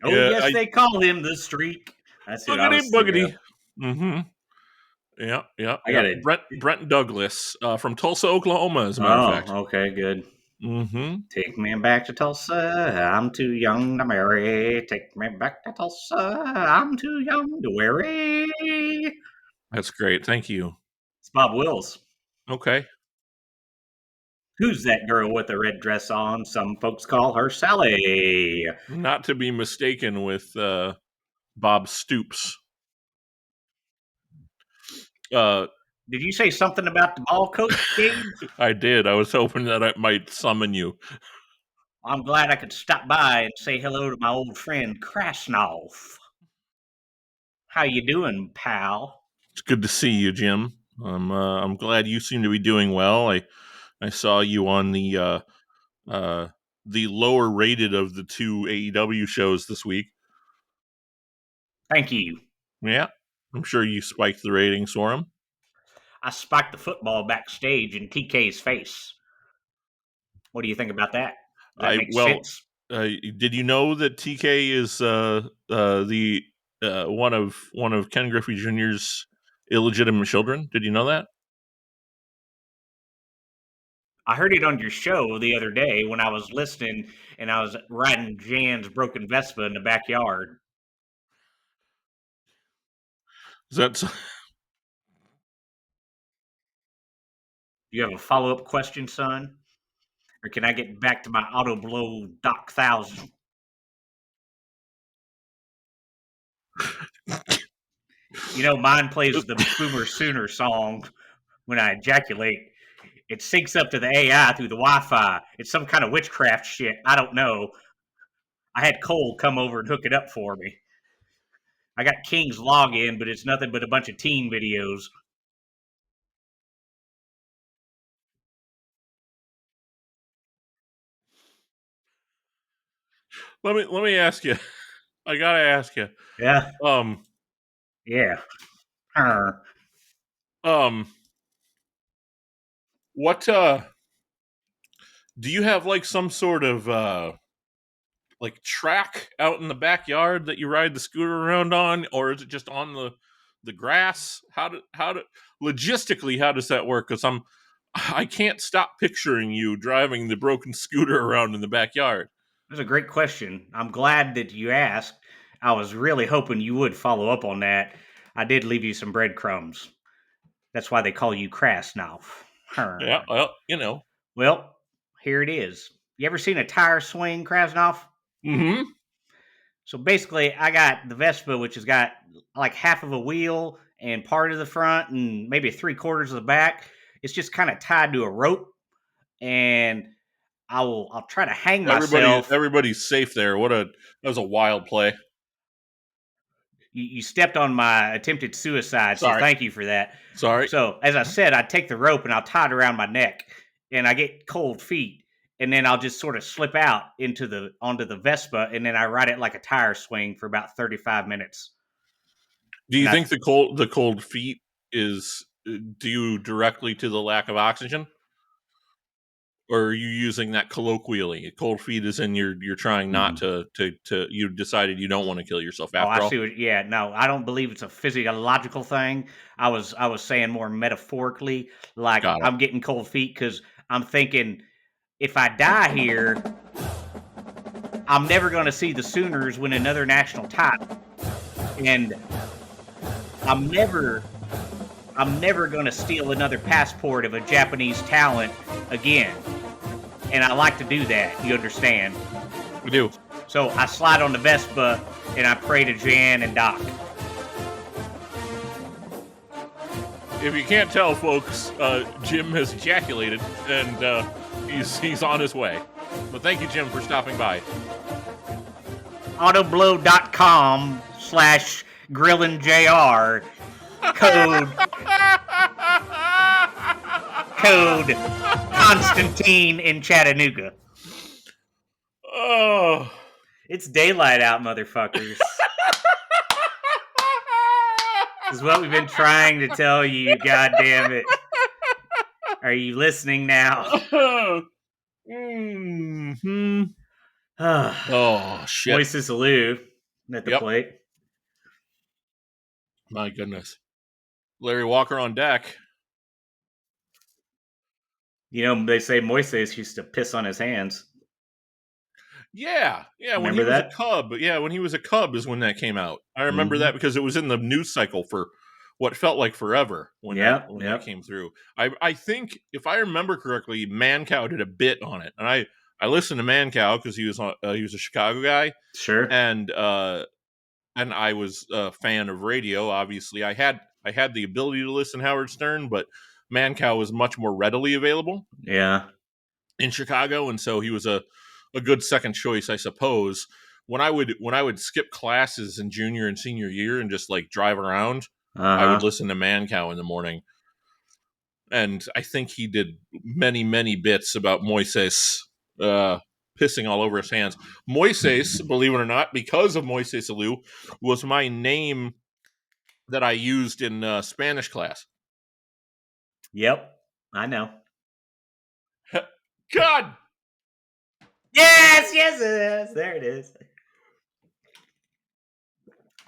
Oh, yeah, yes, they call him the Streak. That's what I was boogity. Mm-hmm. Yeah. I got it. Brent Douglas from Tulsa, Oklahoma, as a matter of fact. Okay, good. Mm-hmm. Take me back to Tulsa. I'm too young to marry. Take me back to Tulsa. I'm too young to worry. That's great. Thank you. It's Bob Wills. Okay. Who's that girl with the red dress on? Some folks call her Sally. Not to be mistaken with Bob Stoops. Did you say something about the ball coach, Gabe? I did. I was hoping that I might summon you. I'm glad I could stop by and say hello to my old friend Krasnov. How you doing, pal? It's good to see you, Jim. I'm glad you seem to be doing well. I saw you on the lower rated of the two AEW shows this week. Thank you. Yeah, I'm sure you spiked the ratings for him. I spiked the football backstage in TK's face. What do you think about that? That makes sense. Did you know that TK is the one of Ken Griffey Jr.'s illegitimate children? Did you know that? I heard it on your show the other day when I was listening and I was riding Jan's broken Vespa in the backyard. That's. Do you have a follow-up question, son? Or can I get back to my auto blow Doc 1000? Mine plays the Boomer Sooner song when I ejaculate. It syncs up to the AI through the Wi-Fi. It's some kind of witchcraft shit. I don't know. I had Cole come over and hook it up for me. I got King's login, but it's nothing but a bunch of teen videos. Let me ask you. I gotta ask you. Yeah. Yeah. What do you have like some sort of like track out in the backyard that you ride the scooter around on, or is it just on the grass? How logistically how does that work? Because I can't stop picturing you driving the broken scooter around in the backyard. That's a great question. I'm glad that you asked. I was really hoping you would follow up on that. I did leave you some breadcrumbs. That's why they call you Krasnov. Yeah, well, Well, here it is. You ever seen a tire swing, Krasnov? Mm-hmm. So basically, I got the Vespa, which has got like half of a wheel and part of the front and maybe 3/4 of the back. It's just kind of tied to a rope. and I'll try to hang myself. Everybody's safe there. That was a wild play. You stepped on my attempted suicide, so thank you for that. Sorry. So, as I said, I take the rope and I'll tie it around my neck, and I get cold feet, and then I'll just sort of slip out onto the Vespa, and then I ride it like a tire swing for about 35 minutes. Do you think the cold feet is due directly to the lack of oxygen? Or are you using that colloquially? Cold feet is in you're trying not to you decided you don't want to kill yourself after all. I see. No, I don't believe it's a physiological thing. I was saying more metaphorically, like I'm getting cold feet because I'm thinking if I die here, I'm never going to see the Sooners win another national title, and I'm never going to steal another passport of a Japanese talent again. And I like to do that. You understand? We do. So I slide on the Vespa and I pray to Jan and Doc. If you can't tell, folks, Jim has ejaculated and he's on his way. But thank you, Jim, for stopping by. Autoblow.com/grillinjr code Constantine in Chattanooga. Oh, it's daylight out, motherfuckers. This is what we've been trying to tell you. God damn it! Are you listening now? Mm-hmm. Oh shit! Moises Alou at the plate. My goodness, Larry Walker on deck. You know, they say Moises used to piss on his hands. Yeah. Remember when he was that? a Cub. Yeah, when he was a Cub is when that came out. I remember that because it was in the news cycle for what felt like forever when that came through. I think, if I remember correctly, Mancow did a bit on it, and I listened to Mancow because he was a Chicago guy. Sure. And I was a fan of radio. Obviously, I had the ability to listen to Howard Stern, but Mancow was much more readily available. Yeah. In Chicago, and so he was a good second choice, I suppose. When I would skip classes in junior and senior year and just like drive around, I would listen to Mancow in the morning. And I think he did many bits about Moises pissing all over his hands. Moises, believe it or not, because of Moises Alou, was my name that I used in Spanish class. Yep, I know. God! Yes, there it is.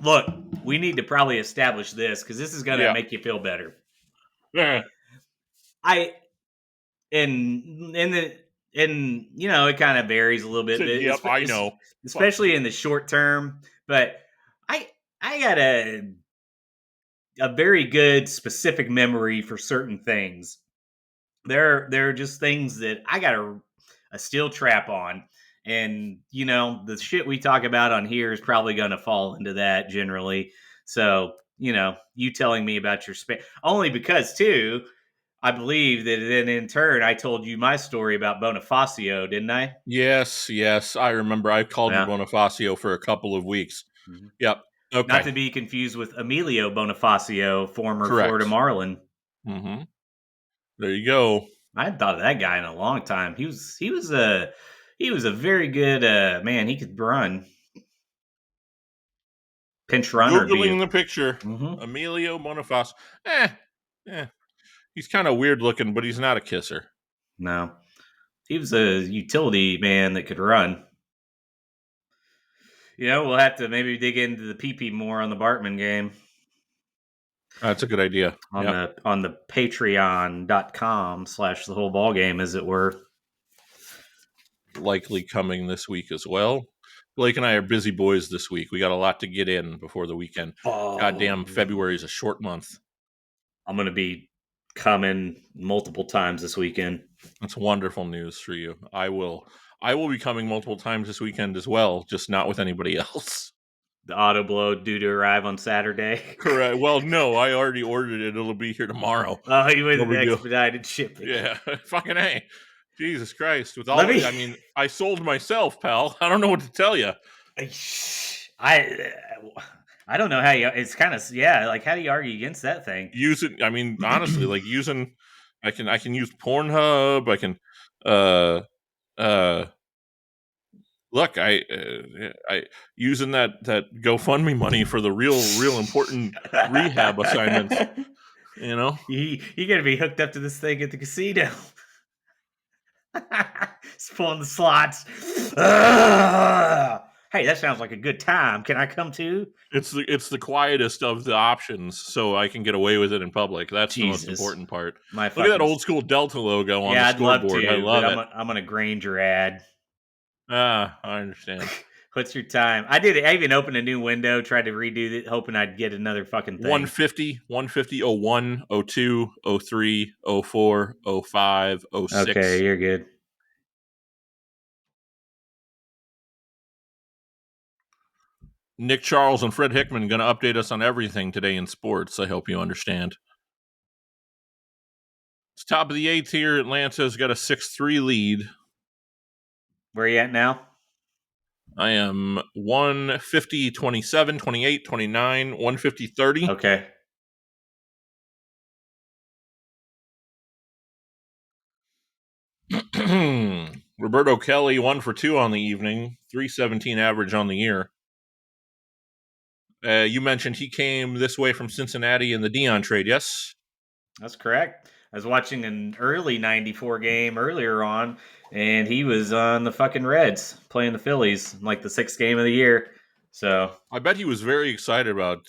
Look, we need to probably establish this because this is going to make you feel better. Yeah. And you know, it kind of varies a little bit. Yep, I know. Especially in the short term. But I got a very good specific memory for certain things. There are just things that I got a steel trap on. And, you know, the shit we talk about on here is probably going to fall into that generally. So, you know, you telling me about your only because, too, I believe that then in turn I told you my story about Bonifacio, didn't I? Yes, I remember. I called you Bonifacio for a couple of weeks. Mm-hmm. Yep. Okay. Not to be confused with Emilio Bonifacio, former Florida Marlin. Mm-hmm. There you go. I hadn't thought of that guy in a long time. He was a very good man. He could run. Pinch runner. Googling the picture. Mm-hmm. Emilio Bonifacio. He's kind of weird looking, but he's not a kisser. No. He was a utility man that could run. You know, we'll have to maybe dig into the PP more on the Bartman game. That's a good idea. On the patreon.com/the whole ball game, as it were. Likely coming this week as well. Blake and I are busy boys this week. We got a lot to get in before the weekend. Goddamn, February is a short month. I'm going to be coming multiple times this weekend. That's wonderful news for you. I will be coming multiple times this weekend as well, just not with anybody else. The auto blow due to arrive on Saturday. Correct. Well, no, I already ordered it. It'll be here tomorrow. Oh, you went the expedited shipping. Yeah, fucking A. Jesus Christ! Let me. I mean, I sold myself, pal. I don't know what to tell you. I I don't know how you. It's kind of like how do you argue against that thing? Using, I mean, honestly, like using, I can use Pornhub. I can, uh, uh, look, I using that GoFundMe money for the real important rehab assignments. You know, You got to be hooked up to this thing at the casino. It's pulling the slots. Hey, that sounds like a good time. Can I come too? it's the quietest of the options, so I can get away with it in public. That's the most Jesus, important part. my Look at that fucking. old school Delta logo on the Yeah, I'd love scoreboard. I to, but love it. I'm gonna Granger ad. Ah, I understand. What's your time? I did. I even opened a new window, tried to redo it, hoping I'd get another fucking thing. 150, 150, 01, 02, 03, 04, 05, Okay, 06. you're good. Nick Charles and Fred Hickman going to update us on everything today in sports. I hope you understand. It's top of the eighth here. Atlanta's got a 6-3 lead. Where are you at now? I am 150, 27, 28, 29, 150, 30. Okay. Roberto Kelly, 1 for 2 on the evening, 317 average on the year. You mentioned he came this way from Cincinnati in the Dion trade, yes? That's correct. I was watching an early 94 game earlier on, and he was on the fucking Reds playing the Phillies, like the sixth game of the year. So, I bet he was very excited about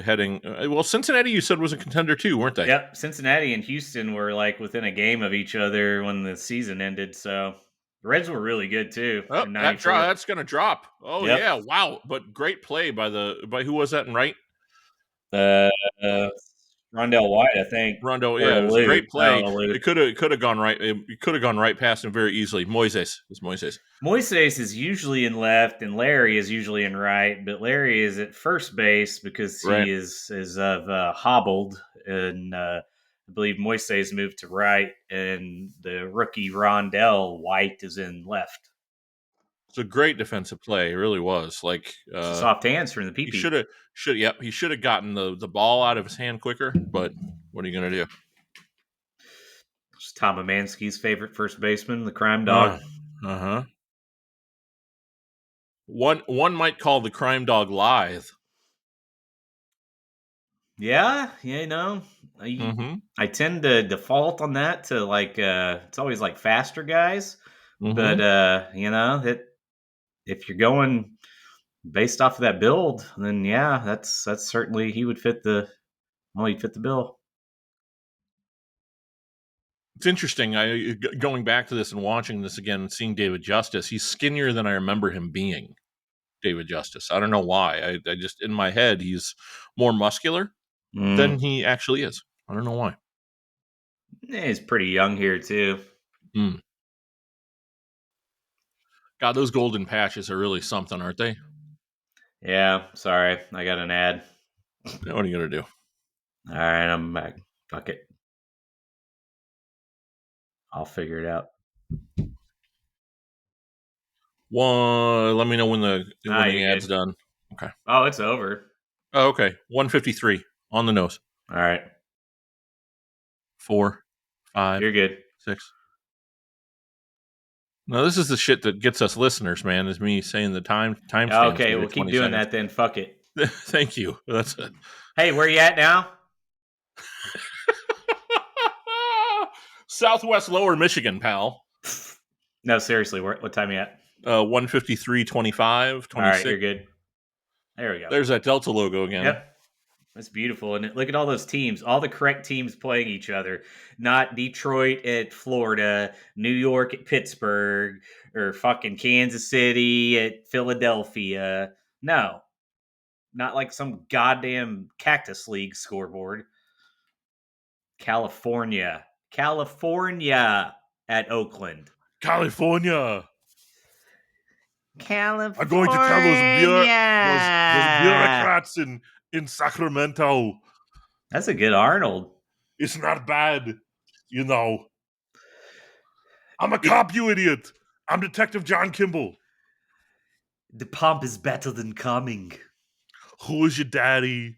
heading. Well, Cincinnati, you said, was a contender too, weren't they? yep, Cincinnati and Houston were like within a game of each other when the season ended. So, the Reds were really good too Oh, in 94. that's going to drop. Oh Yep. yeah, wow! But great play by who was that in right? Uh, uh, Rondell White, I think, Rondo. or Yeah, it was a Alou. great Oh, play. Alou. It could have gone right. It could have gone right past him very easily. Moises. It was Moises. Moises is usually in left, and Larry is usually in right. But Larry is at first base because Right. he is hobbled, and I believe Moises moved to right, and the rookie Rondell White is in left. It's a great defensive play. It really was. Like It's a soft hands from the he PP. he should have gotten the ball out of his hand quicker. But what are you going to do? It's Tom Amansky's favorite first baseman, the crime Uh dog. huh. One might call the crime dog lithe. Yeah, Mm-hmm. I tend to default on that to like it's always like faster guys, but Mm-hmm. if you're going based off of that build, then yeah, that's certainly he would fit the he'd fit the bill. It's interesting. Going back to this and watching this again and seeing David Justice. He's skinnier than I remember him being. David Justice. I don't know why. I just in my head he's more muscular than Mm. he actually is. I don't know why. He's pretty young here too. Mm. God, those golden patches are really something, aren't they? Yeah, sorry, I got an ad. What are you gonna do? All right, I'm back. Fuck it, I'll figure it out. One. Let me know when the You're ad's good. done. Okay. Oh, it's over. Oh, okay. 153 on the nose. All right, 4, 5, you're good. 6. No, this is the shit that gets us listeners, man. Is me saying the timestamps Okay, every we'll keep 20 doing seconds. that then. Fuck it. Thank you. That's it. Hey, where you at now? Southwest Lower Michigan, pal. No, seriously, what time you at? 153, 25, All right, 26. you're good. There we go. There's that Delta logo again. Yep. That's beautiful. And look at all those teams, all the correct teams playing each other. Not Detroit at Florida, New York at Pittsburgh, or fucking Kansas City at Philadelphia. No, not like some goddamn Cactus League scoreboard. California at Oakland. California. I'm going to tell those California. bureaucrats in Sacramento. That's a good Arnold. It's not bad, you know. I'm a cop, you idiot. I'm Detective John Kimball. The pomp is better than coming. Who is your daddy,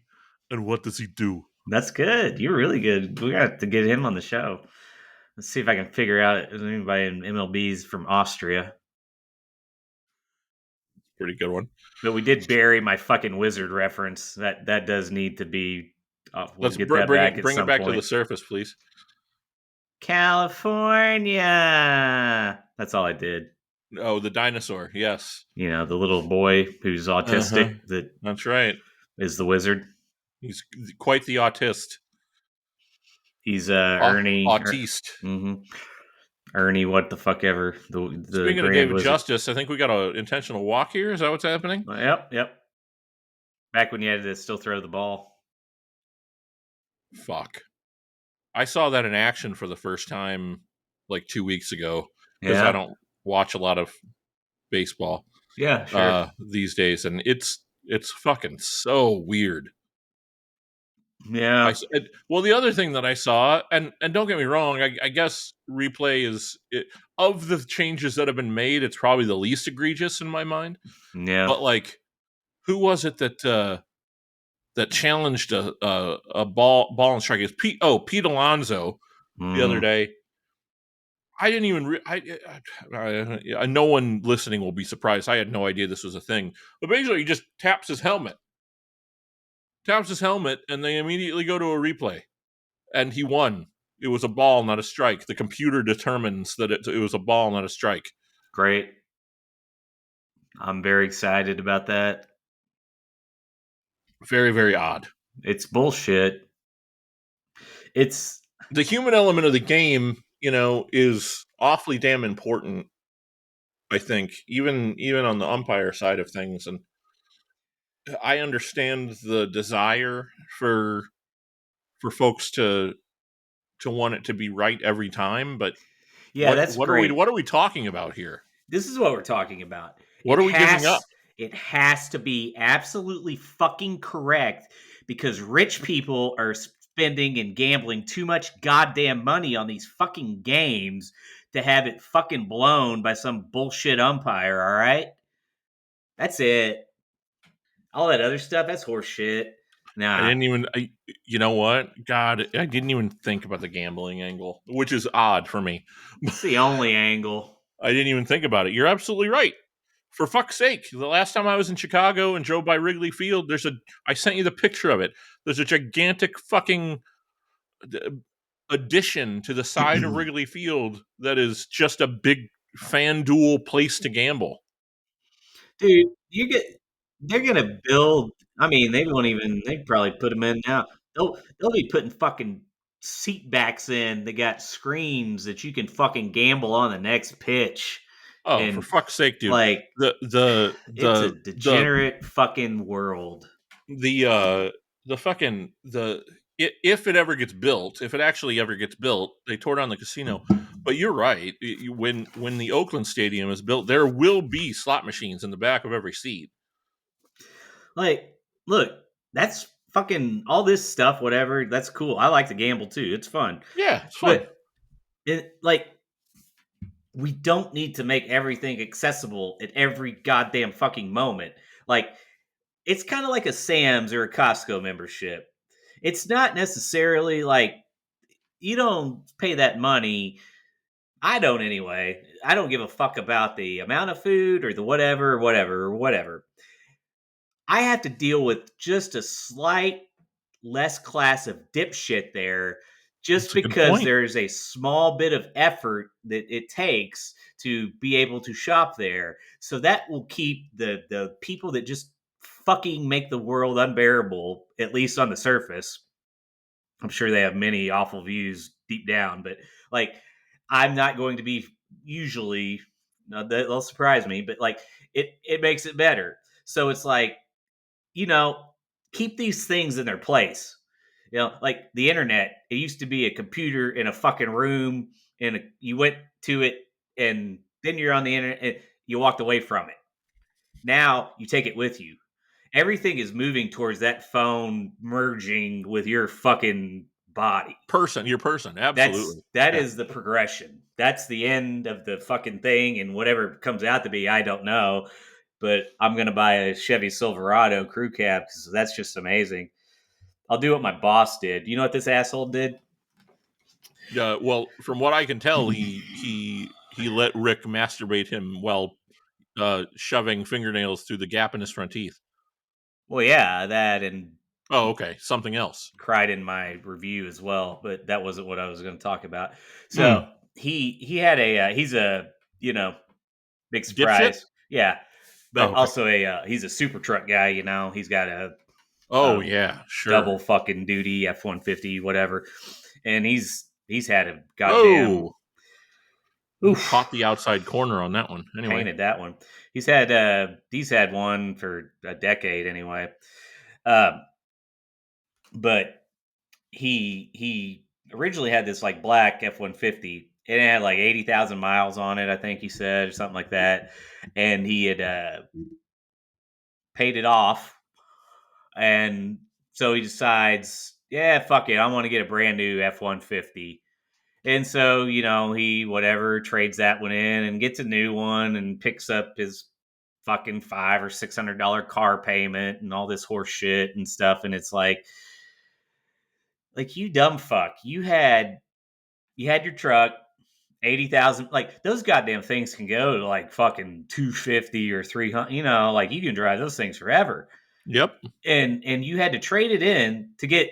and what does he do? That's good. You're really good. We got to get him on the show. Let's see if I can figure out if anybody in MLB's from Austria. Pretty good one. But we did bury my fucking wizard reference. That does need to be. We'll Let's get that bring back it at some back point. to the surface, please. California. That's all I did. Oh, the dinosaur. Yes. You know, the little boy who's autistic. That's right. Is the wizard. He's quite the autist. He's Ernie. Autiste. Ernie, what the fuck ever. The Speaking of David wizard. Justice, I think we got an intentional walk here. Is that what's happening? Yep. Back when you had to still throw the ball. Fuck. I saw that in action for the first time like 2 weeks ago because I don't watch a lot of baseball. Yeah, sure. These days, and it's fucking so weird. Yeah. Well, the other thing that I saw, and don't get me wrong, I guess replay is of the changes that have been made, it's probably the least egregious in my mind. Yeah. But like, who was it that challenged a ball and strike? It's Pete Alonso the other day. I didn't even. No one listening will be surprised. I had no idea this was a thing. But basically, he just taps his helmet, and they immediately go to a replay. And he won. It was a ball, not a strike. The computer determines that it was a ball, not a strike. Great. I'm very excited about that. Very, very odd. It's bullshit. It's the human element of the game, is awfully damn important. I think even on the umpire side of things, and I understand the desire for folks to want it to be right every time, but that's great. What are we talking about here? This is what we're talking about. What are we giving up? It has to be absolutely fucking correct because rich people are spending and gambling too much goddamn money on these fucking games to have it fucking blown by some bullshit umpire, all right? That's it. All that other stuff, that's horse shit. Nah. I didn't even, you know what? God, I didn't even think about the gambling angle, which is odd for me. It's the only angle. I didn't even think about it. You're absolutely right. For fuck's sake, the last time I was in Chicago and drove by Wrigley Field, I sent you the picture of it. There's a gigantic fucking addition to the side of Wrigley Field that is just a big FanDuel place to gamble. Dude, they're gonna build. I mean, they probably put them in now. They'll be putting fucking seat backs in. They got screens that you can fucking gamble on the next pitch. Oh, and for fuck's sake, dude! Like it's a degenerate fucking world. If it ever gets built, if it actually ever gets built, they tore down the casino. But you're right. When the Oakland Stadium is built, there will be slot machines in the back of every seat. Like, look, that's fucking all this stuff. Whatever, that's cool. I like to gamble too. It's fun. Yeah, it's fun. But we don't need to make everything accessible at every goddamn fucking moment. Like, it's kind of like a Sam's or a Costco membership. It's not necessarily like you don't pay that money. I don't anyway. I don't give a fuck about the amount of food or the whatever. I have to deal with just a slight less class of dipshit there just because there's a small bit of effort that it takes to be able to shop there. So that will keep the people that just fucking make the world unbearable, at least on the surface. I'm sure they have many awful views deep down, but like, I'm not going to be usually, they'll surprise me, but like it makes it better. So it's like, keep these things in their place. Like the internet, it used to be a computer in a fucking room, and you went to it, and then you're on the internet, and you walked away from it. Now you take it with you. Everything is moving towards that phone merging with your fucking body. Your person, absolutely. That is the progression. That's the end of the fucking thing, and whatever it comes out to be, I don't know. But I'm gonna buy a Chevy Silverado crew cab because that's just amazing. I'll do what my boss did. You know what this asshole did? Well, from what I can tell, he let Rick masturbate him while shoving fingernails through the gap in his front teeth. Well, yeah, that and Oh, okay, something else. cried in my review as well, but that wasn't what I was going to talk about. So he had he's a big Dipshit? surprise, yeah, Oh, but okay. also he's a super truck guy. He's got a Oh, yeah, sure. double fucking duty F-150 whatever, and he's had a goddamn Caught the outside corner on that one. Anyway, painted that one. He's had one for a decade anyway, but he originally had this like black F-150. It had like 80,000 miles on it, I think he said, or something like that. And he had paid it off. And so he decides, yeah, fuck it. I want to get a brand new F-150. And so, he whatever trades that one in and gets a new one and picks up his fucking $500 or $600 car payment and all this horse shit and stuff. And it's like you dumb fuck. You had your truck, 80,000. Like those goddamn things can go to like fucking 250 or 300. Like you can drive those things forever. yep. And you had to trade it in to get.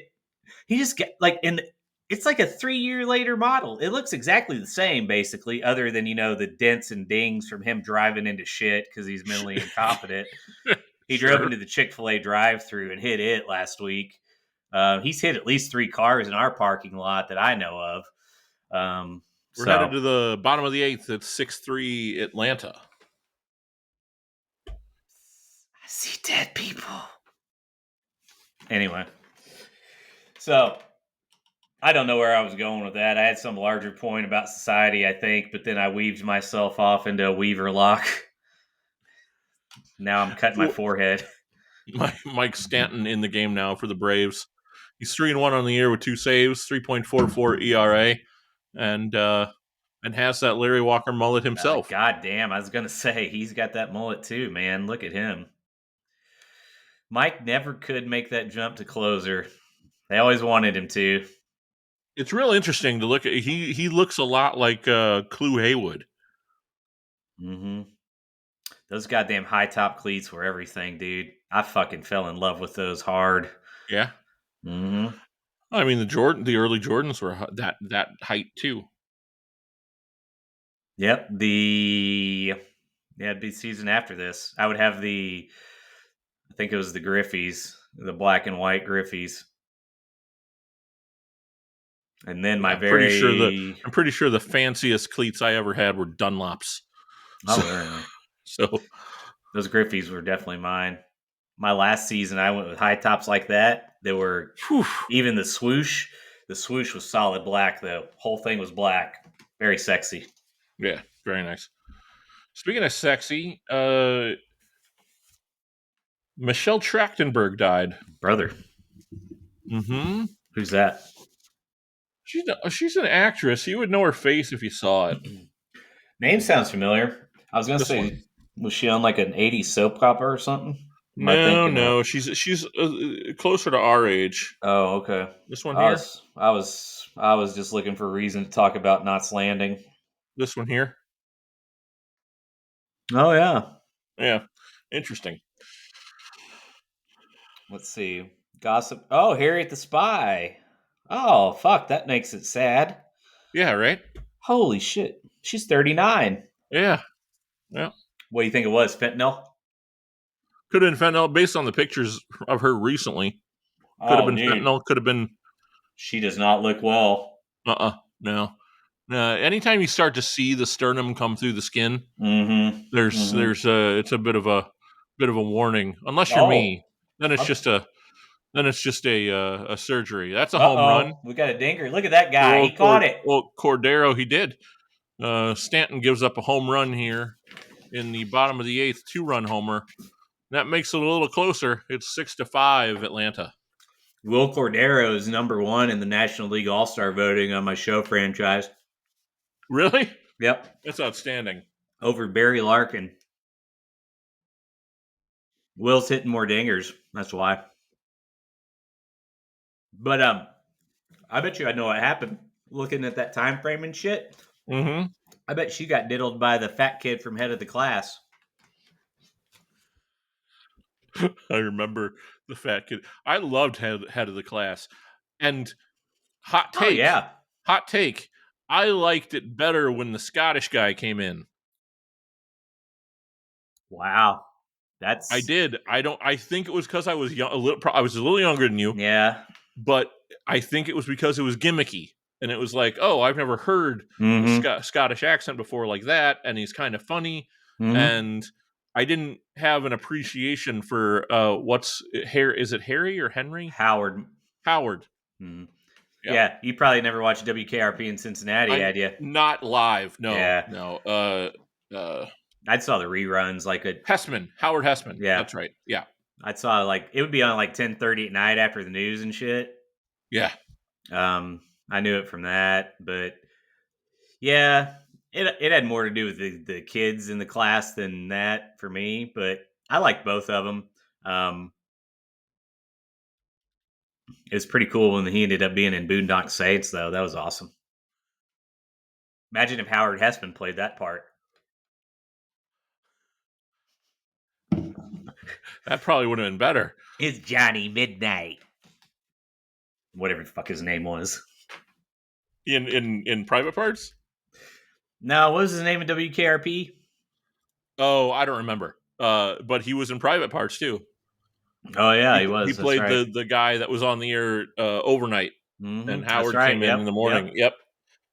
He just get like it's like a 3-year later model. It looks exactly the same, basically, other than the dents and dings from him driving into shit because he's mentally incompetent. He drove into the Chick-fil-A drive-through and hit it last week. He's hit at least 3 cars in our parking lot that I know of. We're headed to the bottom of the 8th at 6-3 Atlanta. I see dead people. Anyway, so I don't know where I was going with that. I had some larger point about society, I think, but then I weaved myself off into a weaver lock. Now I'm cutting my forehead. Mike Stanton in the game now for the Braves. He's 3-1 on the year with 2 saves, 3.44 ERA, and has that Larry Walker mullet himself. God damn, I was gonna say he's got that mullet too, man. Look at him. Mike never could make that jump to closer. They always wanted him to. It's real interesting to look at. He looks a lot like Clue Haywood. Mm-hmm. Those goddamn high top cleats were everything, dude. I fucking fell in love with those hard. Yeah. Mm-hmm. I mean, the early Jordans were that height too. Yep. It'd be season after this. I would have I think it was the Griffies, the black and white Griffies. And then I'm pretty sure the fanciest cleats I ever had were Dunlops. Oh, so those Griffies were definitely mine. My last season, I went with high tops like that. They were even the swoosh. The swoosh was solid black, though. Whole thing was black. Very sexy. Yeah, very nice. Speaking of sexy, Michelle Trachtenberg died. Brother. Mm-hmm. Who's that? She's an actress. You would know her face if you saw it. Name sounds familiar. I was going to say, was she on like an 80s soap opera or something? No. She's closer to our age. Oh, okay. This one here? I was just looking for a reason to talk about Knots Landing. This one here? Oh, yeah. Yeah. Interesting. Let's see. Gossip. Oh, Harriet the Spy. Oh, fuck. That makes it sad. Yeah, right? Holy shit. She's 39. Yeah. Yeah. What do you think it was? Fentanyl? Could have been fentanyl based on the pictures of her recently. Could have been fentanyl. Could have been. She does not look well. No. Anytime you start to see the sternum come through the skin, there's it's a bit of a warning. Unless you're me, then it's just a surgery. That's a home run. We got a dinger. Look at that guy. He caught it. Well, Cordero, he did. Stanton gives up a home run here in the bottom of the 8th, 2-run homer. That makes it a little closer. It's 6-5 Atlanta. Will Cordero is #1 in the National League All-Star voting on my show franchise. Really? Yep. That's outstanding. Over Barry Larkin. Will's hitting more dingers. That's why. But I bet you I know what happened. Looking at that time frame and shit, Mm-hmm. I bet she got diddled by the fat kid from Head of the Class. I remember the fat kid. I loved head of the class. And hot Oh take, yeah. hot take. I liked it better when the Scottish guy came in. Wow. I That's did. I think it was because I was young. I was a little younger than you, yeah. but I think it was because it was gimmicky, and it was like, oh, I've never heard a Mm-hmm. Scottish accent before like that, and he's kind of funny, Mm-hmm. and I didn't have an appreciation for what's Harry. Is it Harry or Henry? Howard. Howard. Mm-hmm. Yeah. Yeah, you probably never watched WKRP in Cincinnati, I had you? not live. No, Yeah. no. I saw the reruns Hessman, Howard Hessman. yeah. That's right. Yeah, I saw it would be on 10:30 at night after the news and shit. yeah. I knew it from that, but yeah, it had more to do with the kids in the class than that for me. But I like both of them. It was pretty cool when he ended up being in Boondock Saints, though. That was awesome. Imagine if Howard Hessman played that part. That probably would have been better. It's Johnny Midnight. Whatever the fuck his name was. In private parts. No, what was his name in WKRP? Oh, I don't remember. But he was in private parts too. Oh yeah, he He was. That's played right. the guy that was on the air overnight, and That's Howard right. came in the morning. Yep. Yep,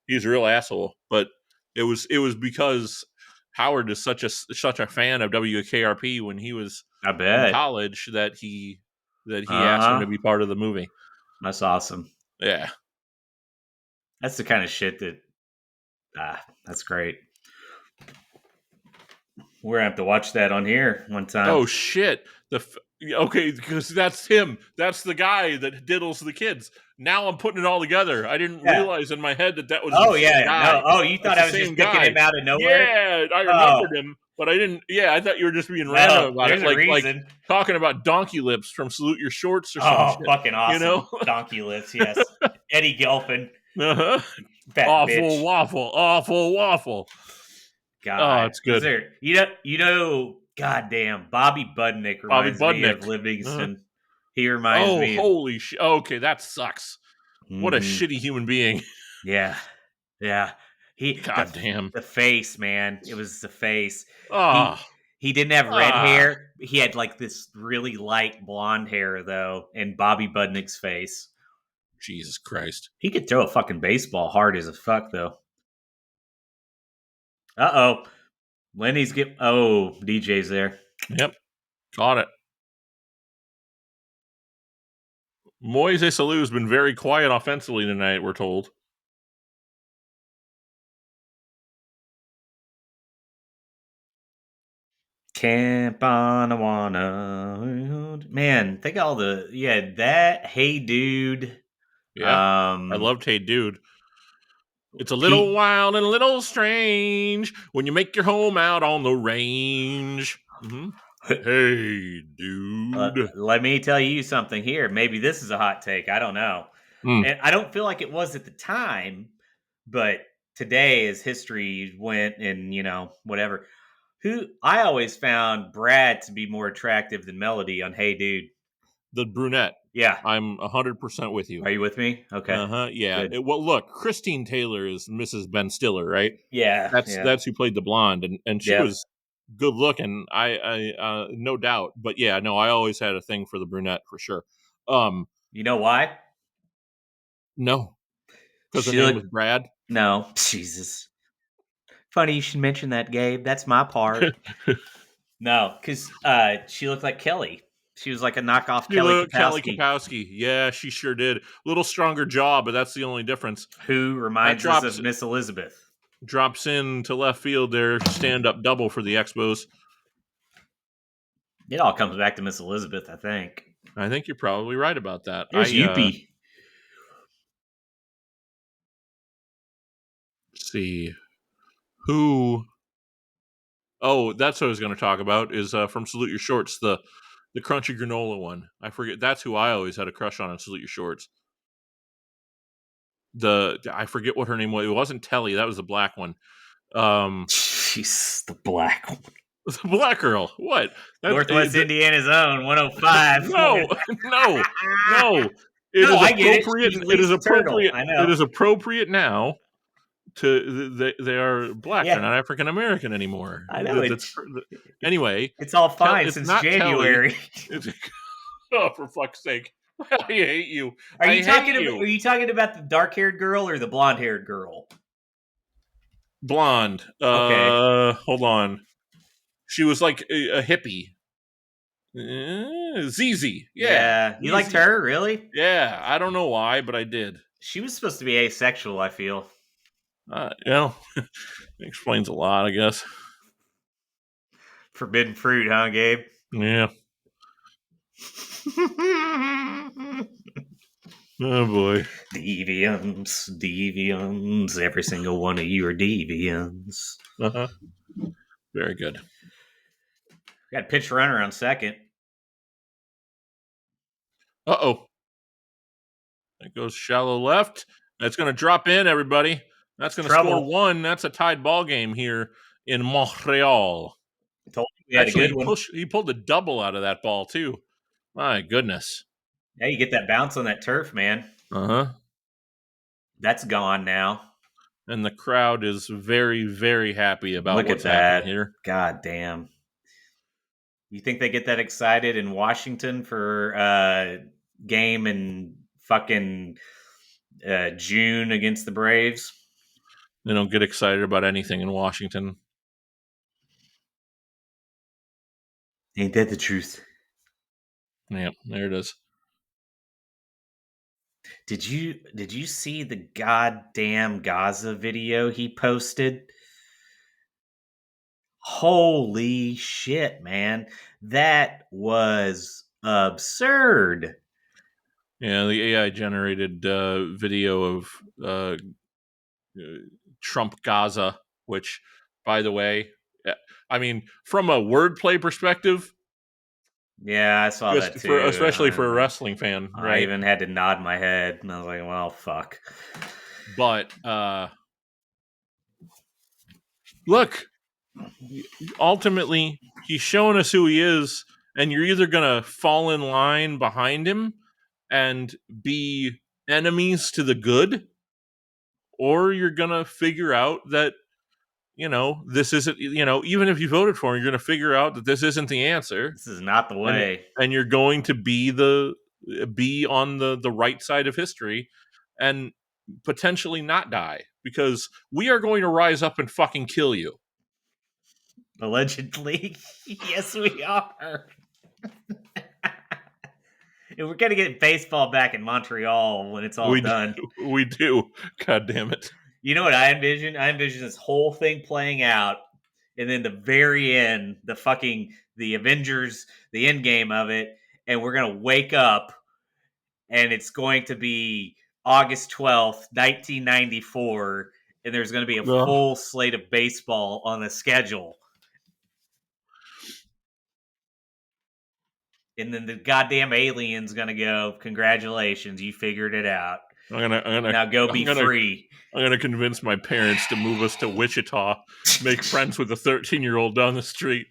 he's a real asshole. But it was because Howard is such a fan of WKRP when he was I in bet. college that he Uh asked him to huh. be part of the movie. That's awesome. Yeah. That's the kind of shit that. That's great. We're gonna have to watch that on here one time. Oh shit. Okay, because that's him. That's the guy that diddles the kids. Now I'm putting it all together. I didn't Yeah. realize in my head that was the Oh same yeah. guy. No. Oh, you That's thought the I was just same picking guy. him out of nowhere? Yeah, I Oh remembered him, but I didn't. Yeah, I thought you were just being random no. about There's it, a like reason. talking about Donkey Lips from Salute Your Shorts or some Oh, shit. fucking You know? awesome. Donkey lips. Yes. Eddie Gelfin. Uh-huh. Fat Awful bitch. waffle. Awful waffle. Oh, God. it's Was good. there? Goddamn. Bobby Budnick Bobby reminds me of Budnick. Uh-huh. Livingston. He reminds Oh, me of. holy shit. Okay, that sucks. What a Mhm. shitty human being. Yeah. Yeah. He God damn. the face, man. It was the face. Ah, He didn't have red ah, hair. He had this really light blonde hair though, and Bobby Budnick's face. Jesus Christ. He could throw a fucking baseball hard as a fuck though. Uh-oh. Lenny's DJ's there. Yep, got it. Moise Salou has been very quiet offensively tonight, we're told. Camp on Awana. Man, think all that. Hey dude. Yeah, I Um loved Hey Dude. It's a little he wild and a little strange when you make your home out on the range. Mm-hmm. Hey, dude. let me tell you something here. Maybe this is a hot take. I don't know. Mm. And I don't feel like it was at the time, but today as history went and whatever. Who I always found Brad to be more attractive than Melody on Hey Dude. The brunette. Yeah. I'm 100% with you. Are you with me? Okay. Yeah. Good. Well, look, Christine Taylor is Mrs. Ben Stiller, right? Yeah. Yeah. That's who played the blonde, and she Yep. was good looking. I no doubt, but yeah, no, I always had a thing for the brunette for sure. You know why? No, because her She name looked was Brad. No. Jesus. Funny you should mention that, Gabe. That's my part. No, because she looked like Kelly. She was like a knockoff You Kelly look Kelly Kapowski, Kapowski. Yeah, she sure did. A little stronger jaw, but that's the only difference. who That reminds us of Miss Elizabeth. drops in to left field there, stand up double for the Expos. It all comes back to Miss Elizabeth, I think. I think you're probably right about that. There's Youppi. See who. Oh, that's what I was going to talk about. Is from Salute Your Shorts, the crunchy granola one. I forget. That's who I always had a crush on Salute Your Shorts. I forget what her name was. It wasn't Telly. That was the black one. She's the black one. The black girl. What? Northwest Indiana's own 105. No, no, no. No, I get it. She's It is Lisa Turtle. appropriate. I know. It is appropriate now. They are black. Yeah. They're not African American anymore. I know. Anyway, it's all fine since January. Oh, for fuck's sake! I hate you. Are you talking about the dark-haired girl or the blonde-haired girl? Blonde. Okay. Hold on. She was like a hippie. ZZ. Yeah. You liked her, really? Yeah. I don't know why, but I did. She was supposed to be asexual, I feel. It explains a lot, I guess. Forbidden fruit, huh, Gabe? Yeah. Oh boy. Deviants. Every single one of you are deviants. Uh-huh. Very good. Got a pitch runner on second. Uh-oh. That goes shallow left. That's going to drop in, everybody. That's going to score one. That's a tied ball game here in Montreal. I told you he had a good one. He pulled a double out of that ball, too. My goodness. Yeah, you get that bounce on that turf, man. Uh-huh. That's gone now. And the crowd is very, very happy about what's happening here. God damn. You think they get that excited in Washington for a game in fucking June against the Braves? They don't get excited about anything in Washington. Ain't that the truth? Yeah, there it is. Did you see the goddamn Gaza video he posted? Holy shit, man. That was absurd. Yeah, the AI generated video of Trump Gaza, which, by the way, I mean, from a wordplay perspective, yeah, I saw that too. Especially for a wrestling fan, right? I even had to nod my head, and I was like, well, fuck. But, look, ultimately, he's showing us who he is, and you're either going to fall in line behind him and be enemies to the good, or you're going to figure out that, this isn't, even if you voted for him, you're going to figure out that this isn't the answer. This is not the way. And you're going to be on the right side of history and potentially not die, because we are going to rise up and fucking kill you. Allegedly. Yes, we are. And we're going to get baseball back in Montreal when it's all done. We do. God damn it. You know what I envision? I envision this whole thing playing out, and then the very end, the Avengers, the end game of it, and we're going to wake up, and it's going to be August 12th, 1994, and there's going to be a full slate of baseball on the schedule. And then the goddamn alien's going to go, congratulations, you figured it out. Now go be free. I'm going to convince my parents to move us to Wichita, make friends with a 13-year-old down the street.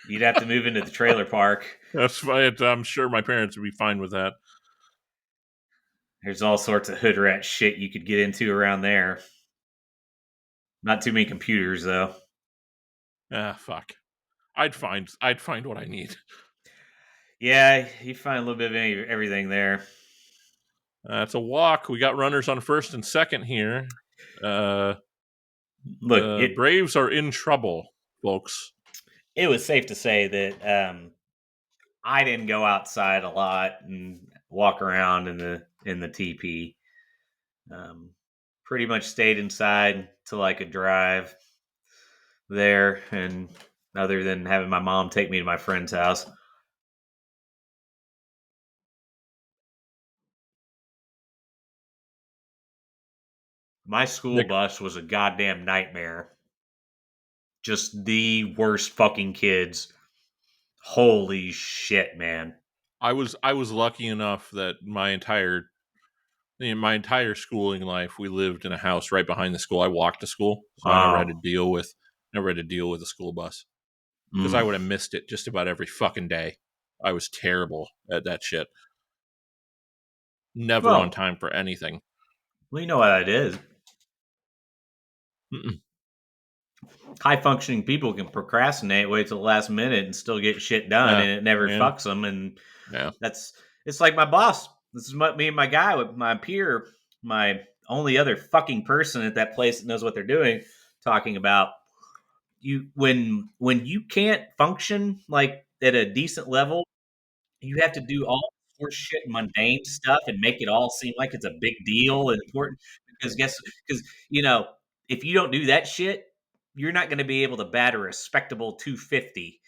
You'd have to move into the trailer park. That's fine. I'm sure my parents would be fine with that. There's all sorts of hood rat shit you could get into around there. Not too many computers, though. Fuck. I'd find what I need. Yeah, you find a little bit of everything there. It's a walk. We got runners on first and second here. Look, Braves are in trouble, folks. It was safe to say that I didn't go outside a lot and walk around in the teepee. Pretty much stayed inside till I could drive there, and other than having my mom take me to my friend's house. My school Nick, bus was a goddamn nightmare. Just the worst fucking kids. Holy shit, man. I was lucky enough that my entire schooling life, we lived in a house right behind the school. I walked to school, so I never had to Wow. deal with a school bus because I Mm. would have missed it just about every fucking day. I was terrible at that shit. Never on Well, time for anything. you know what it is. Mm-mm. High functioning people can procrastinate, wait till the last minute, and still get shit done, Yeah, and it never yeah, fucks them. And yeah. that's it's like my boss. This is what me and my guy, with my peer, my only other fucking person at that place that knows what they're doing, talking about you when you can't function like at a decent level, you have to do all horse shit, mundane stuff, and make it all seem like it's a big deal and important. Because if you don't do that shit, you're not going to be able to bat a respectable 250.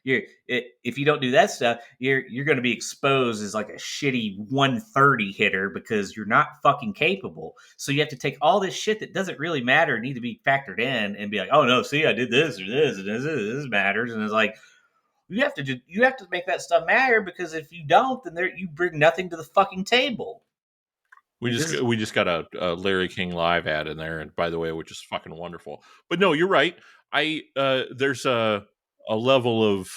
If you don't do that stuff, you're going to be exposed as like a shitty 130 hitter because you're not fucking capable. So you have to take all this shit that doesn't really matter, need to be factored in, and be like, oh no, see, I did this or this, and this matters, and it's like you have to make that stuff matter because if you don't, then you bring nothing to the fucking table. We Like this just is we just got a Larry King live ad in there, and by the way, which is fucking wonderful. But no, you're right. There's a level of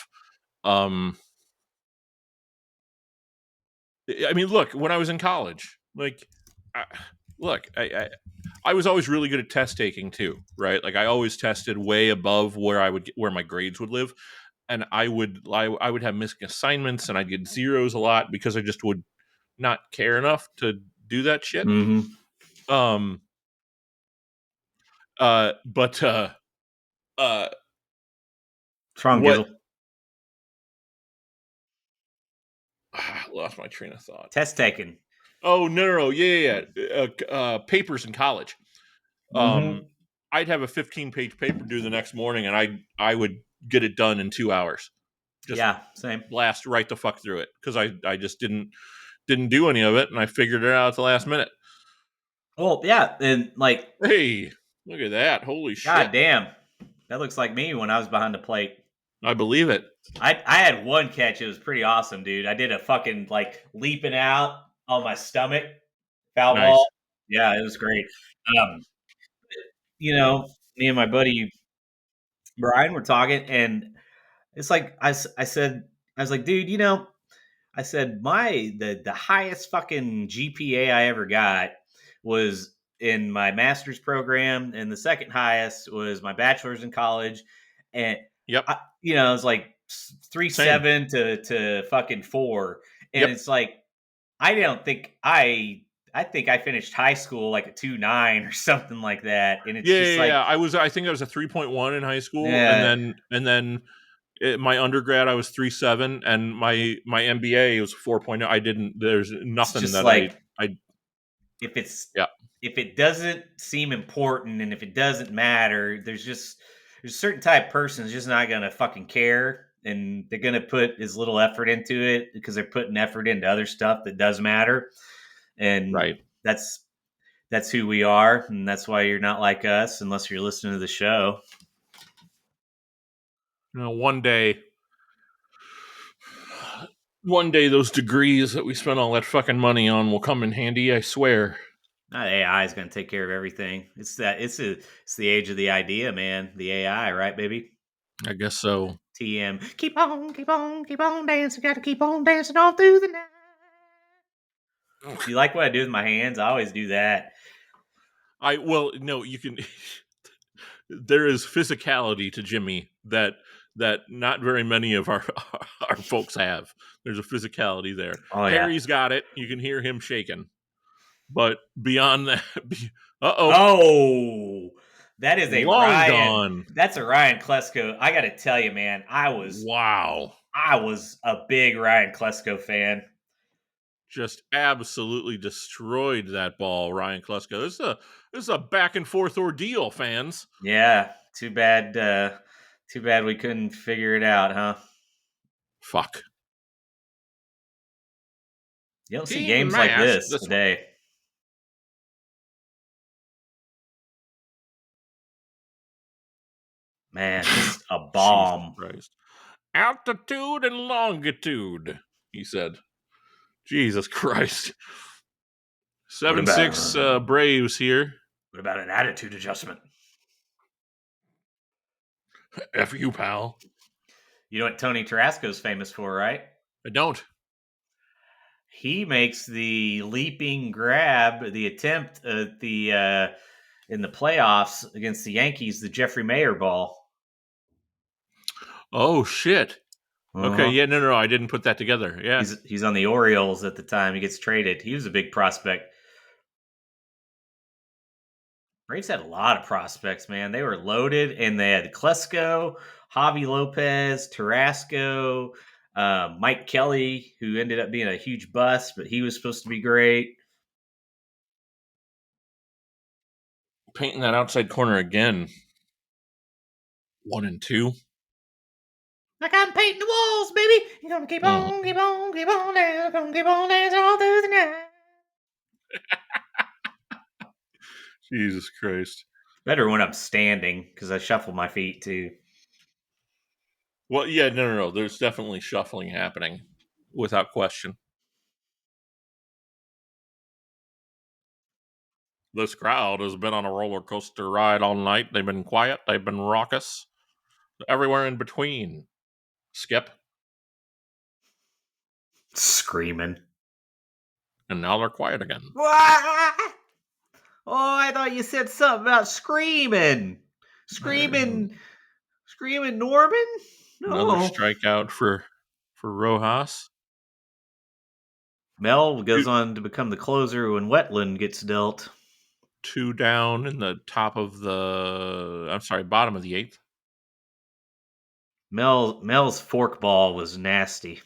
um. I mean, look, when I was in college, like, I, look, I was always really good at test taking too, right? Like I always tested way above where my grades would live, and I would have missing assignments, and I'd get zeros a lot because I just would not care enough to do that shit. mm-hmm. Um, but uh, What's wrong, what? Gizzle? Lost my train of thought. Test taken. Oh no, yeah. Papers in college. Um, Mm-hmm. I'd have a 15-page paper due the next morning, and I would get it done in 2 hours. Just Yeah, same. blast right the fuck through it because I just didn't do any of it, and I figured it out at the last minute. Well, yeah, and like, Hey, look at that! Holy god shit! damn, that looks like me when I was behind the plate. I believe it. I had one catch. It was pretty awesome, dude. I did a fucking like leaping out on my stomach, foul ball. Nice. Yeah, it was great. Um, me and my buddy Brian were talking, and it's like I said, I was like, dude, I said the highest fucking GPA I ever got was in my master's program, and the second highest was my bachelor's in college, and Yep. it was like three Same. seven to fucking four, and Yep. it's like I don't think I think I finished high school like a 2.9 or something like that, and it's Yeah, just yeah, like yeah. I think I was a 3.1 in high school, and yeah, then my undergrad I was 3.7, and my MBA was 4.0. I didn't. There's it's nothing just that like I if it's yeah. if it doesn't seem important and if it doesn't matter, there's a certain type of person who's just not gonna fucking care, and they're gonna put as little effort into it because they're putting effort into other stuff that does matter, and Right. that's who we are, and that's why you're not like us unless you're listening to the show. One day those degrees that we spent all that fucking money on will come in handy. I swear. Not AI is going to take care of everything. It's the age of the idea, man. The AI, right, baby? I guess so. TM. Keep on dancing. Got to keep on dancing all through the night. Do you like what I do with my hands? I always do that. No, you can. There is physicality to Jimmy that not very many of our our folks have. There's a physicality there. Oh yeah. Harry's got it. You can hear him shaking. But beyond that, uh-oh, Oh, that is a long Ryan. gone. That's a Ryan Klesko. I got to tell you, man. Wow. I was a big Ryan Klesko fan. Just absolutely destroyed that ball, Ryan Klesko. This is a back and forth ordeal, fans. Yeah. Too bad. Too bad we couldn't figure it out, huh? Fuck. You don't see He games like mashed this this one. today. Man, just a Jesus bomb. Christ. Altitude and longitude, he said. Jesus Christ. What 7-6 about Braves here. what about an attitude adjustment? F you, pal. You know what Tony Tarasco's famous for, right? I don't. He makes the leaping grab, the attempt at the in the playoffs against the Yankees, the Jeffrey Mayer ball. Oh, shit. Okay, Uh-huh. yeah, no, I didn't put that together. Yeah. He's on the Orioles at the time. He gets traded. He was a big prospect. Braves had a lot of prospects, man. They were loaded, and they had Klesko, Javi Lopez, Tarasco, Mike Kelly, who ended up being a huge bust, but he was supposed to be great. Painting that outside corner again. 1 and 2. Like I'm painting the walls, baby. You're gonna keep on, keep on, keep on dancing, gonna keep on dancing all through the night. Jesus Christ. Better when I'm standing because I shuffle my feet too. Well, yeah, no. There's definitely shuffling happening, without question. This crowd has been on a roller coaster ride all night. They've been quiet. They've been raucous. Everywhere in between. Skip. Screaming. And now they're quiet again. Oh, I thought you said something about screaming. Screaming Norman? Another No. strikeout for Rojas. Mel goes on to become the closer when Wetland gets dealt. 2 down in the bottom of the 8th. Mel's forkball was nasty.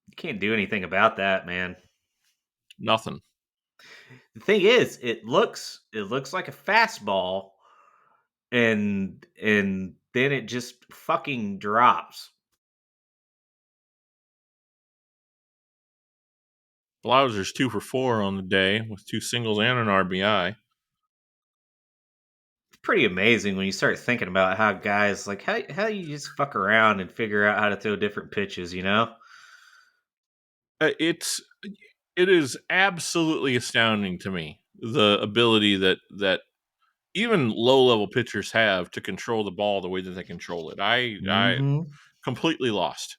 You can't do anything about that, man. Nothing. The thing is, it looks like a fastball, and then it just fucking drops. Blauser's 2 for 4 on the day with 2 singles and an RBI. It's pretty amazing when you start thinking about how guys like how you just fuck around and figure out how to throw different pitches, you know? It is absolutely astounding to me, the ability that even low-level pitchers have to control the ball the way that they control it. I Mm-hmm. completely lost.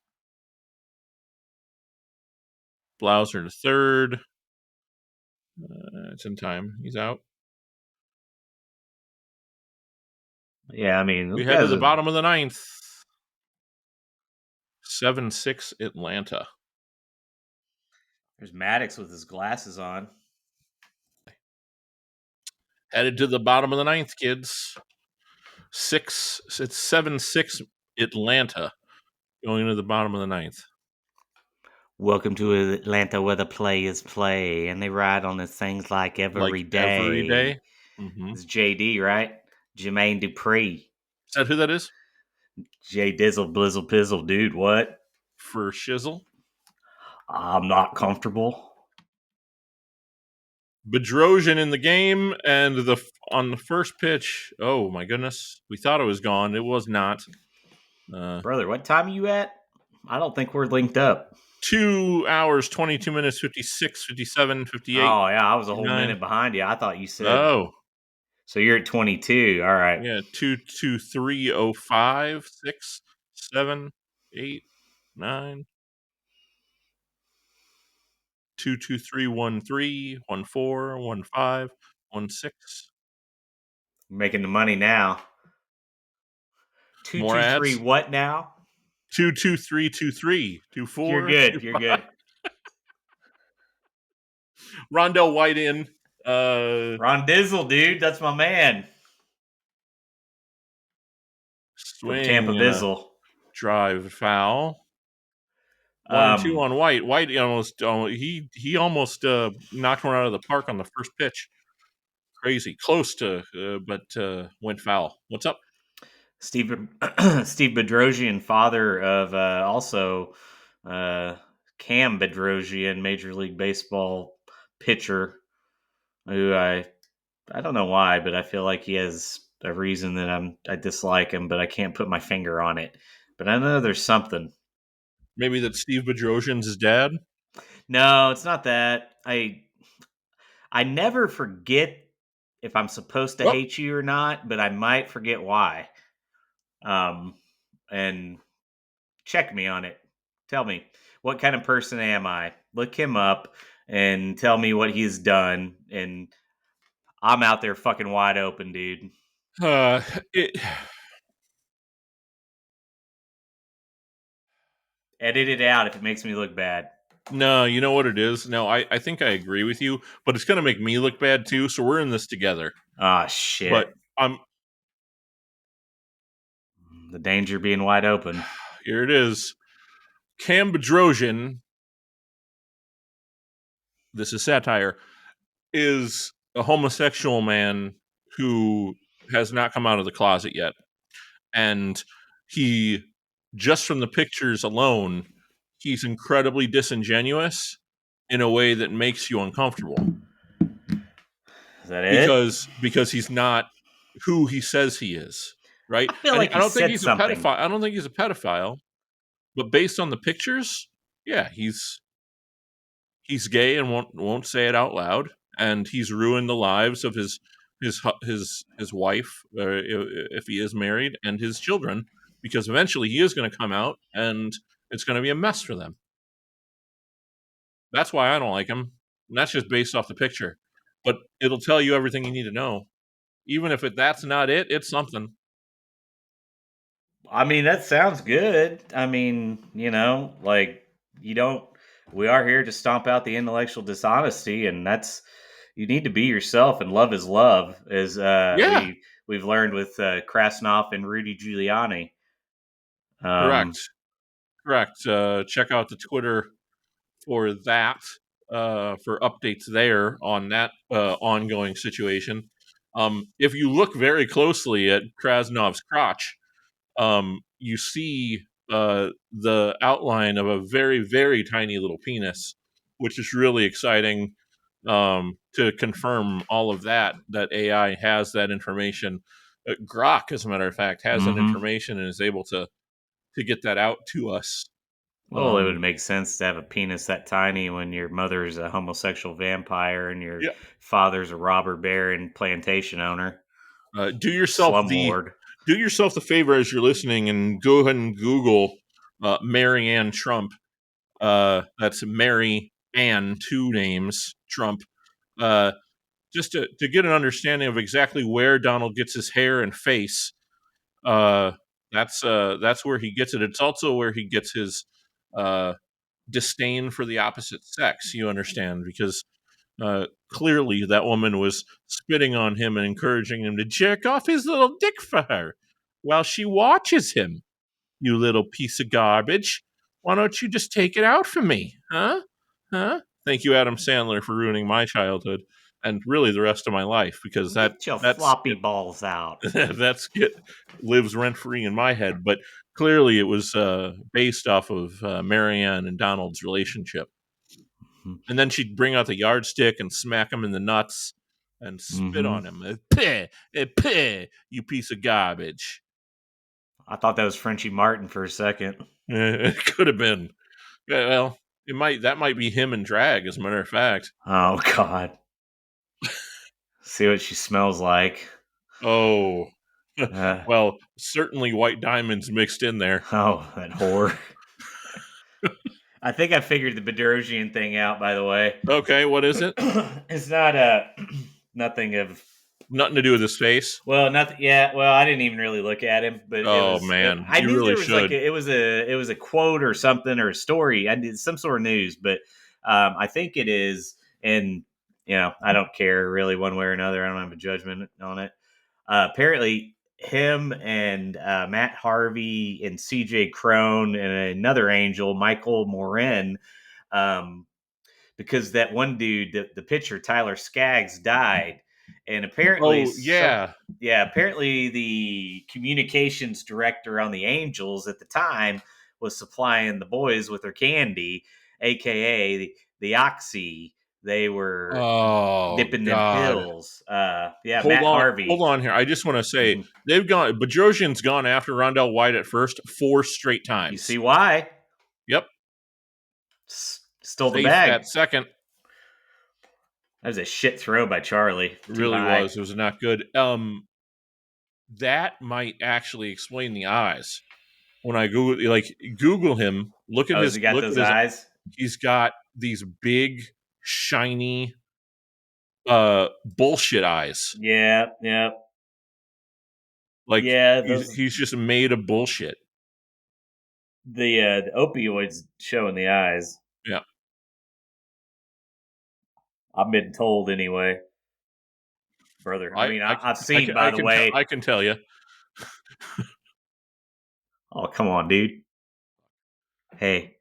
Blauser to third. It's in time. He's out. Yeah, I mean, We those head to guys the are. bottom of the 9th. 7-6 Atlanta. There's Maddox with his glasses on. Headed to the bottom of the 9th, kids. It's 7-6 Atlanta going into the bottom of the 9th. Welcome to Atlanta, where the players play, and they ride on these things like every Like day. every day. Mm-hmm. It's JD, right? Jermaine Dupri. Is that who that is? J Dizzle Blizzle Pizzle, dude. What? For Shizzle. I'm not comfortable. Bedrosian in the game, and on the first pitch, oh my goodness, we thought it was gone. It was not. Brother, what time are you at? I don't think we're linked up. 2 hours, 22 minutes, 56, 57, 58, Oh, yeah, I was a whole 59. minute behind you. I thought you said. Oh, So you're at 22. All right. yeah, 22305 6 7 8 9 22313 14 15 16. You're making the money now. More 223 ads. what now? 22323 You're 24 good. You're good. Rondell White in. Ron Dizzle, dude. That's my man. From Tampa Swing and a Bizzle. drive foul. 1-2 on White. White almost knocked one out of the park on the first pitch. Crazy, close to, but went foul. What's up? Steve Bedrosian, father of also Cam Bedrosian, Major League Baseball pitcher, who I don't know why, but I feel like he has a reason that I dislike him, but I can't put my finger on it. But I know there's something. Maybe that Steve Bedrosian's his dad? No, it's not that. I never forget if I'm supposed to Well, hate you or not, but I might forget why. Um, and check me on it. Tell me, what kind of person am I? Look him up and tell me what he's done. And I'm out there fucking wide open, dude. uh, it, Edit it out if it makes me look bad. no, you know what it is? No, I think I agree with you, but it's going to make me look bad too, so we're in this together. Ah, shit. But I'm The danger being wide open. here it is. Cam Bedrosian, this is satire, is a homosexual man who has not come out of the closet yet. And he, just from the pictures alone, he's incredibly disingenuous in a way that makes you uncomfortable. Is that it? Because he's not who he says he is, right? I feel like I he don't think said he's a something. pedophile. I don't think he's a pedophile, but based on the pictures, yeah, he's gay and won't say it out loud, and he's ruined the lives of his wife, if he is married, and his children, because eventually he is going to come out and it's going to be a mess for them. That's why I don't like him. And that's just based off the picture, but it'll tell you everything you need to know. Even if that's not it, it's something. I mean, that sounds good. I mean, like you don't. We are here to stomp out the intellectual dishonesty, and that's you need to be yourself, and love is love, as Yeah, we've learned with Krasnov and Rudy Giuliani. correct, Um, correct. Check out the Twitter for that, for updates there on that ongoing situation. If you look very closely at Krasnov's crotch, you see the outline of a very, very tiny little penis, which is really exciting, to confirm all of that AI has that information. Grok, as a matter of fact, has that mhm. information and is able to get that out to us. Well, it would Um, make sense to have a penis that tiny when your mother's a homosexual vampire and your yeah, father's a robber baron plantation owner, do yourself the slumlord. favor as you're listening and go ahead and Google Mary Ann Trump. That's Mary Ann, two names, Trump. Uh, just to get an understanding of exactly where Donald gets his hair and face. Uh, that's where he gets it. It's also where he gets his uh, disdain for the opposite sex. You understand, because clearly that woman was spitting on him and encouraging him to jerk off his little dick for her while she watches him. You little piece of garbage. Why don't you just take it out for me? Huh? Huh? Thank you, Adam Sandler, for ruining my childhood and really the rest of my life, because Get your that's floppy balls out. that's it lives rent free in my head. But clearly, it was based off of Marianne and Donald's relationship. And then she'd bring out the yardstick and smack him in the nuts and spit Mm-hmm. on him. Peh, peh, you piece of garbage. I thought that was Frenchie Martin for a second. It could have been. Yeah, well, that might be him in drag, as a matter of fact. Oh God. See what she smells like. Oh, Uh, well, certainly white diamonds mixed in there. oh, that whore. I think I figured the Bedrosian thing out. By the way, Okay, what is it? it's not nothing of. Nothing to do with his face. Well, nothing. Yeah. Well, I didn't even really look at him, but it Oh was. It, man, I you knew really there was like should. it was a quote or something or a story. I did some sort of news, but I think it is, and I don't care really one way or another. I don't have a judgment on it. Apparently, him and Matt Harvey and C.J. Crone and another angel, Michael Morin, um, because that one dude, the pitcher Tyler Skaggs, died, and apparently Oh yeah. apparently the communications director on the Angels at the time was supplying the boys with their candy, aka the oxy, They were Oh dipping them God. pills. Matt Harvey. Hold on here. I just want to say Mhm. Bedrosian's gone after Rondell White at first 4 straight You times. see why? Yep. Stole the Safe bag. at second. That was a shit throw by Charlie. It Too really high. was. It was not good. That might actually explain the eyes. When I Google him, look at Oh, has he got those his. eyes? He's got these big, shiny, bullshit eyes. Yeah, yeah. Like Yeah, those he's just made of bullshit. the opioids show in the eyes. Yeah. I've been told anyway, brother. I mean, I've seen, by the way. I can tell you. Oh, come on, dude. Hey,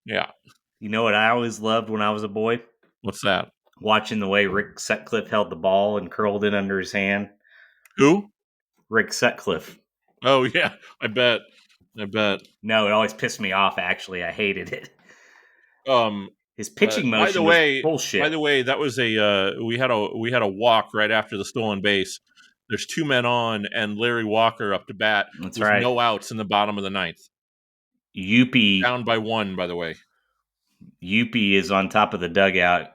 Yeah. you know what I always loved when I was a boy? What's that? Watching the way Rick Sutcliffe held the ball and curled it under his hand. Who? Rick Sutcliffe. Oh yeah, I bet. I bet. No, it always pissed me off. Actually, I hated it. Um. His pitching By the motion was way, bullshit. that was a we had a walk right after the stolen base. There's 2 men on, and Larry Walker up to bat That's with right. no outs in the bottom of the ninth. Youpie. Down by 1, by the way. Youpie is on top of the dugout.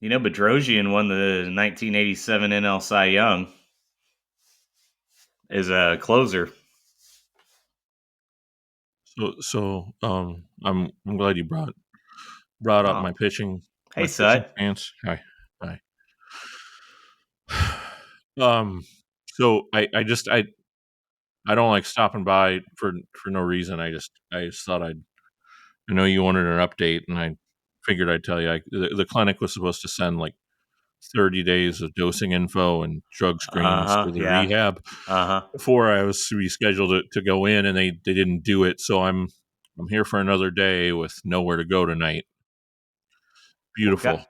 You know, Bedrosian won the 1987 NL Cy Young as a closer. I'm glad you brought up my pitching Hey, Sut. stance. Hi. So I don't like stopping by for no reason. I just thought I know you wanted an update, and I figured I'd tell you. The clinic was supposed to send like 30 days of dosing info and drug screens to the Yeah. rehab before I was to be scheduled to go in, and they didn't do it. So I'm here for another day with nowhere to go tonight. Beautiful. Okay.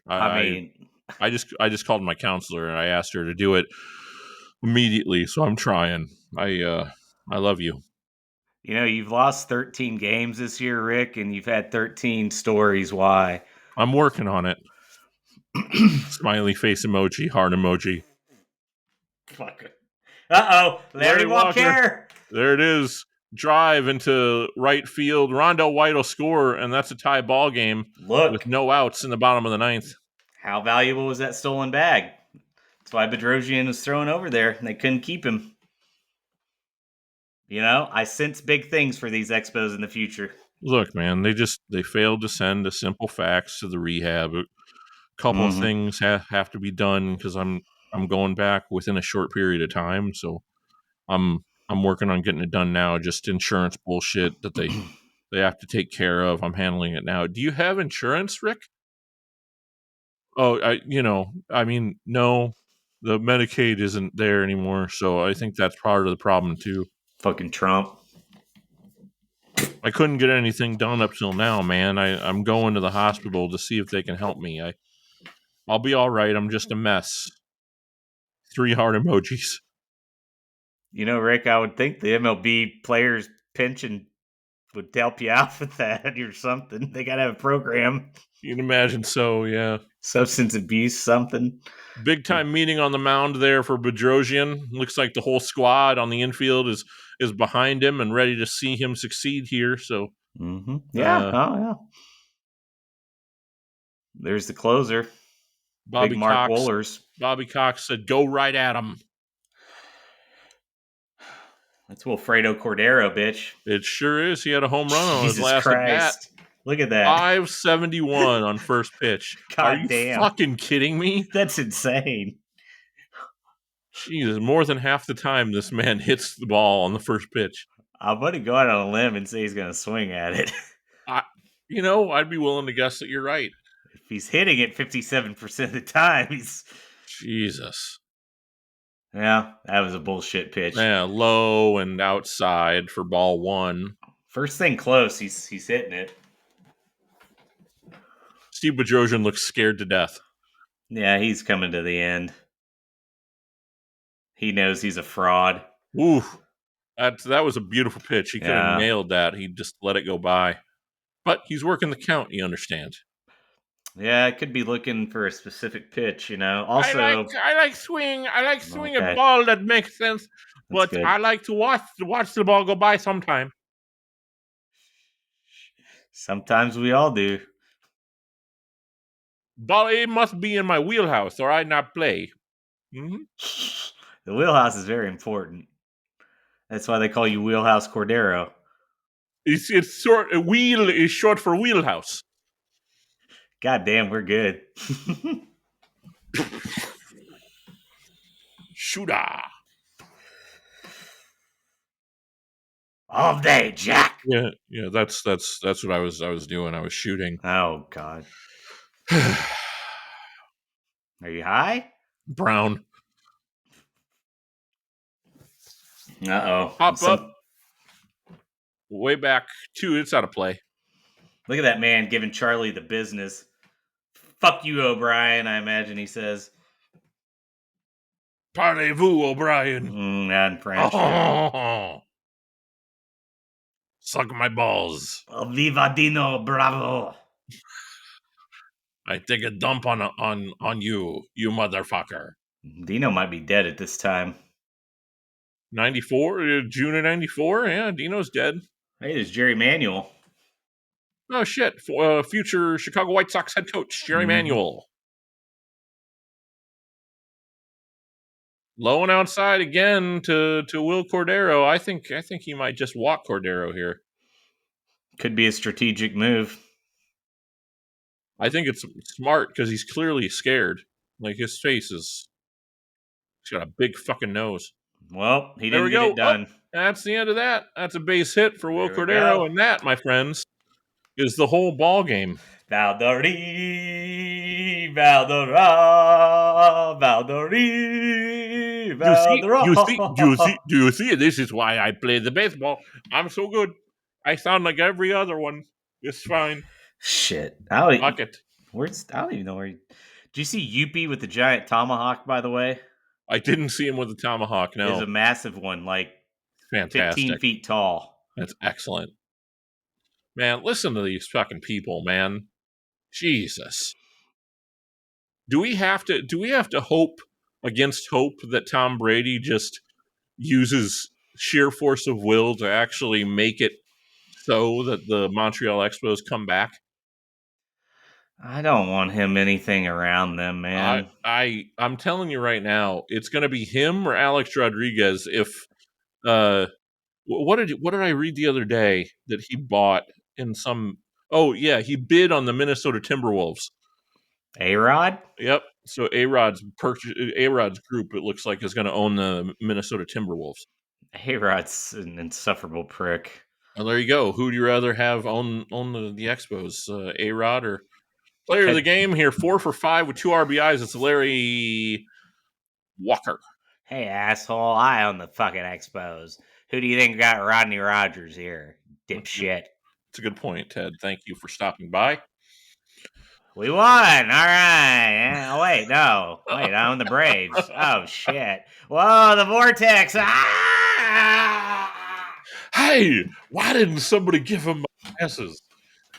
I mean, I just called my counselor and I asked her to do it immediately. So I'm trying. I love you. you know, you've lost 13 games this year, Rick, and you've had 13 stories. Why? I'm working on it. Smiley face emoji, heart emoji. Fuck. Larry Walker. There it is. Drive into right field. Rondell White will score, and that's a tie ball game with Look, no outs in the bottom of the ninth. how valuable was that stolen bag? That's why Bedrosian was thrown over there, and they couldn't keep him. You know, I sense big things for these Expos in the future. Look, man, they failed to send a simple fax to the rehab. A couple of things have to be done because I'm going back within a short period of time. So I'm working on getting it done now. Just insurance bullshit that they have to take care of. I'm handling it now. Do you have insurance, Rick? Oh, no, the Medicaid isn't there anymore. So I think that's part of the problem too. Fucking Trump. I couldn't get anything done up till now, man. I'm going to the hospital to see if they can help me. I'll be all right. I'm just a mess. 3 heart emojis. You know, Rick, I would think the MLB players' pension would help you out with that or something. They got to have a program. You can imagine so, yeah. Substance abuse, something. Big time meeting on the mound there for Bedrosian. Looks like the whole squad on the infield is behind him and ready to see him succeed here. So, Yeah. There's the closer, Big Mark Wohlers. Bobby Cox said, "Go right at him." That's Wilfredo Cordero, bitch. It sure is. He had a home run on his last at bat. Look at that. 571 on first pitch. God Are you damn. fucking kidding me? That's insane. Jesus, more than half the time this man hits the ball on the first pitch. I'm going to go out on a limb and say he's going to swing at it. I'd be willing to guess that you're right. If he's hitting it 57% of the time, he's... Jesus. Yeah, that was a bullshit pitch. Yeah, low and outside for ball 1. First thing close, he's hitting it. Steve Bedrosian looks scared to death. Yeah, he's coming to the end. He knows he's a fraud. Ooh, that was a beautiful pitch. He could have nailed that. He just let it go by. But he's working the count, you understand. Yeah, it could be looking for a specific pitch, I Also, like swing. I like swing a okay, ball that makes sense. that's But good. I like to watch the ball go by sometime. Sometimes we all do. Ball it must be in my wheelhouse, or I not play. Mm-hmm. The wheelhouse is very important. That's why they call you Wheelhouse Cordero. It's short. Wheel is short for wheelhouse. God damn, we're good. Shooter. All day, Jack. Yeah. That's what I was doing. I was shooting. Oh God, are you high? Brown. Uh Pop oh. up. Way back 2. It's out of play. Look at that man giving Charlie the business. Fuck you, O'Brien. I imagine he says. Parlez-vous, O'Brien. Not in French. Oh, suck my balls. Oh, viva Dino, bravo. I take a dump on you, you motherfucker. Dino might be dead at this time. 94, June of 94. Yeah, Dino's dead. Hey, there's Jerry Manuel. Oh shit! Future Chicago White Sox head coach Jerry Manuel. Low and outside again to Will Cordero. I think he might just walk Cordero here. Could be a strategic move. I think it's smart because he's clearly scared. Like his face is, he's got a big fucking nose. Well, he There didn't we get go. it done. That's the end of that. That's a base hit for Will There we Cordero, go. and that, my friends, is the whole ball game. Valdorie, Valdora, Valdorie, Valdora. Do you see? This is why I play the baseball. I'm so good. I sound like every other one. It's fine. Shit. Fuck it. I don't even know where. Did you see Youpie with the giant tomahawk, by the way? I didn't see him with the tomahawk, no. It's a massive one, like Fantastic. 15 feet tall. That's excellent. Man, listen to these fucking people, man. Jesus. Do we have to hope against hope that Tom Brady just uses sheer force of will to actually make it so that the Montreal Expos come back? I don't want him anything around them, man. I'm telling you right now, it's going to be him or Alex Rodriguez. If what did I read the other day that he bought in some? Oh yeah, he bid on the Minnesota Timberwolves. A-Rod? Yep. So A-Rod's group, it looks like, is going to own the Minnesota Timberwolves. A-Rod's an insufferable prick. Well, there you go. Who do you rather have own the Expos, A-Rod or player of the game here? 4 for 5 with 2 RBIs. It's Larry Walker. Hey, asshole, I own the fucking Expos. Who do you think got Rodney Rogers here? Dipshit. It's a good point, Ted. Thank you for stopping by. We won. All right. Oh, wait, no. Wait, I own the Braves. Oh, shit. Whoa, the vortex. Ah! Hey, why didn't somebody give him my passes?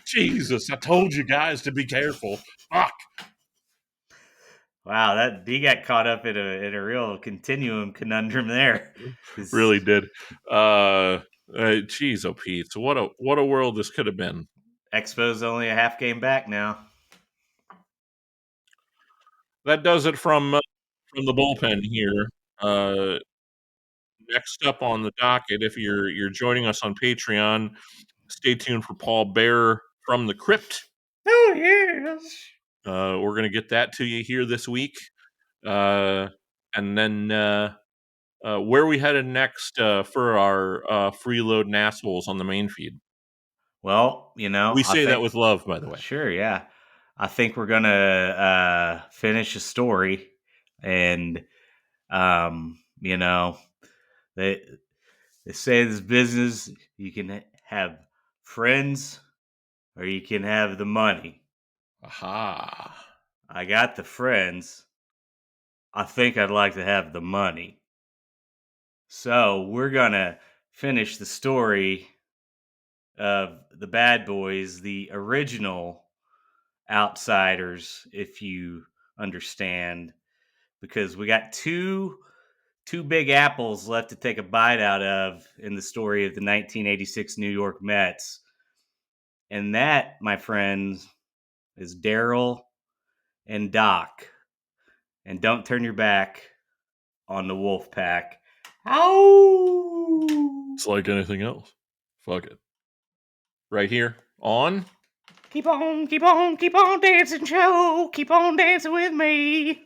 Jesus, I told you guys to be careful. Fuck. Wow, that he got caught up in a real continuum conundrum there. Really did. Geez, oh Pete, so what a world this could have been. Expos only a half game back now. That does it from the bullpen here. Next up on the docket, if you're joining us on Patreon, stay tuned for Paul Bear from the Crypt. Oh yes. We're gonna get that to you here this week, and then where are we headed next for our freeload assholes on the main feed? Well, We say that with love, by the way. Sure, yeah. I think we're gonna finish a story, and they say this business you can have friends or you can have the money. Aha! I got the friends. I think I'd like to have the money. So we're gonna finish the story of the bad boys, the original outsiders, if you understand, because we got two big apples left to take a bite out of in the story of the 1986 New York Mets. And that, my friends, is Daryl and Doc. And don't turn your back on the wolf pack. Ow! It's like anything else. Fuck it. Right here on Keep on dancing, Joe. Keep on dancing with me.